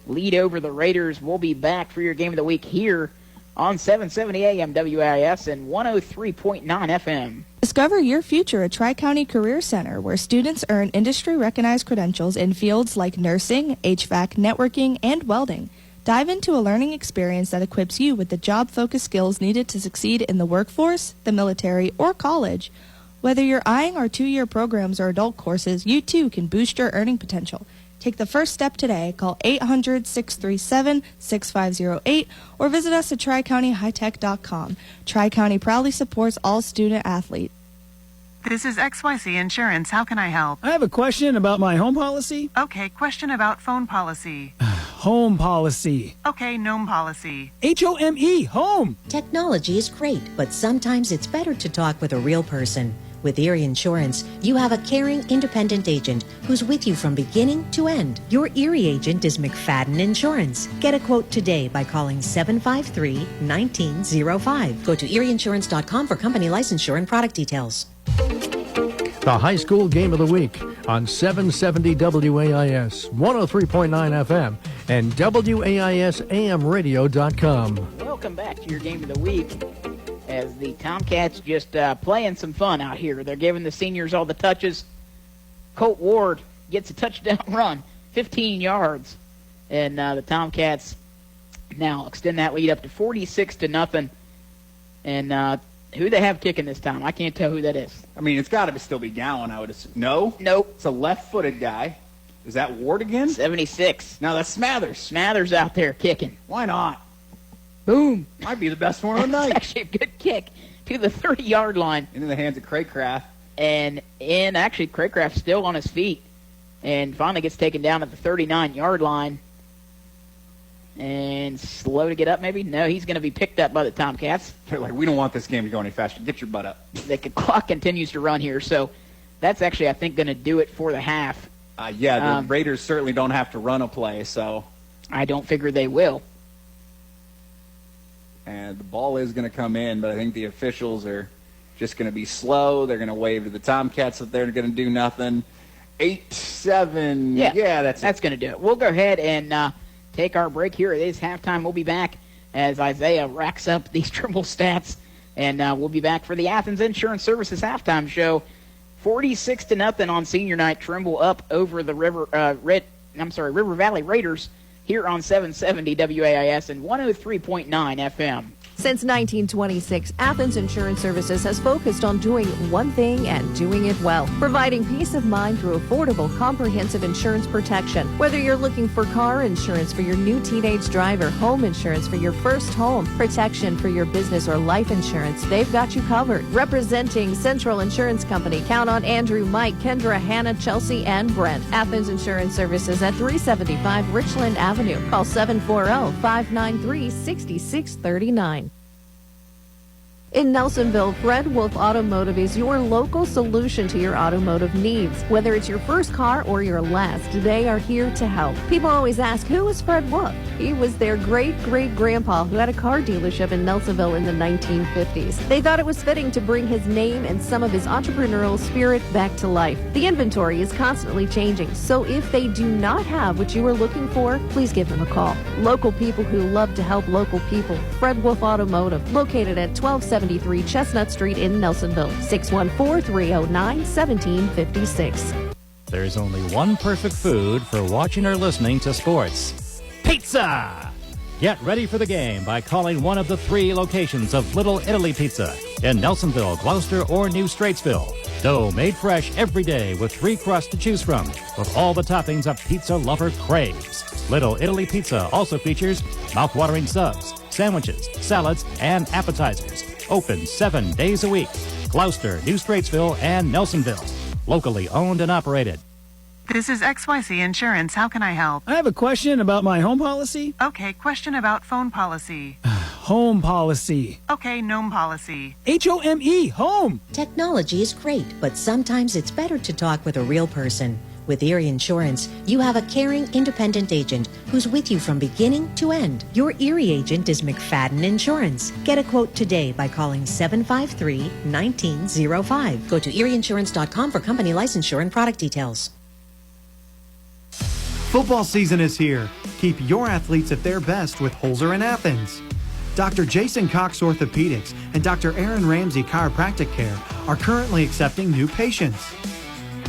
lead over the Raiders. We'll be back for your game of the week here on 770 AM WIS and 103.9 FM. Discover your future at Tri-County Career Center, where students earn industry-recognized credentials in fields like nursing, HVAC, networking, and welding. Dive into a learning experience that equips you with the job-focused skills needed to succeed in the workforce, the military, or college. Whether you're eyeing our 2-year programs or adult courses, you too can boost your earning potential. Take the first step today. Call 800-637-6508 or visit us at TriCountyHighTech.com. Tri-County proudly supports all student athletes. This is XYZ Insurance. How can I help? I have a question about my home policy. Okay, question about phone policy. Home policy. Okay, gnome policy. HOME, home. Technology is great, but sometimes it's better to talk with a real person. With Erie Insurance, you have a caring, independent agent who's with you from beginning to end. Your Erie agent is McFadden Insurance. Get a quote today by calling 753-1905. Go to erieinsurance.com for company licensure and product details. The high school game of the week on 770 WAIS, 103.9 FM, and WAISAMradio.com. Welcome back to your game of the week. As the Tomcats just playing some fun out here. They're giving the seniors all the touches. Colt Ward gets a touchdown run, 15 yards. And the Tomcats now extend that lead up to 46-0. And Who they have kicking this time? I can't tell who that is. I mean, it's got to still be Gowan, I would assume. No? Nope. It's a left-footed guy. Is that Ward again? 76. No, that's Smathers. Smathers out there kicking. Why not? Boom. Might be the best one of the That's night. actually a good kick to the 30-yard line. Into the hands of Craycraft. And actually, Craycraft's still on his feet. And finally gets taken down at the 39-yard line. And slow to get up, maybe? No, he's going to be picked up by the Tomcats. They're like, we don't want this game to go any faster. Get your butt up. The clock continues to run here. So that's actually, I think, going to do it for the half. The Raiders certainly don't have to run a play, so. I don't figure they will. And the ball is going to come in, but I think the officials are just going to be slow. They're going to wave to the Tomcats that they're going to do nothing. 8-7. Yeah, that's going to do it. We'll go ahead and take our break here. It is halftime. We'll be back as Isaiah racks up these Trimble stats, and we'll be back for the Athens Insurance Services halftime show. 46-0 on senior night. Trimble up over the River Valley Raiders here on 770 WAIS and 103.9 FM. Since 1926, Athens Insurance Services has focused on doing one thing and doing it well, providing peace of mind through affordable, comprehensive insurance protection. Whether you're looking for car insurance for your new teenage driver, home insurance for your first home, protection for your business, or life insurance, they've got you covered. Representing Central Insurance Company, count on Andrew, Mike, Kendra, Hannah, Chelsea, and Brent. Athens Insurance Services at 375 Richland Avenue. Call 740-593-6639. In Nelsonville, Fred Wolf Automotive is your local solution to your automotive needs. Whether it's your first car or your last, they are here to help. People always ask, who is Fred Wolf? He was their great-great-grandpa who had a car dealership in Nelsonville in the 1950s. They thought it was fitting to bring his name and some of his entrepreneurial spirit back to life. The inventory is constantly changing, so if they do not have what you are looking for, please give them a call. Local people who love to help local people. Fred Wolf Automotive, located at 1273 Chestnut Street in Nelsonville, 614-309-1756. There's only one perfect food for watching or listening to sports. Pizza! Get ready for the game by calling one of the 3 locations of Little Italy Pizza in Nelsonville, Gloucester, or New Straitsville. Dough made fresh every day with 3 crusts to choose from, with all the toppings a pizza lover craves. Little Italy Pizza also features mouth-watering subs, sandwiches, salads, and appetizers. Open 7 days a week. Gloucester, New Straitsville, and Nelsonville. Locally owned and operated. This is XYZ Insurance. How can I help? I have a question about my home policy. Okay, question about phone policy. Home policy. Okay, gnome policy. HOME, home. Technology is great, but sometimes it's better to talk with a real person. With Erie Insurance, you have a caring, independent agent who's with you from beginning to end. Your Erie agent is McFadden Insurance. Get a quote today by calling 753-1905. Go to erieinsurance.com for company licensure and product details. Football season is here. Keep your athletes at their best with Holzer in Athens. Dr. Jason Cox Orthopedics and Dr. Aaron Ramsey Chiropractic Care are currently accepting new patients.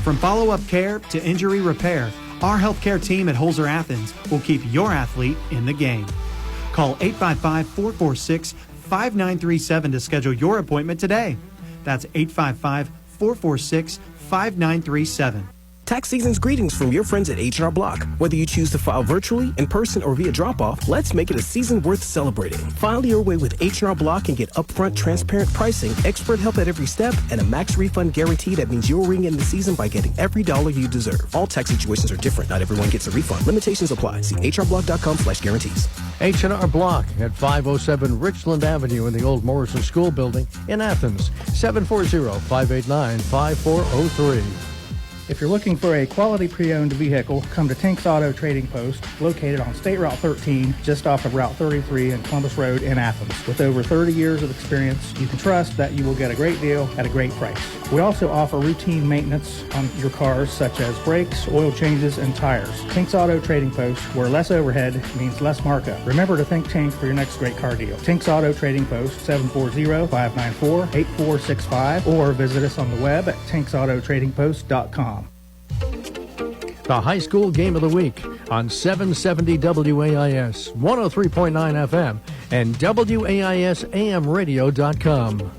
From follow-up care to injury repair, our healthcare team at Holzer Athens will keep your athlete in the game. Call 855-446-5937 to schedule your appointment today. That's 855-446-5937. Tax season's greetings from your friends at H&R Block. Whether you choose to file virtually, in person, or via drop-off, let's make it a season worth celebrating. File your way with H&R Block and get upfront, transparent pricing, expert help at every step, and a max refund guarantee that means you'll ring in the season by getting every dollar you deserve. All tax situations are different. Not everyone gets a refund. Limitations apply. See hrblock.com/guarantees. H&R Block at 507 Richland Avenue in the old Morrison School building in Athens. 740-589-5403. If you're looking for a quality pre-owned vehicle, come to Tink's Auto Trading Post, located on State Route 13, just off of Route 33 and Columbus Road in Athens. With over 30 years of experience, you can trust that you will get a great deal at a great price. We also offer routine maintenance on your cars, such as brakes, oil changes, and tires. Tink's Auto Trading Post, where less overhead means less markup. Remember to think Tink for your next great car deal. Tink's Auto Trading Post, 740-594-8465, or visit us on the web at tinksautotradingpost.com. The high school game of the week on 770 WAIS, 103.9 FM, and WAISAMradio.com.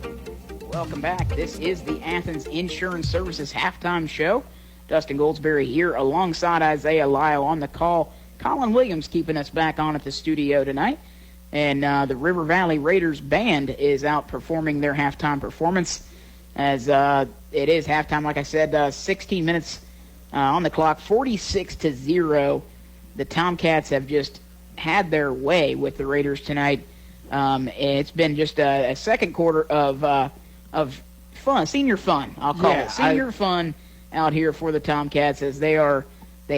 Welcome back. This is the Athens Insurance Services halftime show. Dustin Goldsberry here alongside Isaiah Lyle on the call. Colin Williams keeping us back on at the studio tonight. And the River Valley Raiders band is out performing their halftime performance as it is halftime, like I said, 16 minutes on the clock, 46-0. The Tomcats have just had their way with the Raiders tonight. It's been just a second quarter of fun, senior fun, I'll call it. Senior fun out here for the Tomcats as they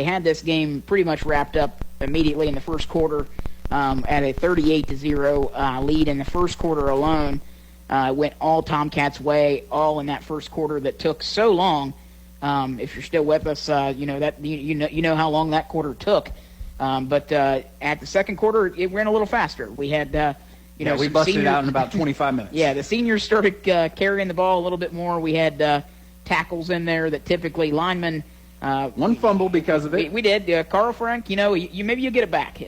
had this game pretty much wrapped up immediately in the first quarter at a 38-0 lead in the first quarter alone. Went all Tomcats' way, all in that first quarter that took so long. If you're still with us, you know how long that quarter took. But at the second quarter, it went a little faster. We had we busted it out in about 25 minutes. Yeah, the seniors started carrying the ball a little bit more. We had tackles in there that typically linemen. One fumble because of it. We did. Carl Frank, you maybe you'll get it back.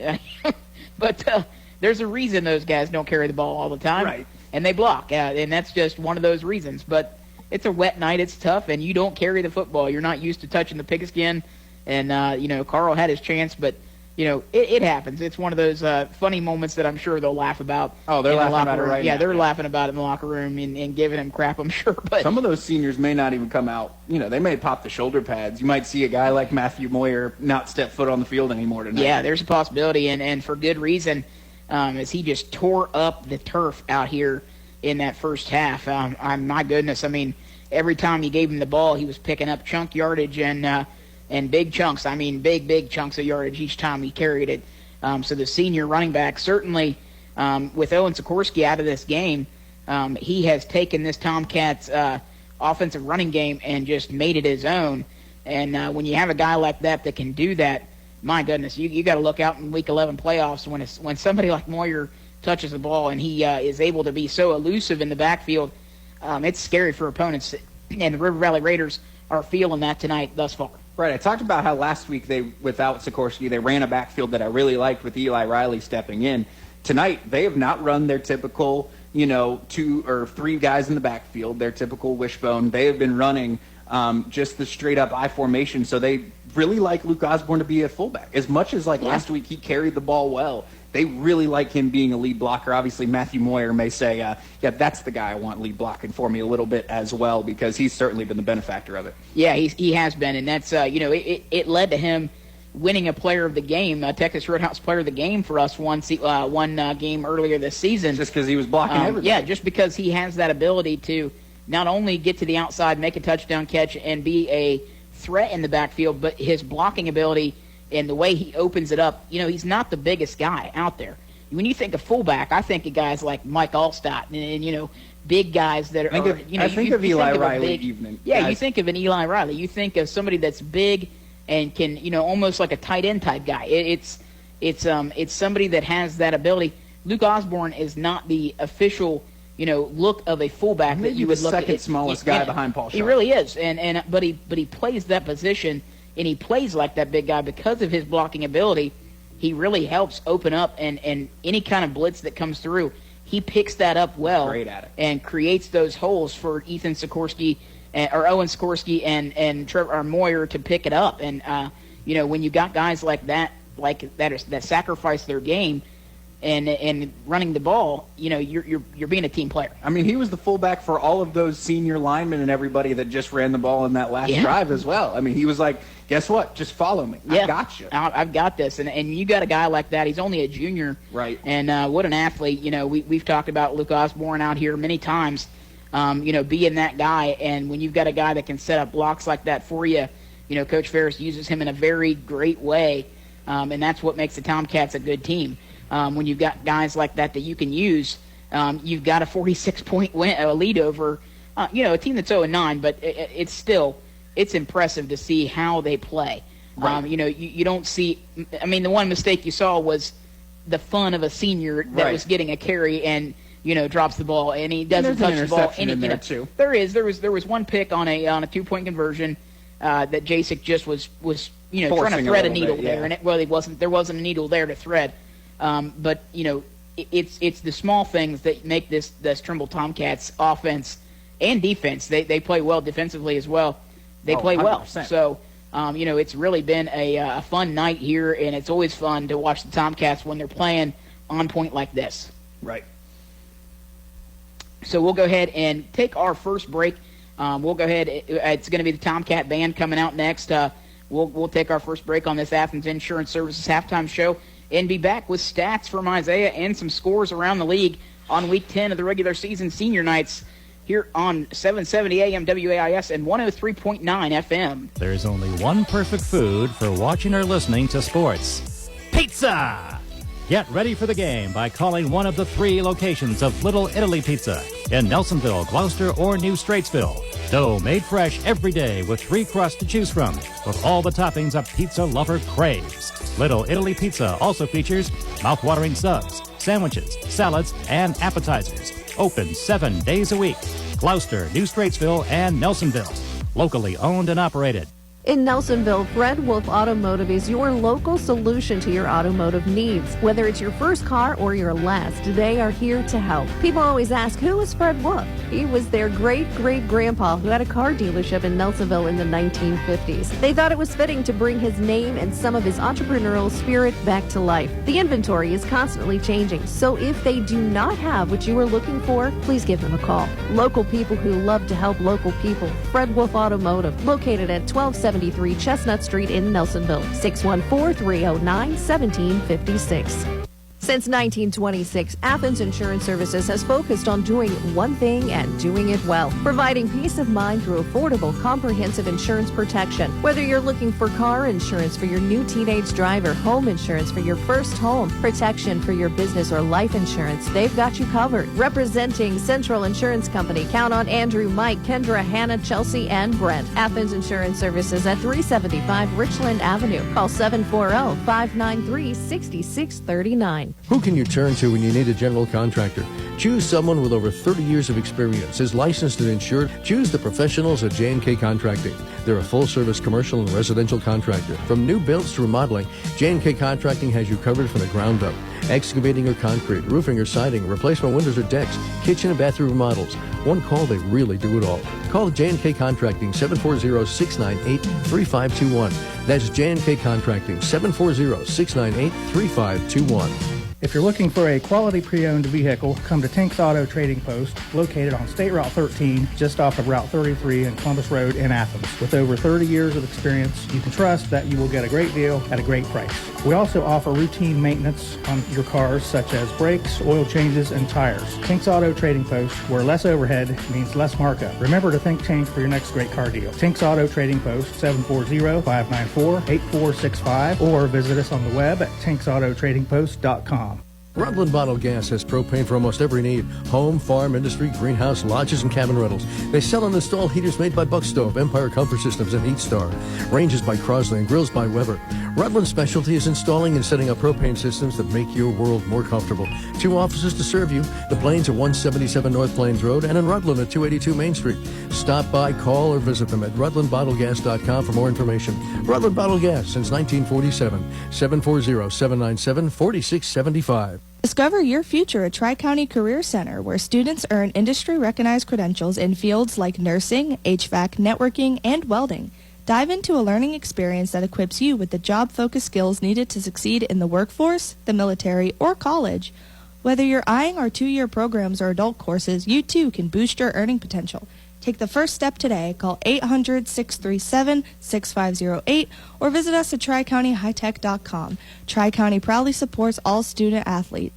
But there's a reason those guys don't carry the ball all the time. Right. And they block. And that's just one of those reasons. But it's a wet night. It's tough. And you don't carry the football. You're not used to touching the pigskin. And, Carl had his chance. But, it happens. It's one of those funny moments that I'm sure they'll laugh about. Oh, they're laughing about it right now. Yeah, they're laughing about it in the locker room and giving him crap, I'm sure. But some of those seniors may not even come out. They may pop the shoulder pads. You might see a guy like Matthew Moyer not step foot on the field anymore tonight. Yeah, there's a possibility, and for good reason, as he just tore up the turf out here in that first half. My goodness, I mean, every time you gave him the ball, he was picking up chunk yardage and big chunks. I mean, big chunks of yardage each time he carried it. So the senior running back, certainly with Owen Sikorsky out of this game, he has taken this Tomcats offensive running game and just made it his own. And when you have a guy like that can do that, my goodness, you got to look out in Week 11 playoffs when somebody like Moyer touches the ball and he is able to be so elusive in the backfield. It's scary for opponents, and the River Valley Raiders are feeling that tonight thus far. Right. I talked about how last week without Sikorsky, they ran a backfield that I really liked with Eli Riley stepping in. Tonight, they have not run their typical, 2 or 3 guys in the backfield, their typical wishbone. They have been running just the straight-up I formation, so they really like Luke Osborne to be a fullback. As much as last week he carried the ball well, they really like him being a lead blocker. Obviously, Matthew Moyer may say, that's the guy I want lead blocking for me a little bit as well, because he's certainly been the benefactor of it. Yeah, he has been, and that's, it led to him winning a player of the game, Texas Roadhouse player of the game for us one game earlier this season. Just because he was blocking everything. Yeah, just because he has that ability to not only get to the outside, make a touchdown catch, and be a threat in the backfield, but his blocking ability and the way he opens it up, he's not the biggest guy out there. When you think of fullback, I think of guys like Mike Allstott and big guys that are, I think of Eli Riley even. Yeah, guys. You think of an Eli Riley. You think of somebody that's big and can, almost like a tight end type guy. It's somebody that has that ability. Luke Osborne is not the official, look of a fullback that you would look at. Second smallest guy behind Paul Sharp. He really is, but he plays that position. And he plays like that big guy because of his blocking ability. He really helps open up, and any kind of blitz that comes through, he picks that up well. Great at it. And creates those holes for Ethan Sikorsky or Owen Sikorsky and Trevor Moyer to pick it up. And when you got guys like that that sacrifice their game and running the ball, you're being a team player. I mean, he was the fullback for all of those senior linemen and everybody that just ran the ball in that last drive as well. I mean, he was like, guess what? Just follow me. Yeah. I got you. I've got this. And you got a guy like that. He's only a junior. Right. And what an athlete. We've talked about Luke Osborne out here many times, being that guy. And when you've got a guy that can set up blocks like that for you, Coach Ferris uses him in a very great way. And that's what makes the Tomcats a good team. When you've got guys like that you can use, you've got a 46-point lead over, a team that's 0-9, but it's impressive to see how they play. Right. You don't see. I mean, the one mistake you saw was the fun of a senior that was getting a carry and drops the ball and he doesn't touch the ball. And there too. There was one pick on a 2-point conversion that Jacek just was trying to thread a needle there, and there wasn't a needle there to thread. But it's the small things that make this Trimble Tomcats offense and defense. They play well defensively as well. They play 100%. well. So, it's really been a fun night here, and it's always fun to watch the Tomcats when they're playing on point like this. Right. So we'll go ahead and take our first break. We'll go ahead. It's going to be the Tomcat Band coming out next. We'll take our first break on this Athens Insurance Services halftime show and be back with stats from Isaiah and some scores around the league on Week 10 of the regular season senior nights here on 770 AM WAIS and 103.9 FM. There's only one perfect food for watching or listening to sports. Pizza! Get ready for the game by calling one of the 3 locations of Little Italy Pizza in Nelsonville, Gloucester, or New Straitsville. Dough made fresh every day with 3 crusts to choose from, with all the toppings a pizza lover craves. Little Italy Pizza also features mouth-watering subs, sandwiches, salads, and appetizers. Open 7 days a week. Gloucester, New Straitsville, and Nelsonville. Locally owned and operated. In Nelsonville, Fred Wolf Automotive is your local solution to your automotive needs. Whether it's your first car or your last, they are here to help. People always ask, who is Fred Wolf? He was their great-great-grandpa who had a car dealership in Nelsonville in the 1950s. They thought it was fitting to bring his name and some of his entrepreneurial spirit back to life. The inventory is constantly changing, so if they do not have what you are looking for, please give them a call. Local people who love to help local people. Fred Wolf Automotive, located at 1273 Chestnut Street in Nelsonville, 614-309-1756. Since 1926, Athens Insurance Services has focused on doing one thing and doing it well, providing peace of mind through affordable, comprehensive insurance protection. Whether you're looking for car insurance for your new teenage driver, home insurance for your first home, protection for your business, or life insurance, they've got you covered. Representing Central Insurance Company, count on Andrew, Mike, Kendra, Hannah, Chelsea, and Brent. Athens Insurance Services at 375 Richland Avenue. Call 740-593-6639. Who can you turn to when you need a general contractor? Choose someone with over 30 years of experience, is licensed and insured. Choose the professionals at J&K Contracting. They're a full-service commercial and residential contractor. From new builds to remodeling, J&K Contracting has you covered from the ground up. Excavating or concrete, roofing or siding, replacement windows or decks, kitchen and bathroom remodels. One call, they really do it all. Call J&K Contracting, 740-698-3521. That's J&K Contracting, 740-698-3521. If you're looking for a quality pre-owned vehicle, come to Tink's Auto Trading Post, located on State Route 13, just off of Route 33 and Columbus Road in Athens. With over 30 years of experience, you can trust that you will get a great deal at a great price. We also offer routine maintenance on your cars, such as brakes, oil changes, and tires. Tink's Auto Trading Post, where less overhead means less markup. Remember to think Tink for your next great car deal. Tink's Auto Trading Post, 740-594-8465, or visit us on the web at tinksautotradingpost.com. Rutland Bottled Gas has propane for almost every need. Home, farm, industry, greenhouse, lodges, and cabin rentals. They sell and install heaters made by Buck Stove, Empire Comfort Systems, and Heat Star. Ranges by Crosley and grills by Weber. Rutland's specialty is installing and setting up propane systems that make your world more comfortable. 2 offices to serve you. The Plains at 177 North Plains Road and in Rutland at 282 Main Street. Stop by, call, or visit them at rutlandbottlegas.com for more information. Rutland Bottled Gas since 1947. 740-797-4675. Discover your future at Tri-County Career Center, where students earn industry-recognized credentials in fields like nursing, HVAC, networking, and welding. Dive into a learning experience that equips you with the job-focused skills needed to succeed in the workforce, the military, or college. Whether you're eyeing our 2-year programs or adult courses, you too can boost your earning potential. Take the first step today. Call 800-637-6508 or visit us at tricountyhightech.com. Tri-County proudly supports all student athletes.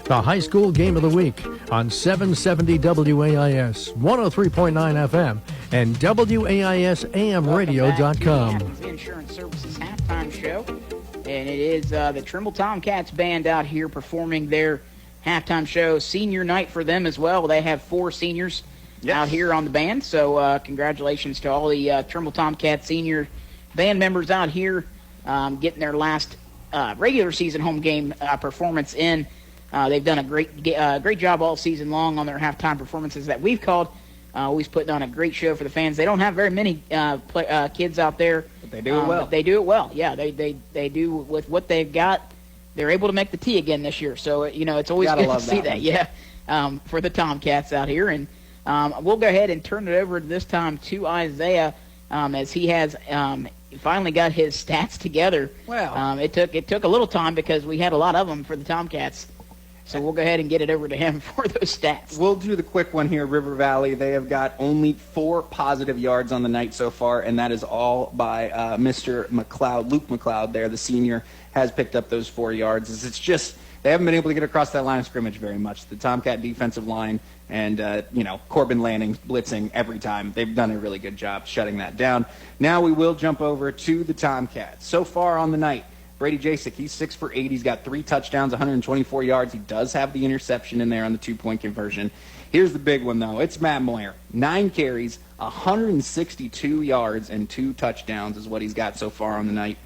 The high school game of the week on 770 WAIS, 103.9 FM, and WAISAMradio.com. Athens Insurance Services halftime show, and it is the Trimble Tomcats band out here performing their halftime show. Senior night for them as well. They have 4 seniors out here on the band, so congratulations to all the Trimble Tomcats senior band members out here getting their last regular season home game performance in. They've done a great job all season long on their halftime performances that we've called. Always putting on a great show for the fans. They don't have very many kids out there. But they do it well. But they do it well. Yeah, they do with what they've got. They're able to make the T again this year. So, it's always good to see that. Yeah, for the Tomcats out here. And We'll go ahead and turn it over this time to Isaiah as he has finally got his stats together. Wow. It took a little time because we had a lot of them for the Tomcats. So we'll go ahead and get it over to him for those stats. We'll do the quick one here. River Valley, they have got only 4 positive yards on the night so far, and that is all by Mr. McLeod. Luke McLeod there, the senior, has picked up those 4 yards. It's just they haven't been able to get across that line of scrimmage very much. The Tomcat defensive line and, Corbin Lanning blitzing every time. They've done a really good job shutting that down. Now we will jump over to the Tomcats. So far on the night, Brady Jasek, he's 6 for 8. He's got 3 touchdowns, 124 yards. He does have the interception in there on the 2-point conversion. Here's the big one, though. It's Matt Moyer. 9 carries, 162 yards, and 2 touchdowns is what he's got so far on the night.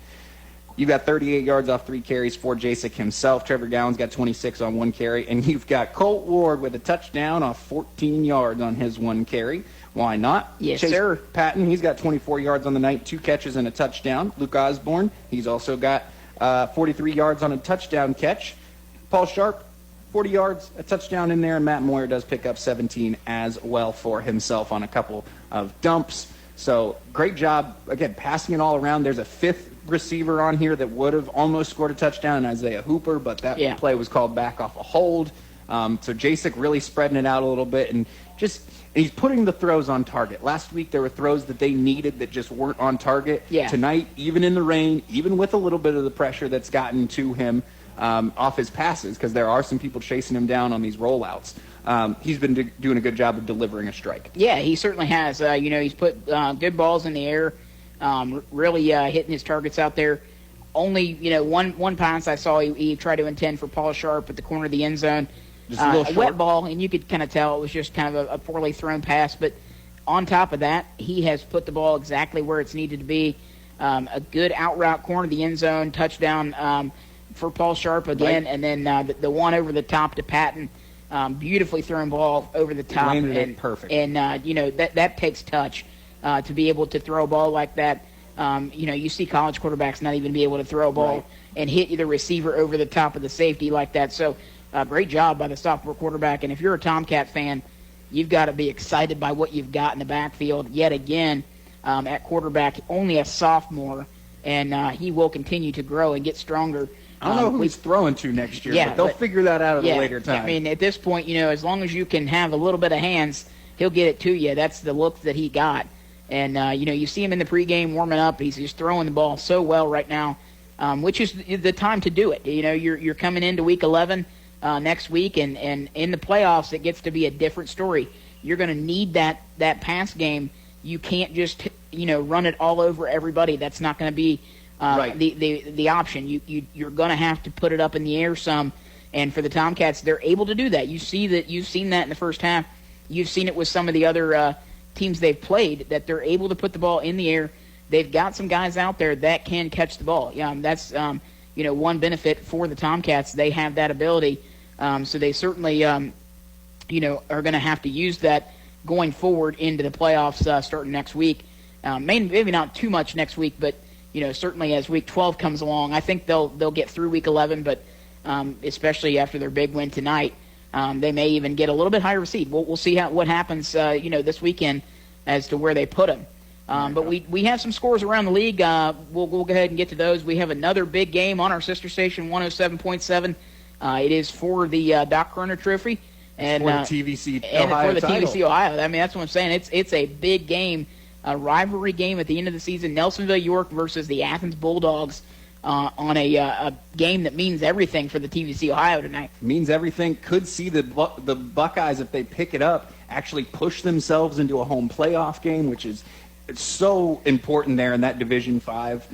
You've got 38 yards off 3 carries for Jasek himself. Trevor Gowan's got 26 on 1 carry. And you've got Colt Ward with a touchdown off 14 yards on his 1 carry. Why not? Yes, Chase sir. Patton, he's got 24 yards on the night, 2 catches and a touchdown. Luke Osborne, he's also got 43 yards on a touchdown catch. Paul Sharp, 40 yards, a touchdown in there. And Matt Moyer does pick up 17 as well for himself on a couple of dumps. So great job, again, passing it all around. There's a 5th receiver on here that would have almost scored a touchdown, Isaiah Hooper, but that play was called back off a hold. So Jasek really spreading it out a little bit and he's putting the throws on target. Last week there were throws that they needed that just weren't on target. Yeah. Tonight, even in the rain, even with a little bit of the pressure that's gotten to him off his passes, because there are some people chasing him down on these rollouts, he's been doing a good job of delivering a strike. Yeah, he certainly has. He's put good balls in the air, really hitting his targets out there. Only, one pass I saw he tried to intend for Paul Sharp at the corner of the end zone. Just a little a wet ball, and you could kind of tell it was just kind of a poorly thrown pass. But on top of that, he has put the ball exactly where it's needed to be. A good out route, corner of the end zone, touchdown for Paul Sharp again, right. And then the one over the top to Patton. Beautifully thrown ball over the top. And perfect. And, that takes touch to be able to throw a ball like that. You see college quarterbacks not even be able to throw a ball and hit the receiver over the top of the safety like that. So, great job by the sophomore quarterback. And if you're a Tomcat fan, you've got to be excited by what you've got in the backfield. Yet again, at quarterback, only a sophomore, and he will continue to grow and get stronger. I don't know who he's throwing to next year, but they'll figure that out at a later time. I mean, at this point, as long as you can have a little bit of hands, he'll get it to you. That's the look that he got. And, you see him in the pregame warming up. He's just throwing the ball so well right now, which is the time to do it. You're coming into Week 11 next week, and in the playoffs, it gets to be a different story. You're going to need that pass game. You can't just, run it all over everybody. That's not going to be the option. You're going to have to put it up in the air some. And for the Tomcats, they're able to do that. You've seen that in the first half. You've seen it with some of the other teams they've played, that they're able to put the ball in the air. They've got some guys out there that can catch the ball. That's one benefit for the Tomcats. They have that ability. So they certainly are going to have to use that going forward into the playoffs starting next week. Maybe not too much next week, but certainly as Week 12 comes along, I think they'll get through Week 11. But especially after their big win tonight, they may even get a little bit higher seed. We'll see what happens this weekend as to where they put them. But we have some scores around the league. We'll go ahead and get to those. We have another big game on our sister station, 107.7. It is for the Doc Kerner Trophy. And for the TVC Ohio title. TVC Ohio. I mean, that's what I'm saying. It's a big game, a rivalry game at the end of the season. Nelsonville York versus the Athens Bulldogs on a game that means everything for the TVC Ohio tonight. Means everything. Could see the Buckeyes, if they pick it up, actually push themselves into a home playoff game, which is so important there in that Division 5,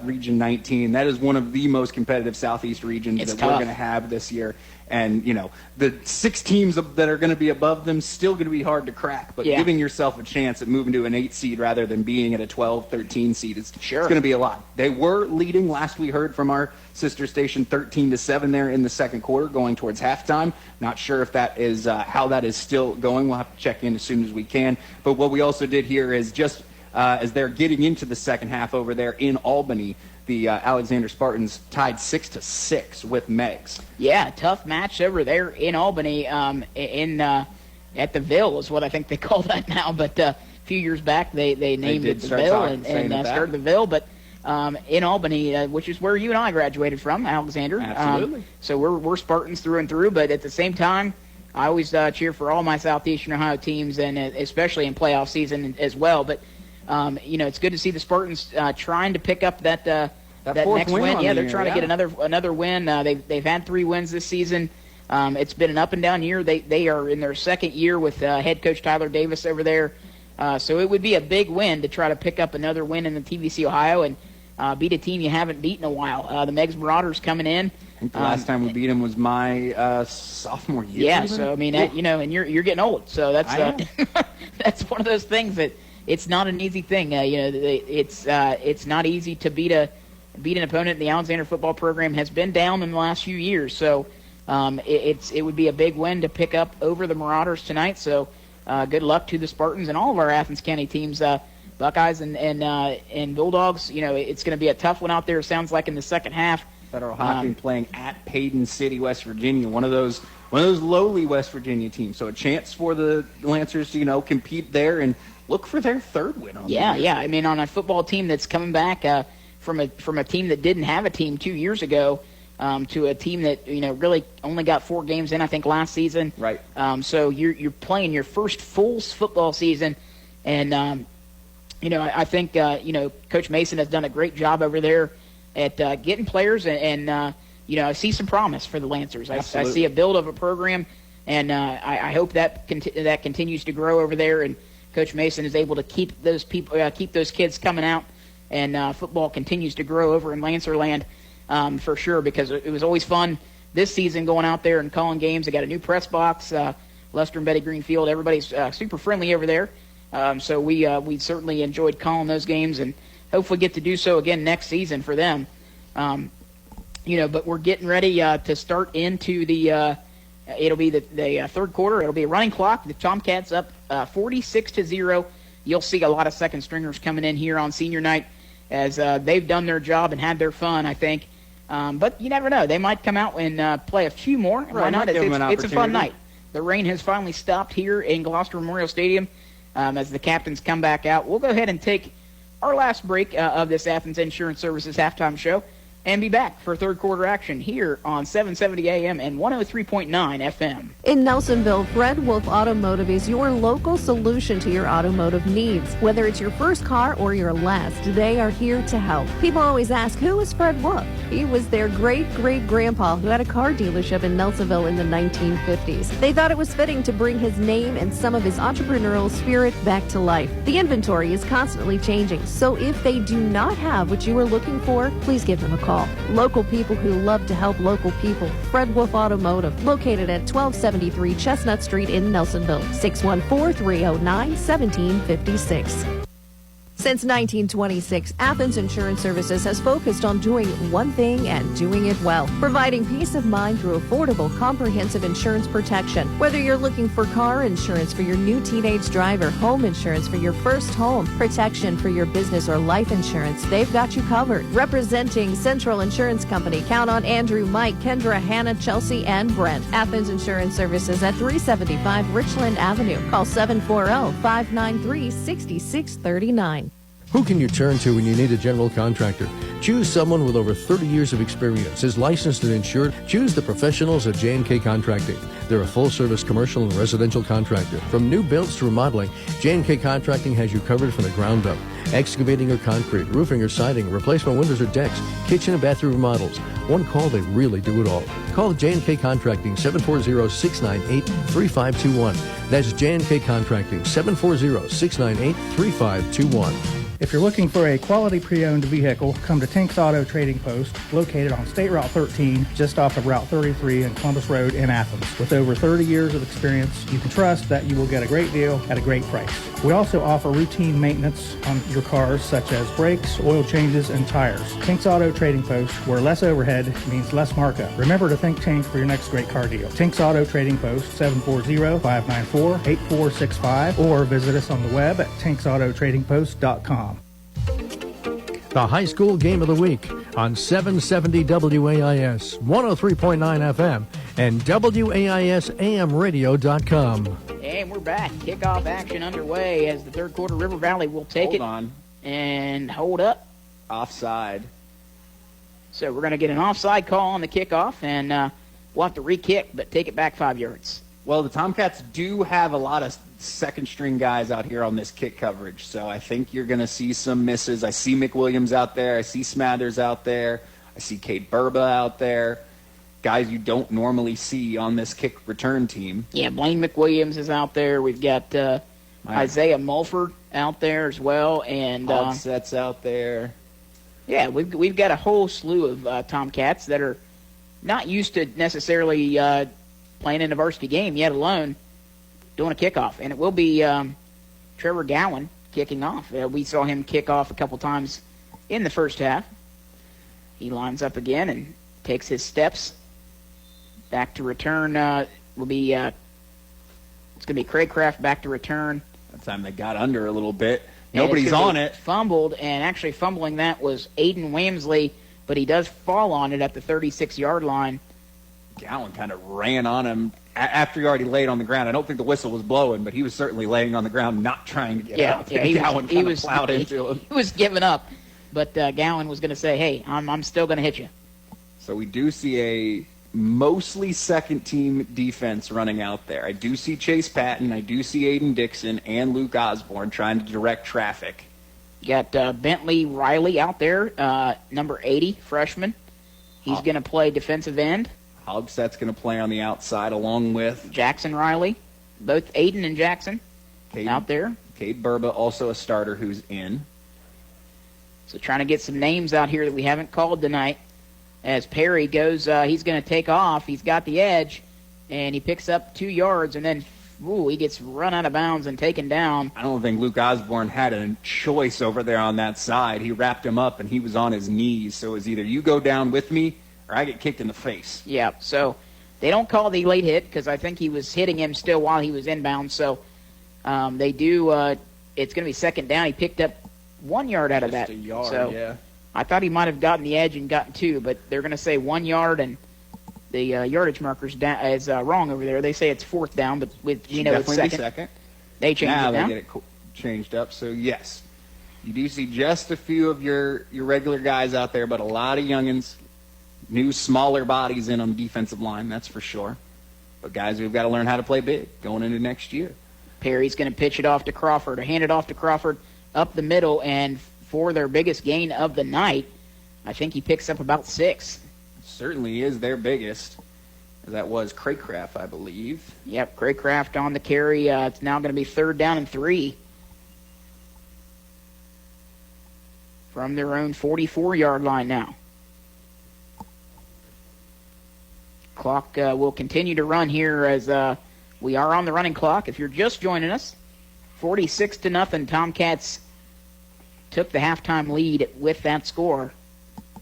Region 19. That is one of the most competitive Southeast regions that we're going to have this year. And, the 6 teams that are going to be above them still going to be hard to crack. But giving yourself a chance at moving to an 8 seed rather than being at a 12, 13 seed, it's going to be a lot. They were leading, last we heard from our sister station, 13-7 there in the second quarter going towards halftime. Not sure if that is how that is still going. We'll have to check in as soon as we can. But what we also did here is just as they're getting into the second half over there in Albany, the Alexander Spartans tied 6-6 with Meggs. Yeah, tough match over there in Albany. at the Ville is what I think they call that now. But a few years back, they named it the Ville and started the Ville. But in Albany, which is where you and I graduated from, Alexander. Absolutely. So we're Spartans through and through. But at the same time, I always cheer for all my Southeastern Ohio teams, and especially in playoff season as well. But it's good to see the Spartans trying to pick up that next win. Yeah, they're trying to get another win. They've had 3 wins this season. It's been an up and down year. They are in their second year with head coach Tyler Davis over there. So it would be a big win to try to pick up another win in the TVC Ohio and beat a team you haven't beaten in a while. The Megs Marauders coming in. I think the last time we beat them was my sophomore year. Yeah, so I mean, and you're getting old, so that's that's one of those things that it's not an easy thing. It's not easy to beat an opponent. The Alexander football program has been down in the last few years, so it would be a big win to pick up over the Marauders tonight. So good luck to the Spartans and all of our Athens County teams, Buckeyes and Bulldogs. It's going to be a tough one out there. It sounds like in the second half. Federal Hockey playing at Payton City, West Virginia, one of those lowly West Virginia teams. So a chance for the Lancers to compete there and look for their third win on the year. Yeah. I mean, on a football team that's coming back from a team that didn't have a team 2 years ago to a team that really only got 4 games in, I think, last season. Right. So you're playing your first full football season, and I think Coach Mason has done a great job over there at getting players, and I see some promise for the Lancers. I see a build of a program, and I hope that continues to grow over there, and Coach Mason is able to keep those kids coming out, and football continues to grow over in Lancerland for sure, because it was always fun this season going out there and calling games. They got a new press box, Lester and Betty Greenfield. Everybody's super friendly over there, so we certainly enjoyed calling those games, and hopefully get to do so again next season for them. But we're getting ready to start into the it'll be the third quarter. It'll be a running clock. The Tomcats up 46-0. You'll see a lot of second stringers coming in here on senior night as they've done their job and had their fun, I think. But you never know. They might come out and play a few more. Right, why not? It's a fun opportunity. night. The rain has finally stopped here in Gloucester Memorial Stadium as the captains come back out. We'll go ahead and take our last break of this Athens Insurance Services halftime show and be back for third quarter action here on 770 AM and 103.9 FM. In Nelsonville, Fred Wolf Automotive is your local solution to your automotive needs. Whether it's your first car or your last, they are here to help. People always ask, who is Fred Wolf? He was their great-great-grandpa who had a car dealership in Nelsonville in the 1950s. They thought it was fitting to bring his name and some of his entrepreneurial spirit back to life. The inventory is constantly changing, so if they do not have what you are looking for, please give them a call. Local people who love to help local people. Fred Wolf Automotive, located at 1273 Chestnut Street in Nelsonville, 614-309-1756. Since 1926, Athens Insurance Services has focused on doing one thing and doing it well, providing peace of mind through affordable, comprehensive insurance protection. Whether you're looking for car insurance for your new teenage driver, home insurance for your first home, protection for your business, or life insurance, they've got you covered. Representing Central Insurance Company, count on Andrew, Mike, Kendra, Hannah, Chelsea, and Brent. Athens Insurance Services at 375 Richland Avenue. Call 740-593-6639. Who can you turn to when you need a general contractor? Choose someone with over 30 years of experience, is licensed and insured. Choose the professionals at J&K Contracting. They're a full-service commercial and residential contractor. From new builds to remodeling, J&K Contracting has you covered from the ground up. Excavating or concrete, roofing or siding, replacement windows or decks, kitchen and bathroom remodels. One call, they really do it all. Call J&K Contracting, 740-698-3521. That's J&K Contracting, 740-698-3521. If you're looking for a quality pre-owned vehicle, come to Tink's Auto Trading Post, located on State Route 13, just off of Route 33 and Columbus Road in Athens. With over 30 years of experience, you can trust that you will get a great deal at a great price. We also offer routine maintenance on your cars, such as brakes, oil changes, and tires. Tink's Auto Trading Post, where less overhead means less markup. Remember to think Tink for your next great car deal. Tink's Auto Trading Post, 740-594-8465, or visit us on the web at tinksautotradingpost.com. The high school game of the week on 770 WAIS, 103.9 FM, and WAISAMradio.com. And we're back. Kickoff action underway as the third quarter. River Valley will take it. Hold on. And hold up. Offside. So we're going to get an offside call on the kickoff, and we'll have to re-kick, but take it back 5 yards. Well, the Tomcats do have a lot of second-string guys out here on this kick coverage, so I think you're going to see some misses. I see McWilliams out there. I see Smathers out there. I see Cade Burba out there. Guys you don't normally see on this kick return team. Yeah, Blaine McWilliams is out there. We've got Isaiah Mulford out there as well. And Hogsets out there. Yeah, we've got a whole slew of Tomcats that are not used to necessarily playing in a varsity game, yet alone doing a kickoff. And it will be Trevor Gowan kicking off. We saw him kick off a couple times in the first half. He lines up again and takes his steps. Back to return will be it's going to be Craycraft back to return. That time they got under a little bit. Nobody's on it. Fumbled, and actually fumbling that was Aiden Wamsley, but he does fall on it at the 36-yard line. Gowan kind of ran on him after he already laid on the ground. I don't think the whistle was blowing, but he was certainly laying on the ground, not trying to get out. Yeah, he was plowed into him. He was giving up, but Gowan was going to say, hey, I'm still going to hit you. So we do see a mostly second-team defense running out there. I do see Chase Patton, I do see Aiden Dixon, and Luke Osborne trying to direct traffic. You got Bentley Riley out there, number 80, freshman. He's going to play defensive end. Hogset's going to play on the outside along with Jackson Riley. Both Aiden and Jackson out there. Cade Burba, also a starter who's in. So trying to get some names out here that we haven't called tonight. As Perry goes, he's going to take off. He's got the edge, and he picks up 2 yards, and then he gets run out of bounds and taken down. I don't think Luke Osborne had a choice over there on that side. He wrapped him up, and he was on his knees. So it was either you go down with me or I get kicked in the face. Yeah, so they don't call the late hit because I think he was hitting him still while he was inbound. So they do. It's going to be second down. He picked up 1 yard out of that. Just a yard, so yeah. I thought he might have gotten the edge and gotten 2, but they're going to say 1 yard, and the yardage marker's is wrong over there. They say it's fourth down, but it's second. They changed it now. They get it changed up. So yes, you do see just a few of your regular guys out there, but a lot of youngins, new smaller bodies in on the defensive line. That's for sure. But guys, we've got to learn how to play big going into next year. Perry's going to pitch it off to Crawford, or hand it off to Crawford up the middle, and for their biggest gain of the night, I think he picks up about 6. Certainly is their biggest. That was Craycraft, I believe. Yep, Craycraft on the carry. It's now going to be 3rd down and 3. From their own 44-yard line now. Clock will continue to run here as we are on the running clock. If you're just joining us, 46-0, Tomcats took the halftime lead with that score.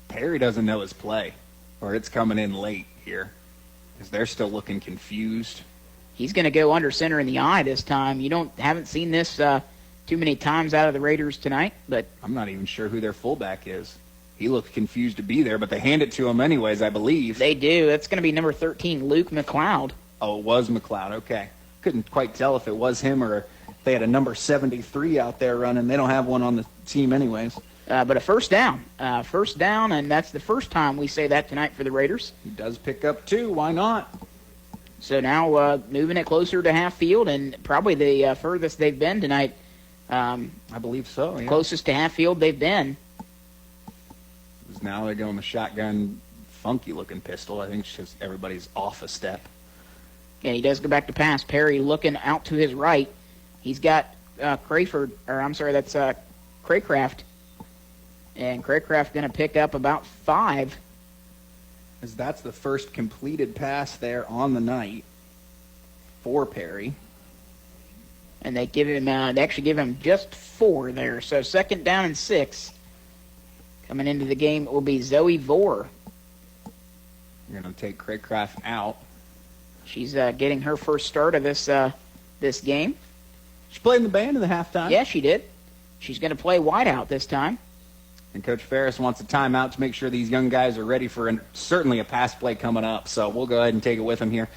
Perry doesn't know his play, or it's coming in late here, because they're still looking confused. He's going to go under center in the eye this time. Haven't seen this too many times out of the Raiders tonight, but I'm not even sure who their fullback is. He looked confused to be there, but they hand it to him anyways, I believe. They do. That's going to be number 13, Luke McLeod. Oh, it was McLeod. Okay. Couldn't quite tell if it was him or they had a number 73 out there running. They don't have one on the team anyways. But a first down. First down, and that's the first time we say that tonight for the Raiders. He does pick up 2. Why not? So now moving it closer to half field, and probably the furthest they've been tonight. I believe so, yeah. Closest to half field they've been. Now they're going the shotgun, funky-looking pistol. I think it's just everybody's off a step. And he does go back to pass. Perry looking out to his right. He's got Craycraft. And Craycraft going to pick up about 5. As that's the first completed pass there on the night for Perry. And they give him, they actually give him just 4 there. So 2nd down and 6. Coming into the game will be Zoe Vore. You're going to take Craycraft out. She's getting her first start of this game. She played in the band in the halftime. Yeah, she did. She's going to play wideout this time. And Coach Ferris wants a timeout to make sure these young guys are ready for certainly a pass play coming up. So we'll go ahead and take it with him here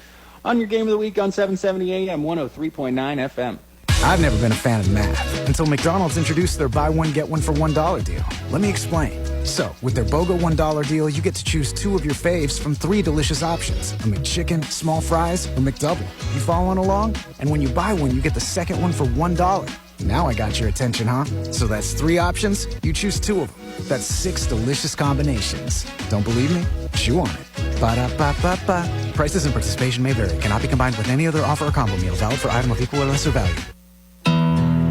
on your Game of the Week on 770 AM, 103.9 FM. I've never been a fan of math until McDonald's introduced their buy one, get one for $1 deal. Let me explain. So, with their BOGO $1 deal, you get to choose 2 of your faves from 3 delicious options. A McChicken, small fries, or McDouble. You following along? And when you buy one, you get the second one for $1. Now I got your attention, huh? So that's 3 options. You choose 2 of them. That's 6 delicious combinations. Don't believe me? Chew on it. Ba-da-ba-ba-ba. Prices and participation may vary. Cannot be combined with any other offer or combo meal. Valid for item of equal or lesser value.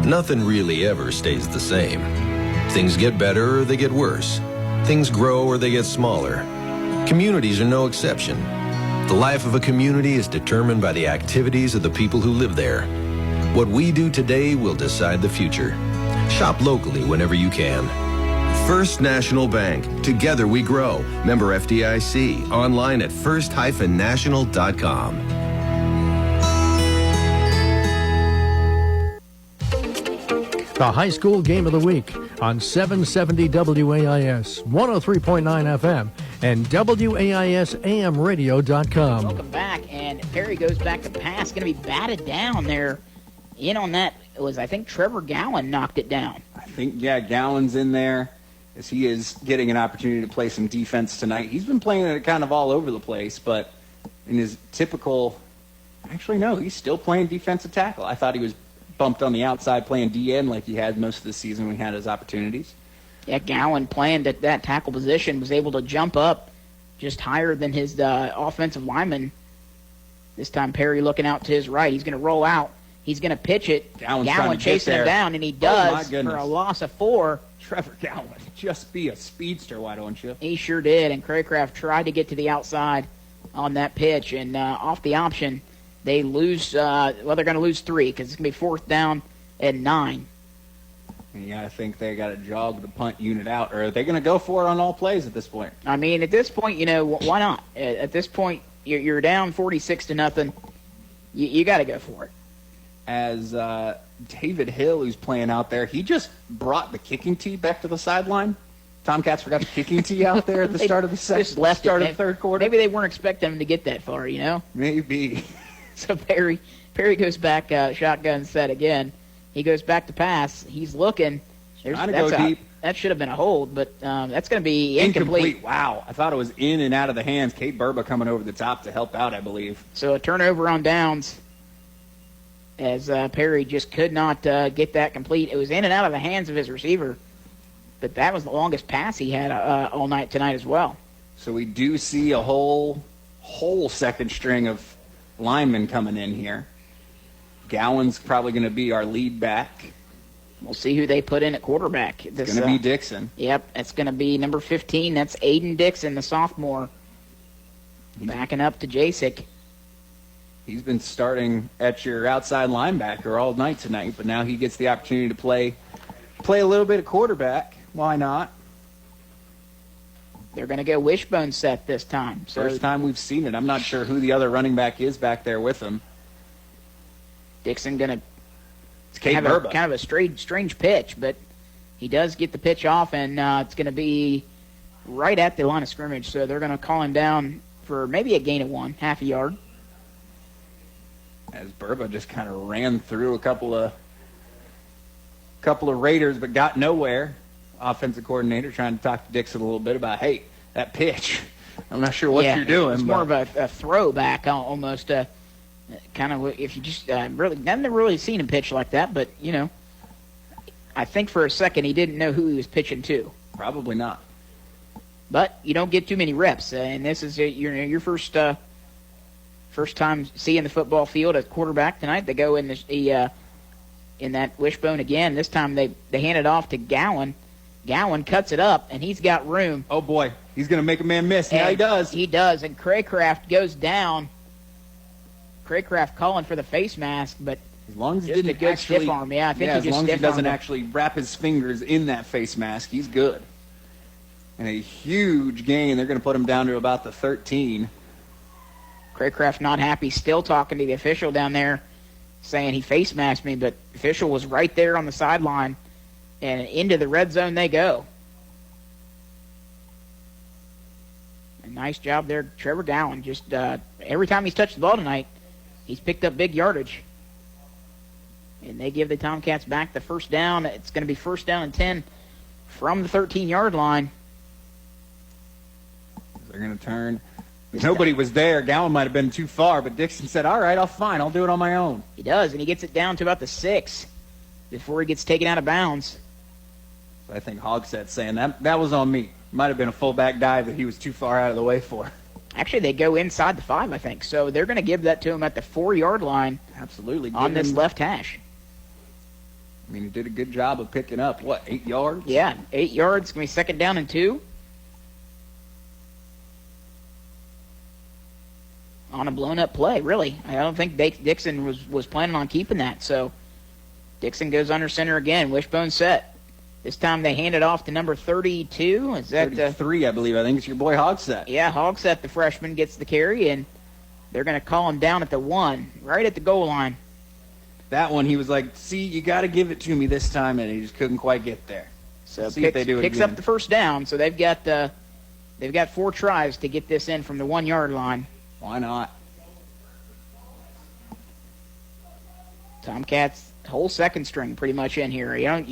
Nothing really ever stays the same. Things get better or they get worse. Things grow or they get smaller. Communities are no exception. The life of a community is determined by the activities of the people who live there. What we do today will decide the future. Shop locally whenever you can. First National Bank. Together we grow. Member FDIC. Online at first-national.com. The high school game of the week on 770 WAIS, 103.9 FM, and WAISAMradio.com. Welcome back, and Perry goes back to pass. Going to be batted down there. In on that, it was, I think, Trevor Gowan knocked it down. I think, yeah, Gowan's in there as he is getting an opportunity to play some defense tonight. He's been playing it kind of all over the place, but in his typical, actually, no, he's still playing defensive tackle. I thought he was bumped on the outside playing DN like he had most of the season when he had his opportunities. Yeah, Gowan playing at that tackle position was able to jump up just higher than his offensive lineman. This time Perry looking out to his right. He's going to roll out. He's going to pitch it. Gowan chasing him down, and he does for a loss of 4. Trevor Gowan, just be a speedster, why don't you? He sure did, and Craycraft tried to get to the outside on that pitch, and off the option, they lose, they're going to lose 3 because it's going to be 4th down and 9. And you got to think they got to jog the punt unit out, or are they going to go for it on all plays at this point? I mean, at this point, why not? At this point, you're down 46-0. You got to go for it. As David Hill, who's playing out there, he just brought the kicking tee back to the sideline. Tomcats forgot the kicking tee out there at the start of the start of the third quarter. Maybe they weren't expecting him to get that far, Maybe. So Perry goes back, shotgun set again. He goes back to pass. He's looking. Trying to go deep. That should have been a hold, but that's going to be incomplete. Wow. I thought it was in and out of the hands. Kate Burba coming over the top to help out, I believe. So a turnover on downs as Perry just could not get that complete. It was in and out of the hands of his receiver, but that was the longest pass he had all night tonight as well. So we do see a whole second string of linemen coming in here. Gowan's probably going to be our lead back. We'll see who they put in at quarterback. It's going to be Dixon. Yep, it's going to be number 15. That's Aiden Dixon, the sophomore, backing up to Jasek. He's been starting at your outside linebacker all night tonight, but now he gets the opportunity to play a little bit of quarterback. Why not? They're going to go wishbone set this time. First time we've seen it. I'm not sure who the other running back is back there with him. Dixon going to have kind of a strange pitch, but he does get the pitch off, and it's going to be right at the line of scrimmage. So they're going to call him down for maybe a gain of 1, half a yard. As Burba just kind of ran through a couple of Raiders, but got nowhere. Offensive coordinator trying to talk to Dixon a little bit about, hey, that pitch. I'm not sure what you're doing. It's more of a throwback almost. Kind of if you just I've never really seen him pitch like that, but I think for a second he didn't know who he was pitching to. Probably not. But you don't get too many reps, and this is your first time seeing the football field as quarterback tonight. They go in in that wishbone again. This time they hand it off to Gowan. Gowan cuts it up, and he's got room. Oh, boy. He's going to make a man miss. Yeah, he does. He does, and Craycraft goes down. Craycraft calling for the face mask, but as long as he didn't actually stiff arm. Yeah, I think as long as he doesn't actually wrap his fingers in that face mask, he's good. And a huge gain. They're going to put him down to about the 13. Craycraft not happy, still talking to the official down there, saying he face masked me, but the official was right there on the sideline, and into the red zone they go. A nice job there, Trevor Gowan. Just every time he's touched the ball tonight, He's picked up big yardage. And they give the Tomcats back the first down. It's going to be first down and 10 from the 13-yard line. They're going to turn. Nobody was there. Gowan might have been too far, but Dixon said, all right, I'll do it on my own. He does, and he gets it down to about the 6 before he gets taken out of bounds. So I think Hogsett's saying that was on me. Might have been a fullback dive that he was too far out of the way for. Actually, they go inside the 5, I think. So they're going to give that to him at the 4-yard line. Absolutely. On this left hash. I mean, he did a good job of picking up, 8 yards? Yeah, 8 yards. It's going to be second down and 2. On a blown-up play, really. I don't think Dixon was planning on keeping that. So Dixon goes under center again. Wishbone set. This time they hand it off to number 32. Is that 33, I believe. I think it's your boy Hogsett. Yeah, Hogsett, the freshman, gets the carry, and they're going to call him down at the 1, right at the goal line. That one, he was like, see, you got to give it to me this time, and he just couldn't quite get there. So see if they do it picks again. up the first down. So they've got 4 tries to get this in from the 1-yard line. Why not? Tomcats whole second string pretty much in here. You don't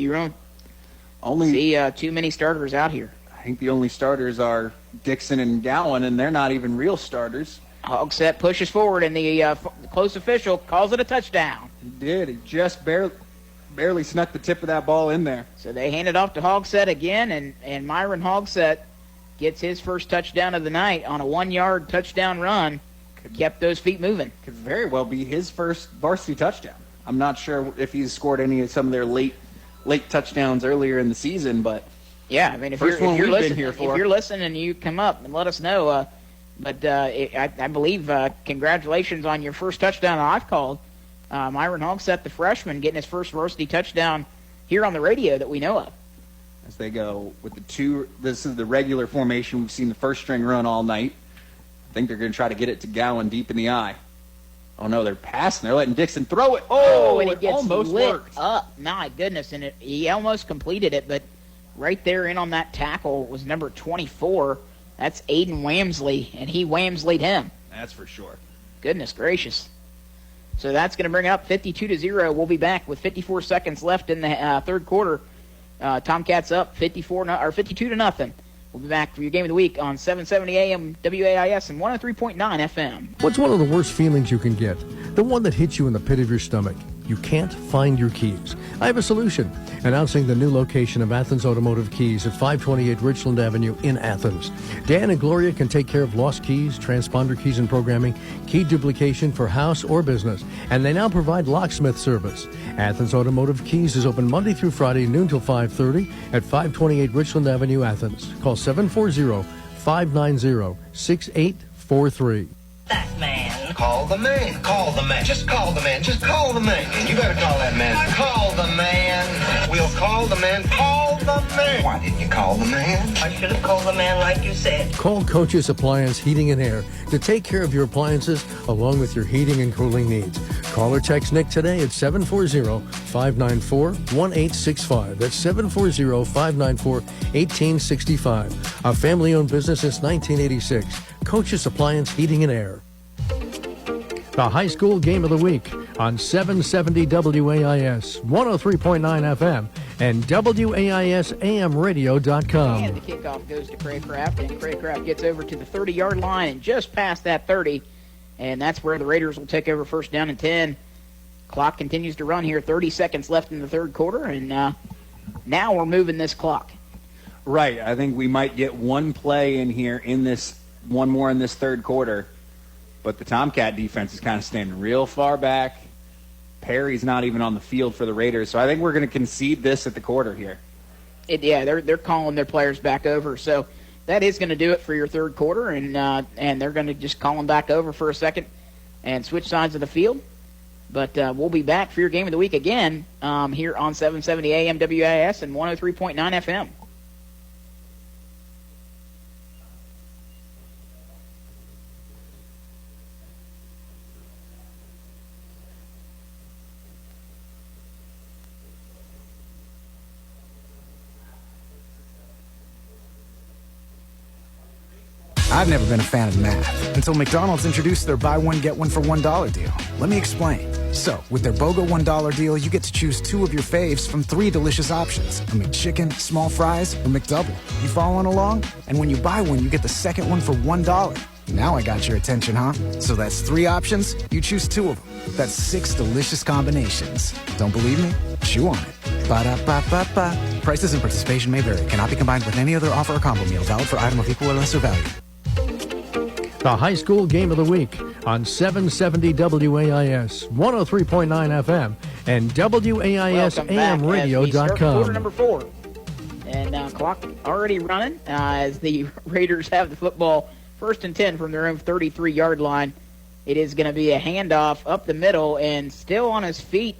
see too many starters out here. I think the only starters are Dixon and Gowan, and they're not even real starters. Hogsett pushes forward, and the close official calls it a touchdown. He did. He just barely snuck the tip of that ball in there. So they hand it off to Hogsett again, and Myron Hogsett gets his first touchdown of the night on a 1-yard touchdown run. Kept those feet moving. Could very well be his first varsity touchdown. I'm not sure if he's scored some of their late touchdowns earlier in the season, but yeah, I mean, if you're listening, you come up and let us know. I believe congratulations on your first touchdown I've called. Myron Hogsett, the freshman, getting his first varsity touchdown here on the radio that we know of. As they go with the 2, this is the regular formation. We've seen the first string run all night. I think they're going to try to get it to Gowan deep in the eye. Oh, no, they're passing. They're letting Dixon throw it. Oh, and it it gets almost lit worked. up. My goodness, and he almost completed it, but right there in on that tackle was number 24. That's Aiden Wamsley, and he Wamsley'd him. That's for sure. Goodness gracious. So that's going to bring it up 52-0. We'll be back with 54 seconds left in the third quarter. Tomcats up 52-0. We'll be back for your game of the week on 770 AM WAIS and 103.9 FM. What's one of the worst feelings you can get? The one that hits you in the pit of your stomach. You can't find your keys. I have a solution. Announcing the new location of Athens Automotive Keys at 528 Richland Avenue in Athens. Dan and Gloria can take care of lost keys, transponder keys and programming, key duplication for house or business, and they now provide locksmith service. Athens Automotive Keys is open Monday through Friday, noon till 5:30 at 528 Richland Avenue, Athens. Call 740-590-6843. That man. Call the man. Call the man. Just call the man. Just call the man. You better call that man. Call the man. We'll call the man. Call the man. Why didn't you call the man? I should have called the man like you said. Call Coach's Appliance Heating and Air to take care of your appliances along with your heating and cooling needs. Call or text Nick today at 740-594-1865. That's 740-594-1865. A family-owned business since 1986. Coach's Appliance Heating and Air. The high school game of the week on 770 WAIS, 103.9 FM, and WAISAMradio.com. And the kickoff goes to Craycraft, and Craycraft gets over to the 30-yard line and just past that 30, and that's where the Raiders will take over first down and 10. Clock continues to run here, 30 seconds left in the third quarter, and now we're moving this clock. Right. I think we might get one play in here one more in this third quarter. But the Tomcat defense is kind of standing real far back. Perry's not even on the field for the Raiders, so I think we're going to concede this at the quarter here. They're calling their players back over, so that is going to do it for your third quarter, and they're going to just call them back over for a second and switch sides of the field. But we'll be back for your game of the week again here on 770 AM WIS and 103.9 FM. I've never been a fan of math until McDonald's introduced their buy one, get one for $1 deal. Let me explain. So, with their BOGO $1 deal, you get to choose 2 of your faves from 3 delicious options. A McChicken, small fries, or McDouble. You following along? And when you buy one, you get the second one for $1. Now I got your attention, huh? So that's 3 options. You choose 2 of them. That's 6 delicious combinations. Don't believe me? Chew on it. Ba-da-ba-ba-ba. Prices and participation may vary. Cannot be combined with any other offer or combo meal. Valid for item of equal or lesser value. The high school game of the week on 770 WAIS, 103.9 FM, and WAISAMradio.com. Quarter number 4. And clock already running as the Raiders have the football 1st and 10 from their own 33-yard line. It is going to be a handoff up the middle and still on his feet.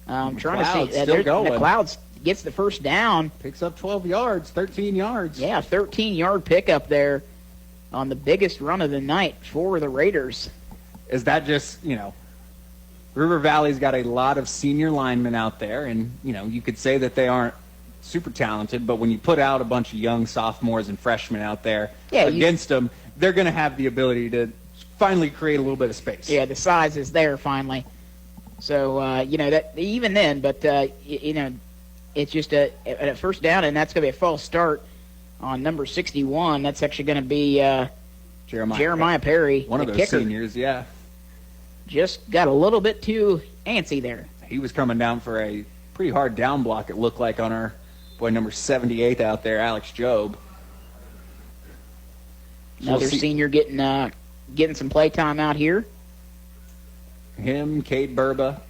Trying to see. Still going. McLeod gets the first down. Picks up 12 yards, 13 yards. Yeah, 13-yard pickup there on the biggest run of the night for the Raiders. Is that just, River Valley's got a lot of senior linemen out there, and, you could say that they aren't super talented, but when you put out a bunch of young sophomores and freshmen out there against them, they're going to have the ability to finally create a little bit of space. Yeah, the size is there finally. So, that even then, but, it's just a first down, and that's going to be a false start on number 61. That's actually going to be Jeremiah Perry, one of those kicker. Seniors, yeah. Just got a little bit too antsy there. He was coming down for a pretty hard down block, it looked like, on our boy number 78 out there, Alex Jobe. Another senior getting some play time out here. Him, Cade Burba.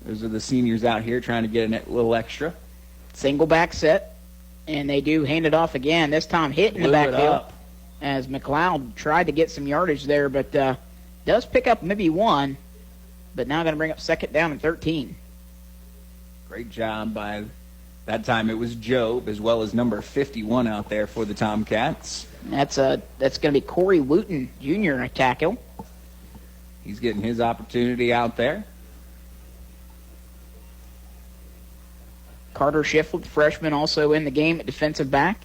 Those are the seniors out here trying to get a little extra. Single back set, and they do hand it off again. This time hit in the backfield as McLeod tried to get some yardage there, but does pick up maybe 1, but now going to bring up 2nd down and 13. Great job by, that time it was Jobe as well as number 51 out there for the Tomcats. That's going to be Corey Wooten Jr. a tackle. He's getting his opportunity out there. Carter Shiflett, freshman, also in the game at defensive back.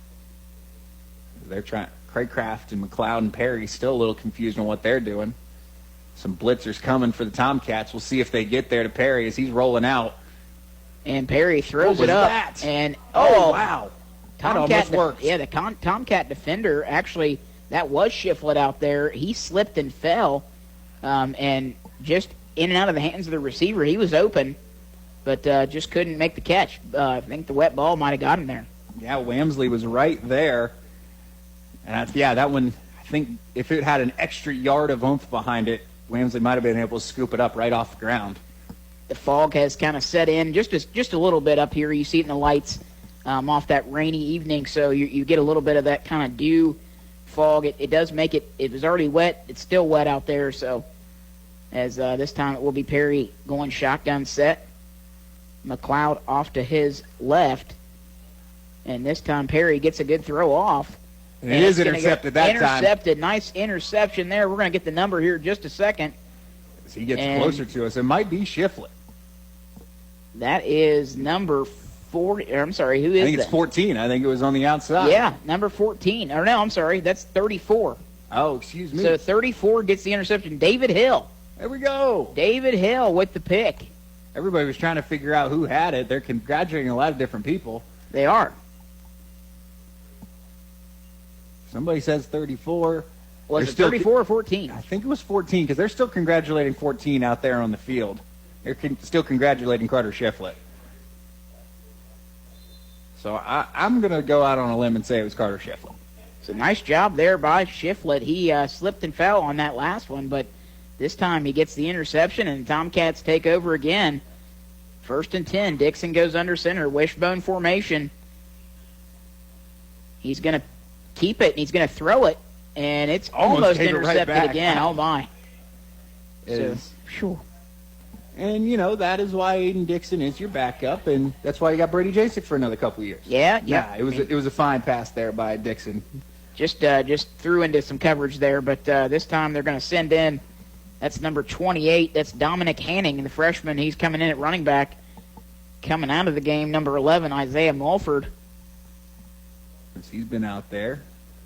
They're trying. Craycraft and McLeod and Perry still a little confused on what they're doing. Some blitzers coming for the Tomcats. We'll see if they get there to Perry as he's rolling out. And Perry throws it up. That? And wow. That Tomcat almost worked. Yeah, the Tomcat defender, actually, that was Shiflett out there. He slipped and fell, and just in and out of the hands of the receiver. He was open, but just couldn't make the catch. I think the wet ball might have got him there. Yeah, Wamsley was right there. And that one, I think if it had an extra yard of oomph behind it, Wamsley might have been able to scoop it up right off the ground. The fog has kind of set in just a little bit up here. You see it in the lights off that rainy evening, so you get a little bit of that kind of dew fog. It does make it was already wet. It's still wet out there, so as this time it will be Perry going shotgun set. McLeod off to his left, and this time Perry gets a good throw off. And it is intercepted that time. Intercepted. Nice interception there. We're going to get the number here in just a second. As he gets closer to us, it might be Shiflett. That is number 40. I'm sorry, who is that? I think it's 14. I think it was on the outside. Yeah, number 14. Or no, I'm sorry, that's 34. Oh, excuse me. So 34 gets the interception. David Hill. There we go. David Hill with the pick. Everybody was trying to figure out who had it. They're congratulating a lot of different people. They are. Somebody says 34. Was it 34 or 14? I think it was 14 because they're still congratulating 14 out there on the field. They're still congratulating Carter Shiflett. So I'm going to go out on a limb and say it was Carter Shiflett. It's a nice job there by Shiflett. He slipped and fell on that last one, but this time he gets the interception, and the Tomcats take over again. 1st and 10. Dixon goes under center. Wishbone formation. He's going to keep it, and he's going to throw it, and it's almost intercepted right again. Oh, my. Sure. And, that is why Aiden Dixon is your backup, and that's why you got Brady Jasek for another couple of years. Yeah. It was a fine pass there by Dixon. Just threw into some coverage there, but this time they're going to send in, that's number 28. That's Dominic Hanning, the freshman. He's coming in at running back. Coming out of the game, number 11, Isaiah Mulford. He's been out there.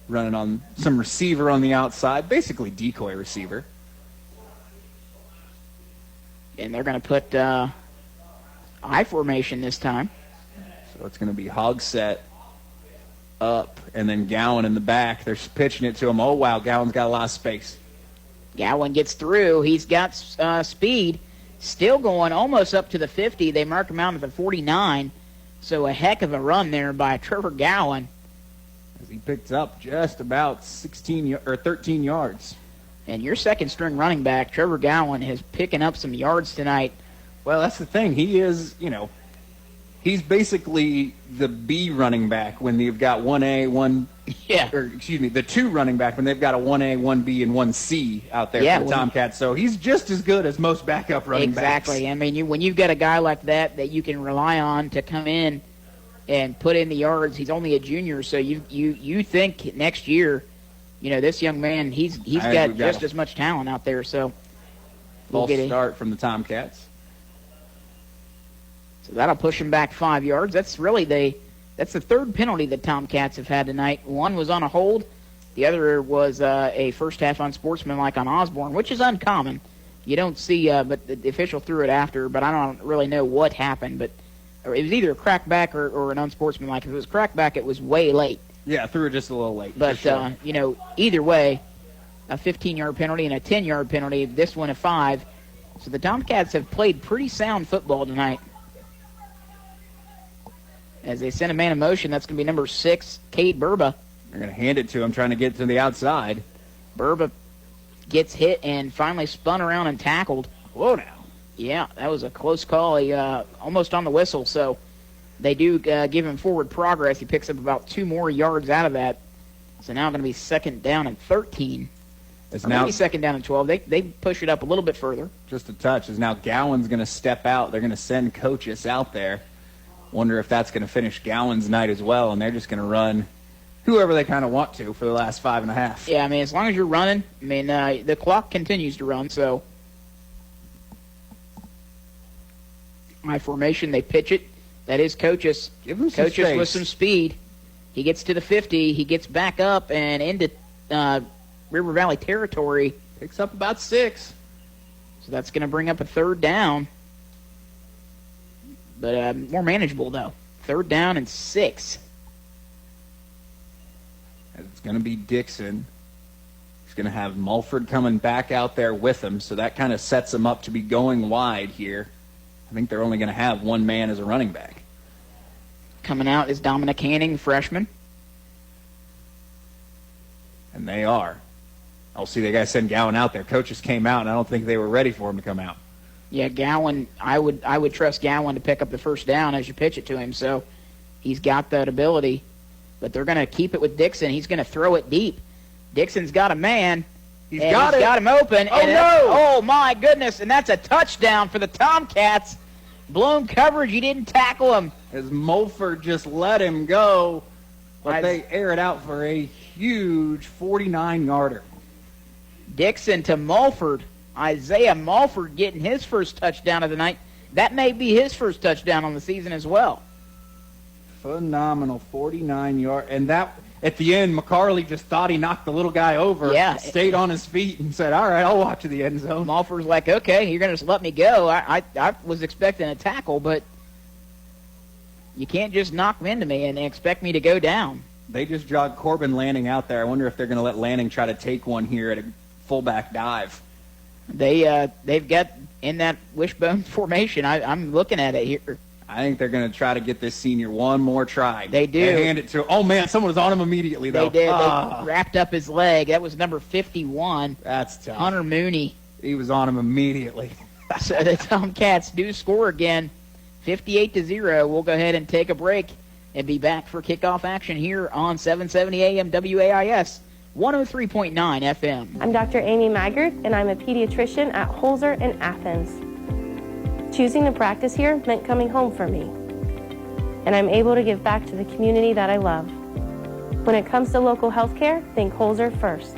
running on some receiver on the outside, basically decoy receiver. And they're going to put I formation this time. So it's going to be hog set up, and then Gowan in the back. They're pitching it to him. Oh, wow, Gowan's got a lot of space. Gowan gets through. He's got speed. Still going almost up to the 50. They mark him out at the 49. So a heck of a run there by Trevor Gowan. As he picked up just about 13 yards. And your second-string running back, Trevor Gowan, is picking up some yards tonight. Well, that's the thing. He is, he's basically the B running back when you've got 1A, the 2 running back when they've got a 1A, 1B, and 1C out there for the Tomcats. So he's just as good as most backup running backs. Exactly. I mean, when you've got a guy like that you can rely on to come in and put in the yards, he's only a junior, so you think next year, this young man, he's got just as much talent out there. So we'll get start from the Tomcats. So that'll push him back 5 yards. That's the third penalty the Tomcats have had tonight. One was on a hold. The other was a first half unsportsmanlike on Osborne, which is uncommon. You don't see, but the official threw it after, but I don't really know what happened. But it was either a crackback or an unsportsmanlike. If it was crackback, it was way late. Yeah, threw it just a little late. But, sure. Either way, a 15-yard penalty and a 10-yard penalty, this one a 5. So the Tomcats have played pretty sound football tonight. As they send a man in motion, that's going to be number 6, Cade Burba. They're going to hand it to him, trying to get to the outside. Burba gets hit and finally spun around and tackled. Whoa, now. Yeah, that was a close call. He almost on the whistle, so they do give him forward progress. He picks up about 2 more yards out of that. So now going to be second down and 13. It's now maybe second down and 12. They push it up a little bit further. Just a touch. As now Gowan's going to step out. They're going to send Coaches out there. Wonder if that's going to finish Gowan's night as well, and they're just going to run whoever they kind of want to for the last 5.5. Yeah, I mean, as long as you're running, I mean, the clock continues to run, so my formation, they pitch it. That is Coaches. Give him some Coaches space. with some speed. He gets to the 50. He gets back up and into River Valley territory. Picks up about 6. So that's going to bring up a third down. But more manageable, though. Third down and 6. It's going to be Dixon. He's going to have Mulford coming back out there with him, so that kind of sets him up to be going wide here. I think they're only going to have one man as a running back. Coming out is Dominic Hanning, freshman. And they are. I'll see the guy send Gowan out there. Coaches came out, and I don't think they were ready for him to come out. Yeah, Gowan, I would trust Gowan to pick up the first down as you pitch it to him, so he's got that ability. But they're going to keep it with Dixon. He's going to throw it deep. Dixon's got a man. He's got him open. Oh, no! Oh, my goodness, and that's a touchdown for the Tomcats. Blown coverage. He didn't tackle him. As Mulford just let him go, but they air it out for a huge 49-yarder. Dixon to Mulford. Isaiah Mulford getting his first touchdown of the night. That may be his first touchdown on the season as well. Phenomenal 49-yard. And that, at the end, McCarley just thought he knocked the little guy over. Yeah. Stayed on his feet and said, all right, I'll walk to the end zone. Mulford's like, okay, you're going to just let me go. I was expecting a tackle, but you can't just knock me into me and expect me to go down. They just jogged Corbin Lanning out there. I wonder if they're going to let Lanning try to take one here at a fullback dive. They've got in that wishbone formation. I'm looking at it here. I think they're going to try to get this senior one more try. They do. They hand it to him. Oh, man, someone was on him immediately, though. They did. They wrapped up his leg. That was number 51. That's tough. Hunter Mooney. He was on him immediately. So the Tomcats do score again, 58-0. We'll go ahead and take a break and be back for kickoff action here on 770 AM WAIS. 103.9 FM. I'm Dr. Amy Maggard, and I'm a pediatrician at Holzer in Athens. Choosing to practice here meant coming home for me, and I'm able to give back to the community that I love. When it comes to local health care, think Holzer first.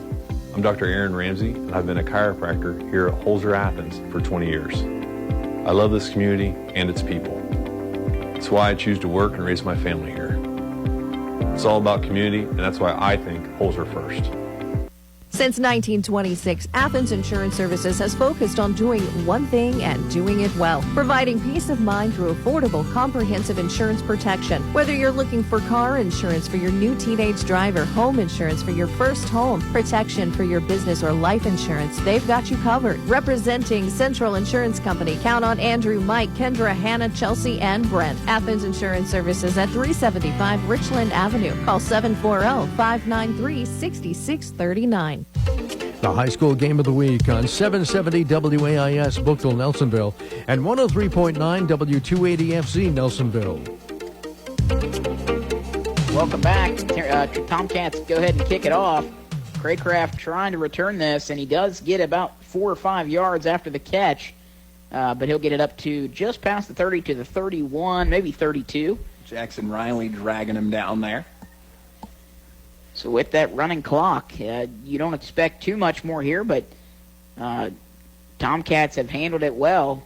I'm Dr. Aaron Ramsey, and I've been a chiropractor here at Holzer Athens for 20 years. I love this community and its people. It's why I choose to work and raise my family here. It's all about community, and that's why I think Holzer first. Since 1926, Athens Insurance Services has focused on doing one thing and doing it well, providing peace of mind through affordable, comprehensive insurance protection. Whether you're looking for car insurance for your new teenage driver, home insurance for your first home, protection for your business, or life insurance, they've got you covered. Representing Central Insurance Company, count on Andrew, Mike, Kendra, Hannah, Chelsea, and Brent. Athens Insurance Services at 375 Richland Avenue. Call 740-593-6639. The high school game of the week on 770 WAIS Bookville, Nelsonville, and 103.9 W280FC Nelsonville. Welcome back. Tomcats go ahead and kick it off. Craycraft trying to return this, and he does get about 4 or 5 yards after the catch, but he'll get it up to just past the 30 to the 31, maybe 32. Jackson Riley dragging him down there. So with that running clock, you don't expect too much more here, but Tomcats have handled it well.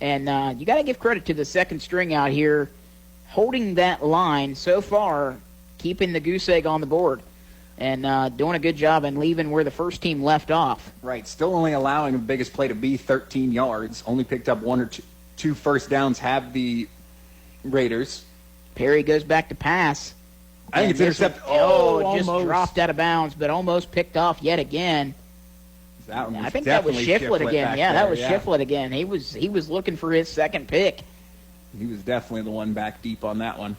And you got to give credit to the second string out here, holding that line so far, keeping the goose egg on the board, and doing a good job and leaving where the first team left off. Right, still only allowing the biggest play to be 13 yards. Only picked up 1 or 2 first downs, have the Raiders. Perry goes back to pass. I think it's intercepted. Just dropped out of bounds, but almost picked off yet again. That I think that was Shiflett again. Yeah, that was Shiflett again. He was looking for his second pick. He was definitely the one back deep on that one.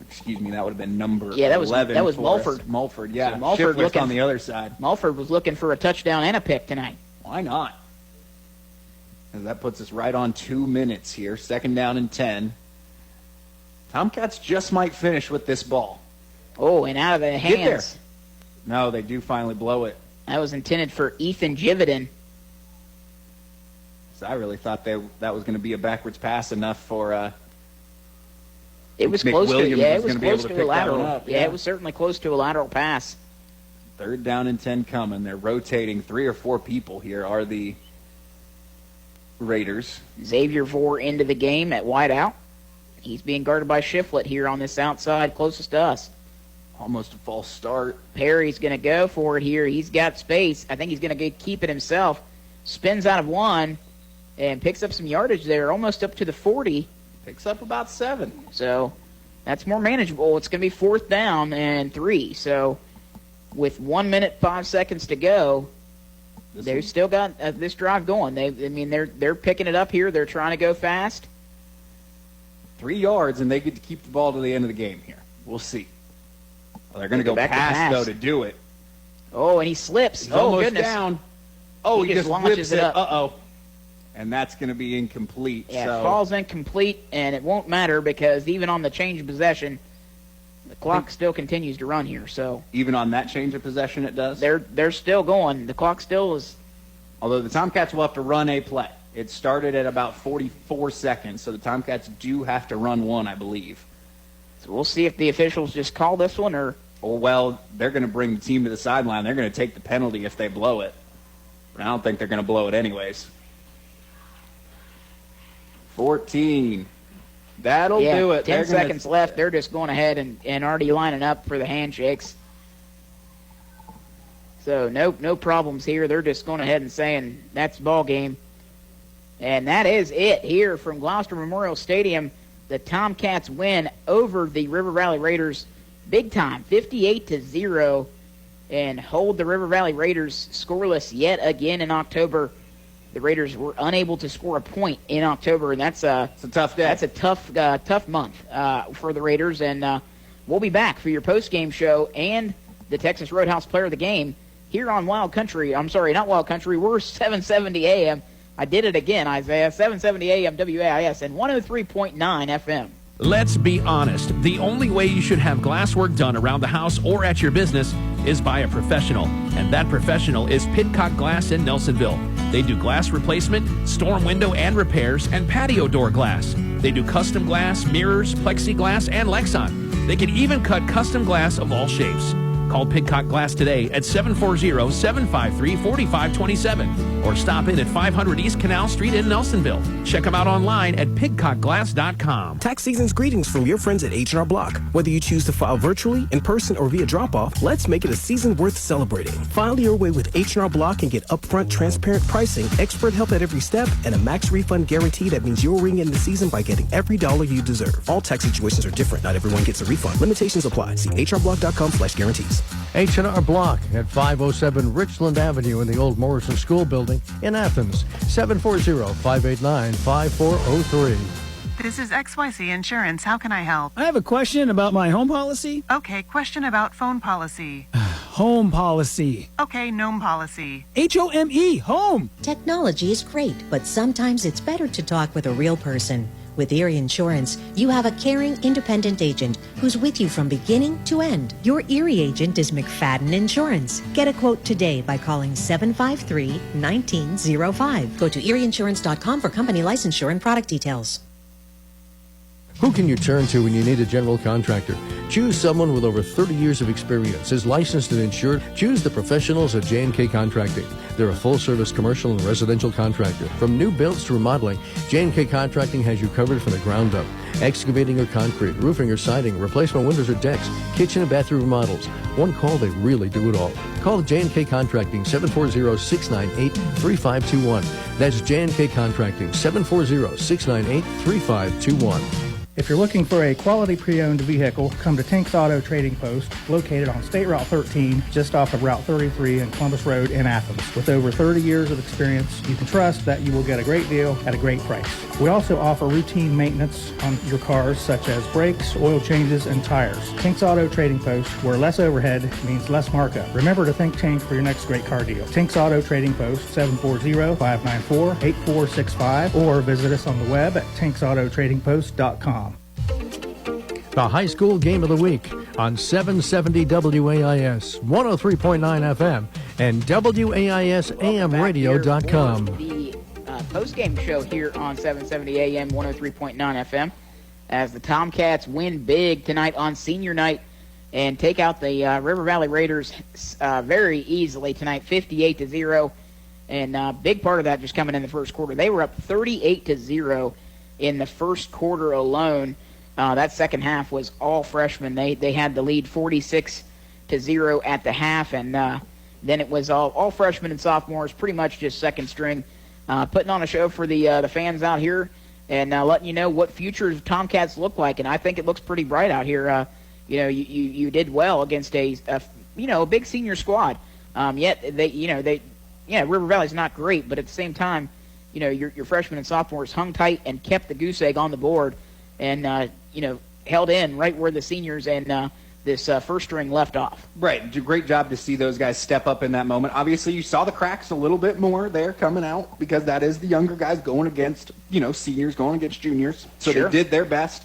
Excuse me, that would have been number 11. That was Mulford. Mulford, yeah. So Mulford Shiflett's on the other side. Mulford was looking for a touchdown and a pick tonight. Why not? And that puts us right on 2 minutes here. 2nd down and 10. Tomcats just might finish with this ball. Oh, and out of the hands. Get there. No, they do finally blow it. That was intended for Ethan Jividan. So I really thought that was going to be a backwards pass enough for it was close to it was close to a lateral. Up. Yeah, it was certainly close to a lateral pass. 3rd down and 10 coming. They're rotating 3 or 4 people here are the Raiders. Xavier Vore into the game at wide out. He's being guarded by Shiflett here on this outside closest to us. Almost a false start. Perry's going to go for it here. He's got space. I think he's going to keep it himself. Spins out of 1 and picks up some yardage there, almost up to the 40. Picks up about 7. So that's more manageable. It's going to be 4th down and 3. So with 1 minute, 5 seconds to go, they've still got this drive going. They're picking it up here. They're trying to go fast. 3 yards, and they get to keep the ball to the end of the game here. We'll see. Well, they're going to go pass, though, to do it. Oh, and he slips. He's almost goodness. down. Oh, he just launches it up. Uh-oh. And that's going to be incomplete. Yeah, it falls incomplete, and it won't matter because even on the change of possession, the clock still continues to run here. So even on that change of possession, it does? They're still going. The clock still is. Although the Tomcats will have to run a play. It started at about 44 seconds, so the Tomcats do have to run one, I believe. So we'll see if the officials just call this one or... well, they're going to bring the team to the sideline. They're going to take the penalty if they blow it. But I don't think they're going to blow it anyways. 14. That'll do it. 10 seconds left. They're just going ahead and already lining up for the handshakes. So no problems here. They're just going ahead and saying that's ball game. And that is it here from Gloucester Memorial Stadium. The Tomcats win over the River Valley Raiders big time, 58-0, and hold the River Valley Raiders scoreless yet again in October. The Raiders were unable to score a point in October, and that's a tough day. That's a tough month for the Raiders. And we'll be back for your post-game show and the Texas Roadhouse Player of the Game here on Wild Country. I'm sorry, not Wild Country. We're 770 AM. I did it again, Isaiah. 770 AM WAIS and 103.9 FM. Let's be honest. The only way you should have glass work done around the house or at your business is by a professional. And that professional is Pidcock Glass in Nelsonville. They do glass replacement, storm window and repairs, and patio door glass. They do custom glass, mirrors, plexiglass, and Lexan. They can even cut custom glass of all shapes. Call Pidcock Glass today at 740-753-4527 or stop in at 500 East Canal Street in Nelsonville. Check them out online at pidcockglass.com. Tax season's greetings from your friends at H&R Block. Whether you choose to file virtually, in person, or via drop-off, let's make it a season worth celebrating. File your way with H&R Block and get upfront, transparent pricing, expert help at every step, and a max refund guarantee that means you'll ring in the season by getting every dollar you deserve. All tax situations are different. Not everyone gets a refund. Limitations apply. See hrblock.com/guarantees. H&R Block at 507 Richland Avenue in the old Morrison School Building in Athens. 740-589-5403. This is XYZ Insurance. How can I help? I have a question about my home policy. Okay, question about phone policy. Home policy. Okay, gnome policy. HOME, home. Technology is great, but sometimes it's better to talk with a real person. With Erie Insurance, you have a caring, independent agent who's with you from beginning to end. Your Erie agent is McFadden Insurance. Get a quote today by calling 753-1905. Go to erieinsurance.com for company licensure and product details. Who can you turn to when you need a general contractor? Choose someone with over 30 years of experience, is licensed and insured. Choose the professionals at J&K Contracting. They're a full-service commercial and residential contractor. From new builds to remodeling, J&K Contracting has you covered from the ground up. Excavating or concrete, roofing or siding, replacement windows or decks, kitchen and bathroom remodels. One call, they really do it all. Call J&K Contracting, 740-698-3521. That's J&K Contracting, 740-698-3521. If you're looking for a quality pre-owned vehicle, come to Tink's Auto Trading Post, located on State Route 13, just off of Route 33 and Columbus Road in Athens. With over 30 years of experience, you can trust that you will get a great deal at a great price. We also offer routine maintenance on your cars, such as brakes, oil changes, and tires. Tink's Auto Trading Post, where less overhead means less markup. Remember to think Tink for your next great car deal. Tink's Auto Trading Post, 740-594-8465, or visit us on the web at tinksautotradingpost.com. The high school game of the week on 770 WAIS, 103.9 FM, and WAISAMradio.com. The post-game show here on 770 AM, 103.9 FM, as the Tomcats win big tonight on senior night and take out the River Valley Raiders very easily tonight, 58-0. And big part of that just coming in the first quarter. They were up 38-0 in the first quarter alone. That second half was all freshmen. They had the lead 46-0 at the half, and then it was all freshmen and sophomores, pretty much just second string, putting on a show for the fans out here and letting you know what future Tomcats look like. And I think it looks pretty bright out here. You did well against a big senior squad. Yet River Valley's not great, but at the same time, your freshmen and sophomores hung tight and kept the goose egg on the board. And, held in right where the seniors and this first string left off. Right. Great job to see those guys step up in that moment. Obviously, you saw the cracks a little bit more there coming out because that is the younger guys going against, seniors, going against juniors. So Sure. They did their best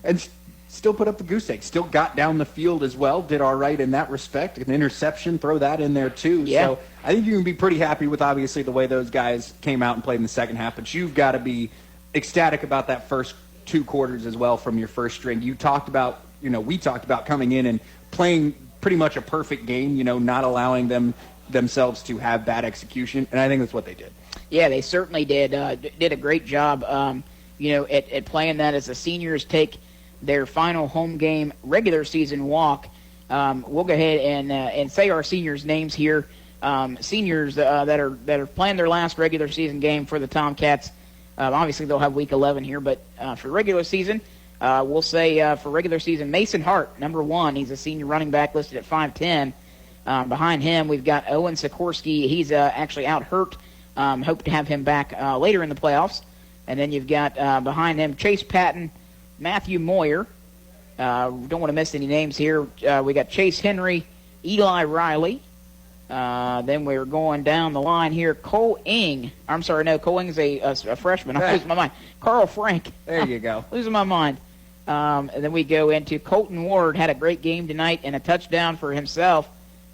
and still put up the goose egg. Still got down the field as well. Did all right in that respect. An interception, throw that in there too. Yeah. So I think you can be pretty happy with, obviously, the way those guys came out and played in the second half. But you've got to be ecstatic about that first 2 quarters as well from your first string. You talked about, we talked about coming in and playing pretty much a perfect game, not allowing themselves to have bad execution, and I think that's what they did. Yeah, they certainly did. Did a great job, at playing that as the seniors take their final home game regular season walk. We'll go ahead and say our seniors' names here. Seniors that are playing their last regular season game for the Tomcats. Obviously, they'll have Week 11 here, but for regular season, we'll say for regular season, Mason Hart, number 1. He's a senior running back listed at 5'10". Behind him, we've got Owen Sikorsky. He's actually out hurt. Hope to have him back later in the playoffs. And then you've got behind him Chase Patton, Matthew Moyer. Don't want to miss any names here. We got Chase Henry, Eli Riley. Then we're going down the line here. Cole Ing. I'm sorry, no, Cole Ing is a freshman. I'm losing my mind. Carl Frank. There you go. Losing my mind. And then we go into Colton Ward. Had a great game tonight and a touchdown for himself.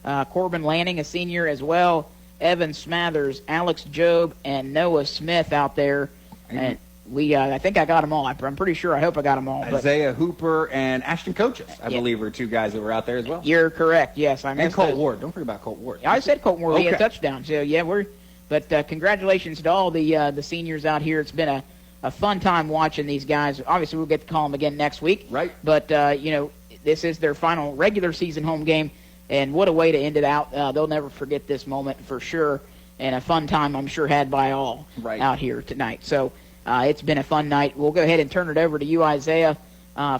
Corbin Lanning, a senior as well. Evan Smathers, Alex Jobe, and Noah Smith out there. And I think I got them all. I'm pretty sure. I hope I got them all. Isaiah Hooper and Ashton Coaches, I believe, are two guys that were out there as well. You're correct. Yes, I and Colt Ward. Don't forget about Colt Ward. I said Colt Ward. Okay. He had a touchdown. So yeah, But congratulations to all the seniors out here. It's been a fun time watching these guys. Obviously, we'll get to call them again next week. Right. But this is their final regular season home game, and what a way to end it out. They'll never forget this moment for sure, and a fun time I'm sure had by all out here tonight. So. It's been a fun night. We'll go ahead and turn it over to you, Isaiah.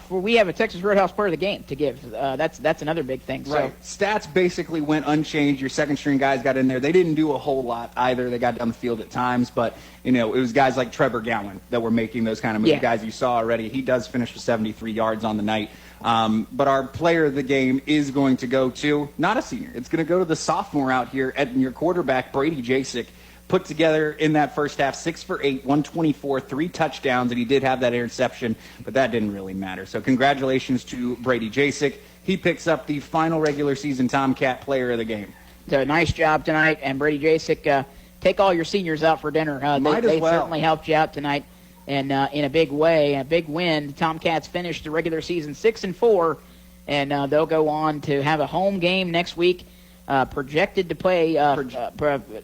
We have a Texas Roadhouse player of the game to give. That's another big thing. Right. Stats basically went unchanged. Your second-string guys got in there. They didn't do a whole lot either. They got down the field at times, but it was guys like Trevor Gowan that were making those kind of moves. Guys you saw already. He does finish with 73 yards on the night. But our player of the game is going to go to not a senior. It's going to go to the sophomore out here at your quarterback, Brady Jasek. Put together in that first half, 6 for 8, 124, 3 touchdowns, and he did have that interception, but that didn't really matter. So congratulations to Brady Jasek. He picks up the final regular season Tomcat player of the game. So nice job tonight, and Brady Jasek, take all your seniors out for dinner. They certainly helped you out tonight, and in a big way, a big win. The Tomcats finished the regular season 6-4, and they'll go on to have a home game next week. Projected to play,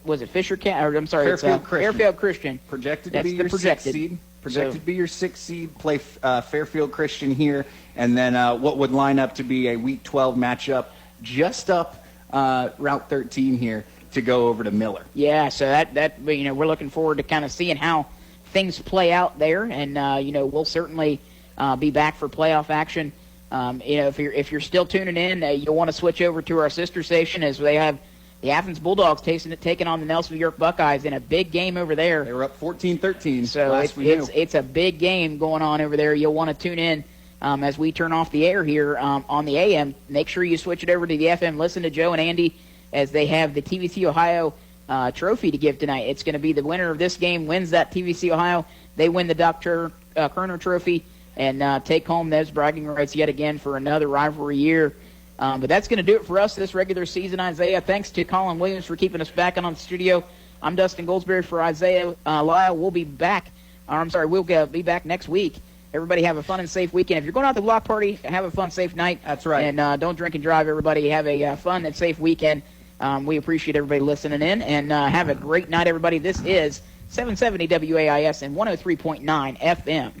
was it Fisher Cat? Or I'm sorry, Fairfield Christian. Fairfield Christian. Projected to be your sixth seed. Projected to be your sixth seed. Play Fairfield Christian here, and then what would line up to be a Week 12 matchup just up Route 13 here to go over to Miller. Yeah, so that we're looking forward to kind of seeing how things play out there, and we'll certainly be back for playoff action. If you're still tuning in, you'll want to switch over to our sister station as they have the Athens Bulldogs taking on the Nelsonville York Buckeyes in a big game over there. They were up 14-13. So it's a big game going on over there. You'll want to tune in as we turn off the air here on the AM. Make sure you switch it over to the FM. Listen to Joe and Andy as they have the TVC Ohio trophy to give tonight. It's going to be the winner of this game wins that TVC Ohio. They win the Dr. Kerner trophy. And take home those bragging rights yet again for another rivalry year. But that's going to do it for us this regular season, Isaiah. Thanks to Colin Williams for keeping us back on the studio. I'm Dustin Goldsberry for Isaiah Lyle. We'll be back. We'll be back next week. Everybody have a fun and safe weekend. If you're going out to the block party, have a fun, safe night. That's right. And don't drink and drive, everybody. Have a fun and safe weekend. We appreciate everybody listening in. And have a great night, everybody. This is 770 WAIS and 103.9 FM.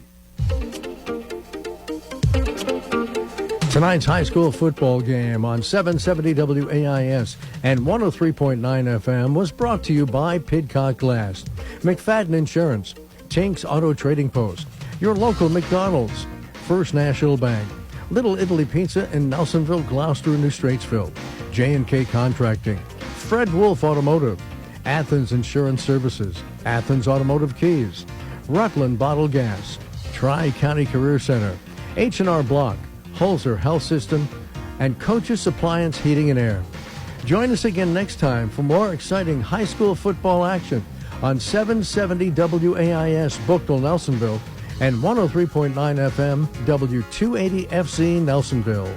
Tonight's high school football game on 770 WAIS and 103.9 FM was brought to you by Pidcock Glass, McFadden Insurance, Tinks Auto Trading Post, your local McDonald's, First National Bank, Little Italy Pizza in Nelsonville, Gloucester, New Straitsville, J&K Contracting, Fred Wolf Automotive, Athens Insurance Services, Athens Automotive Keys, Rutland Bottle Gas, Tri-County Career Center, H&R Block, Holzer Health System, and Coach's Appliance Heating and Air. Join us again next time for more exciting high school football action on 770 WAIS Bookville, Nelsonville, and 103.9 FM W280 FC Nelsonville.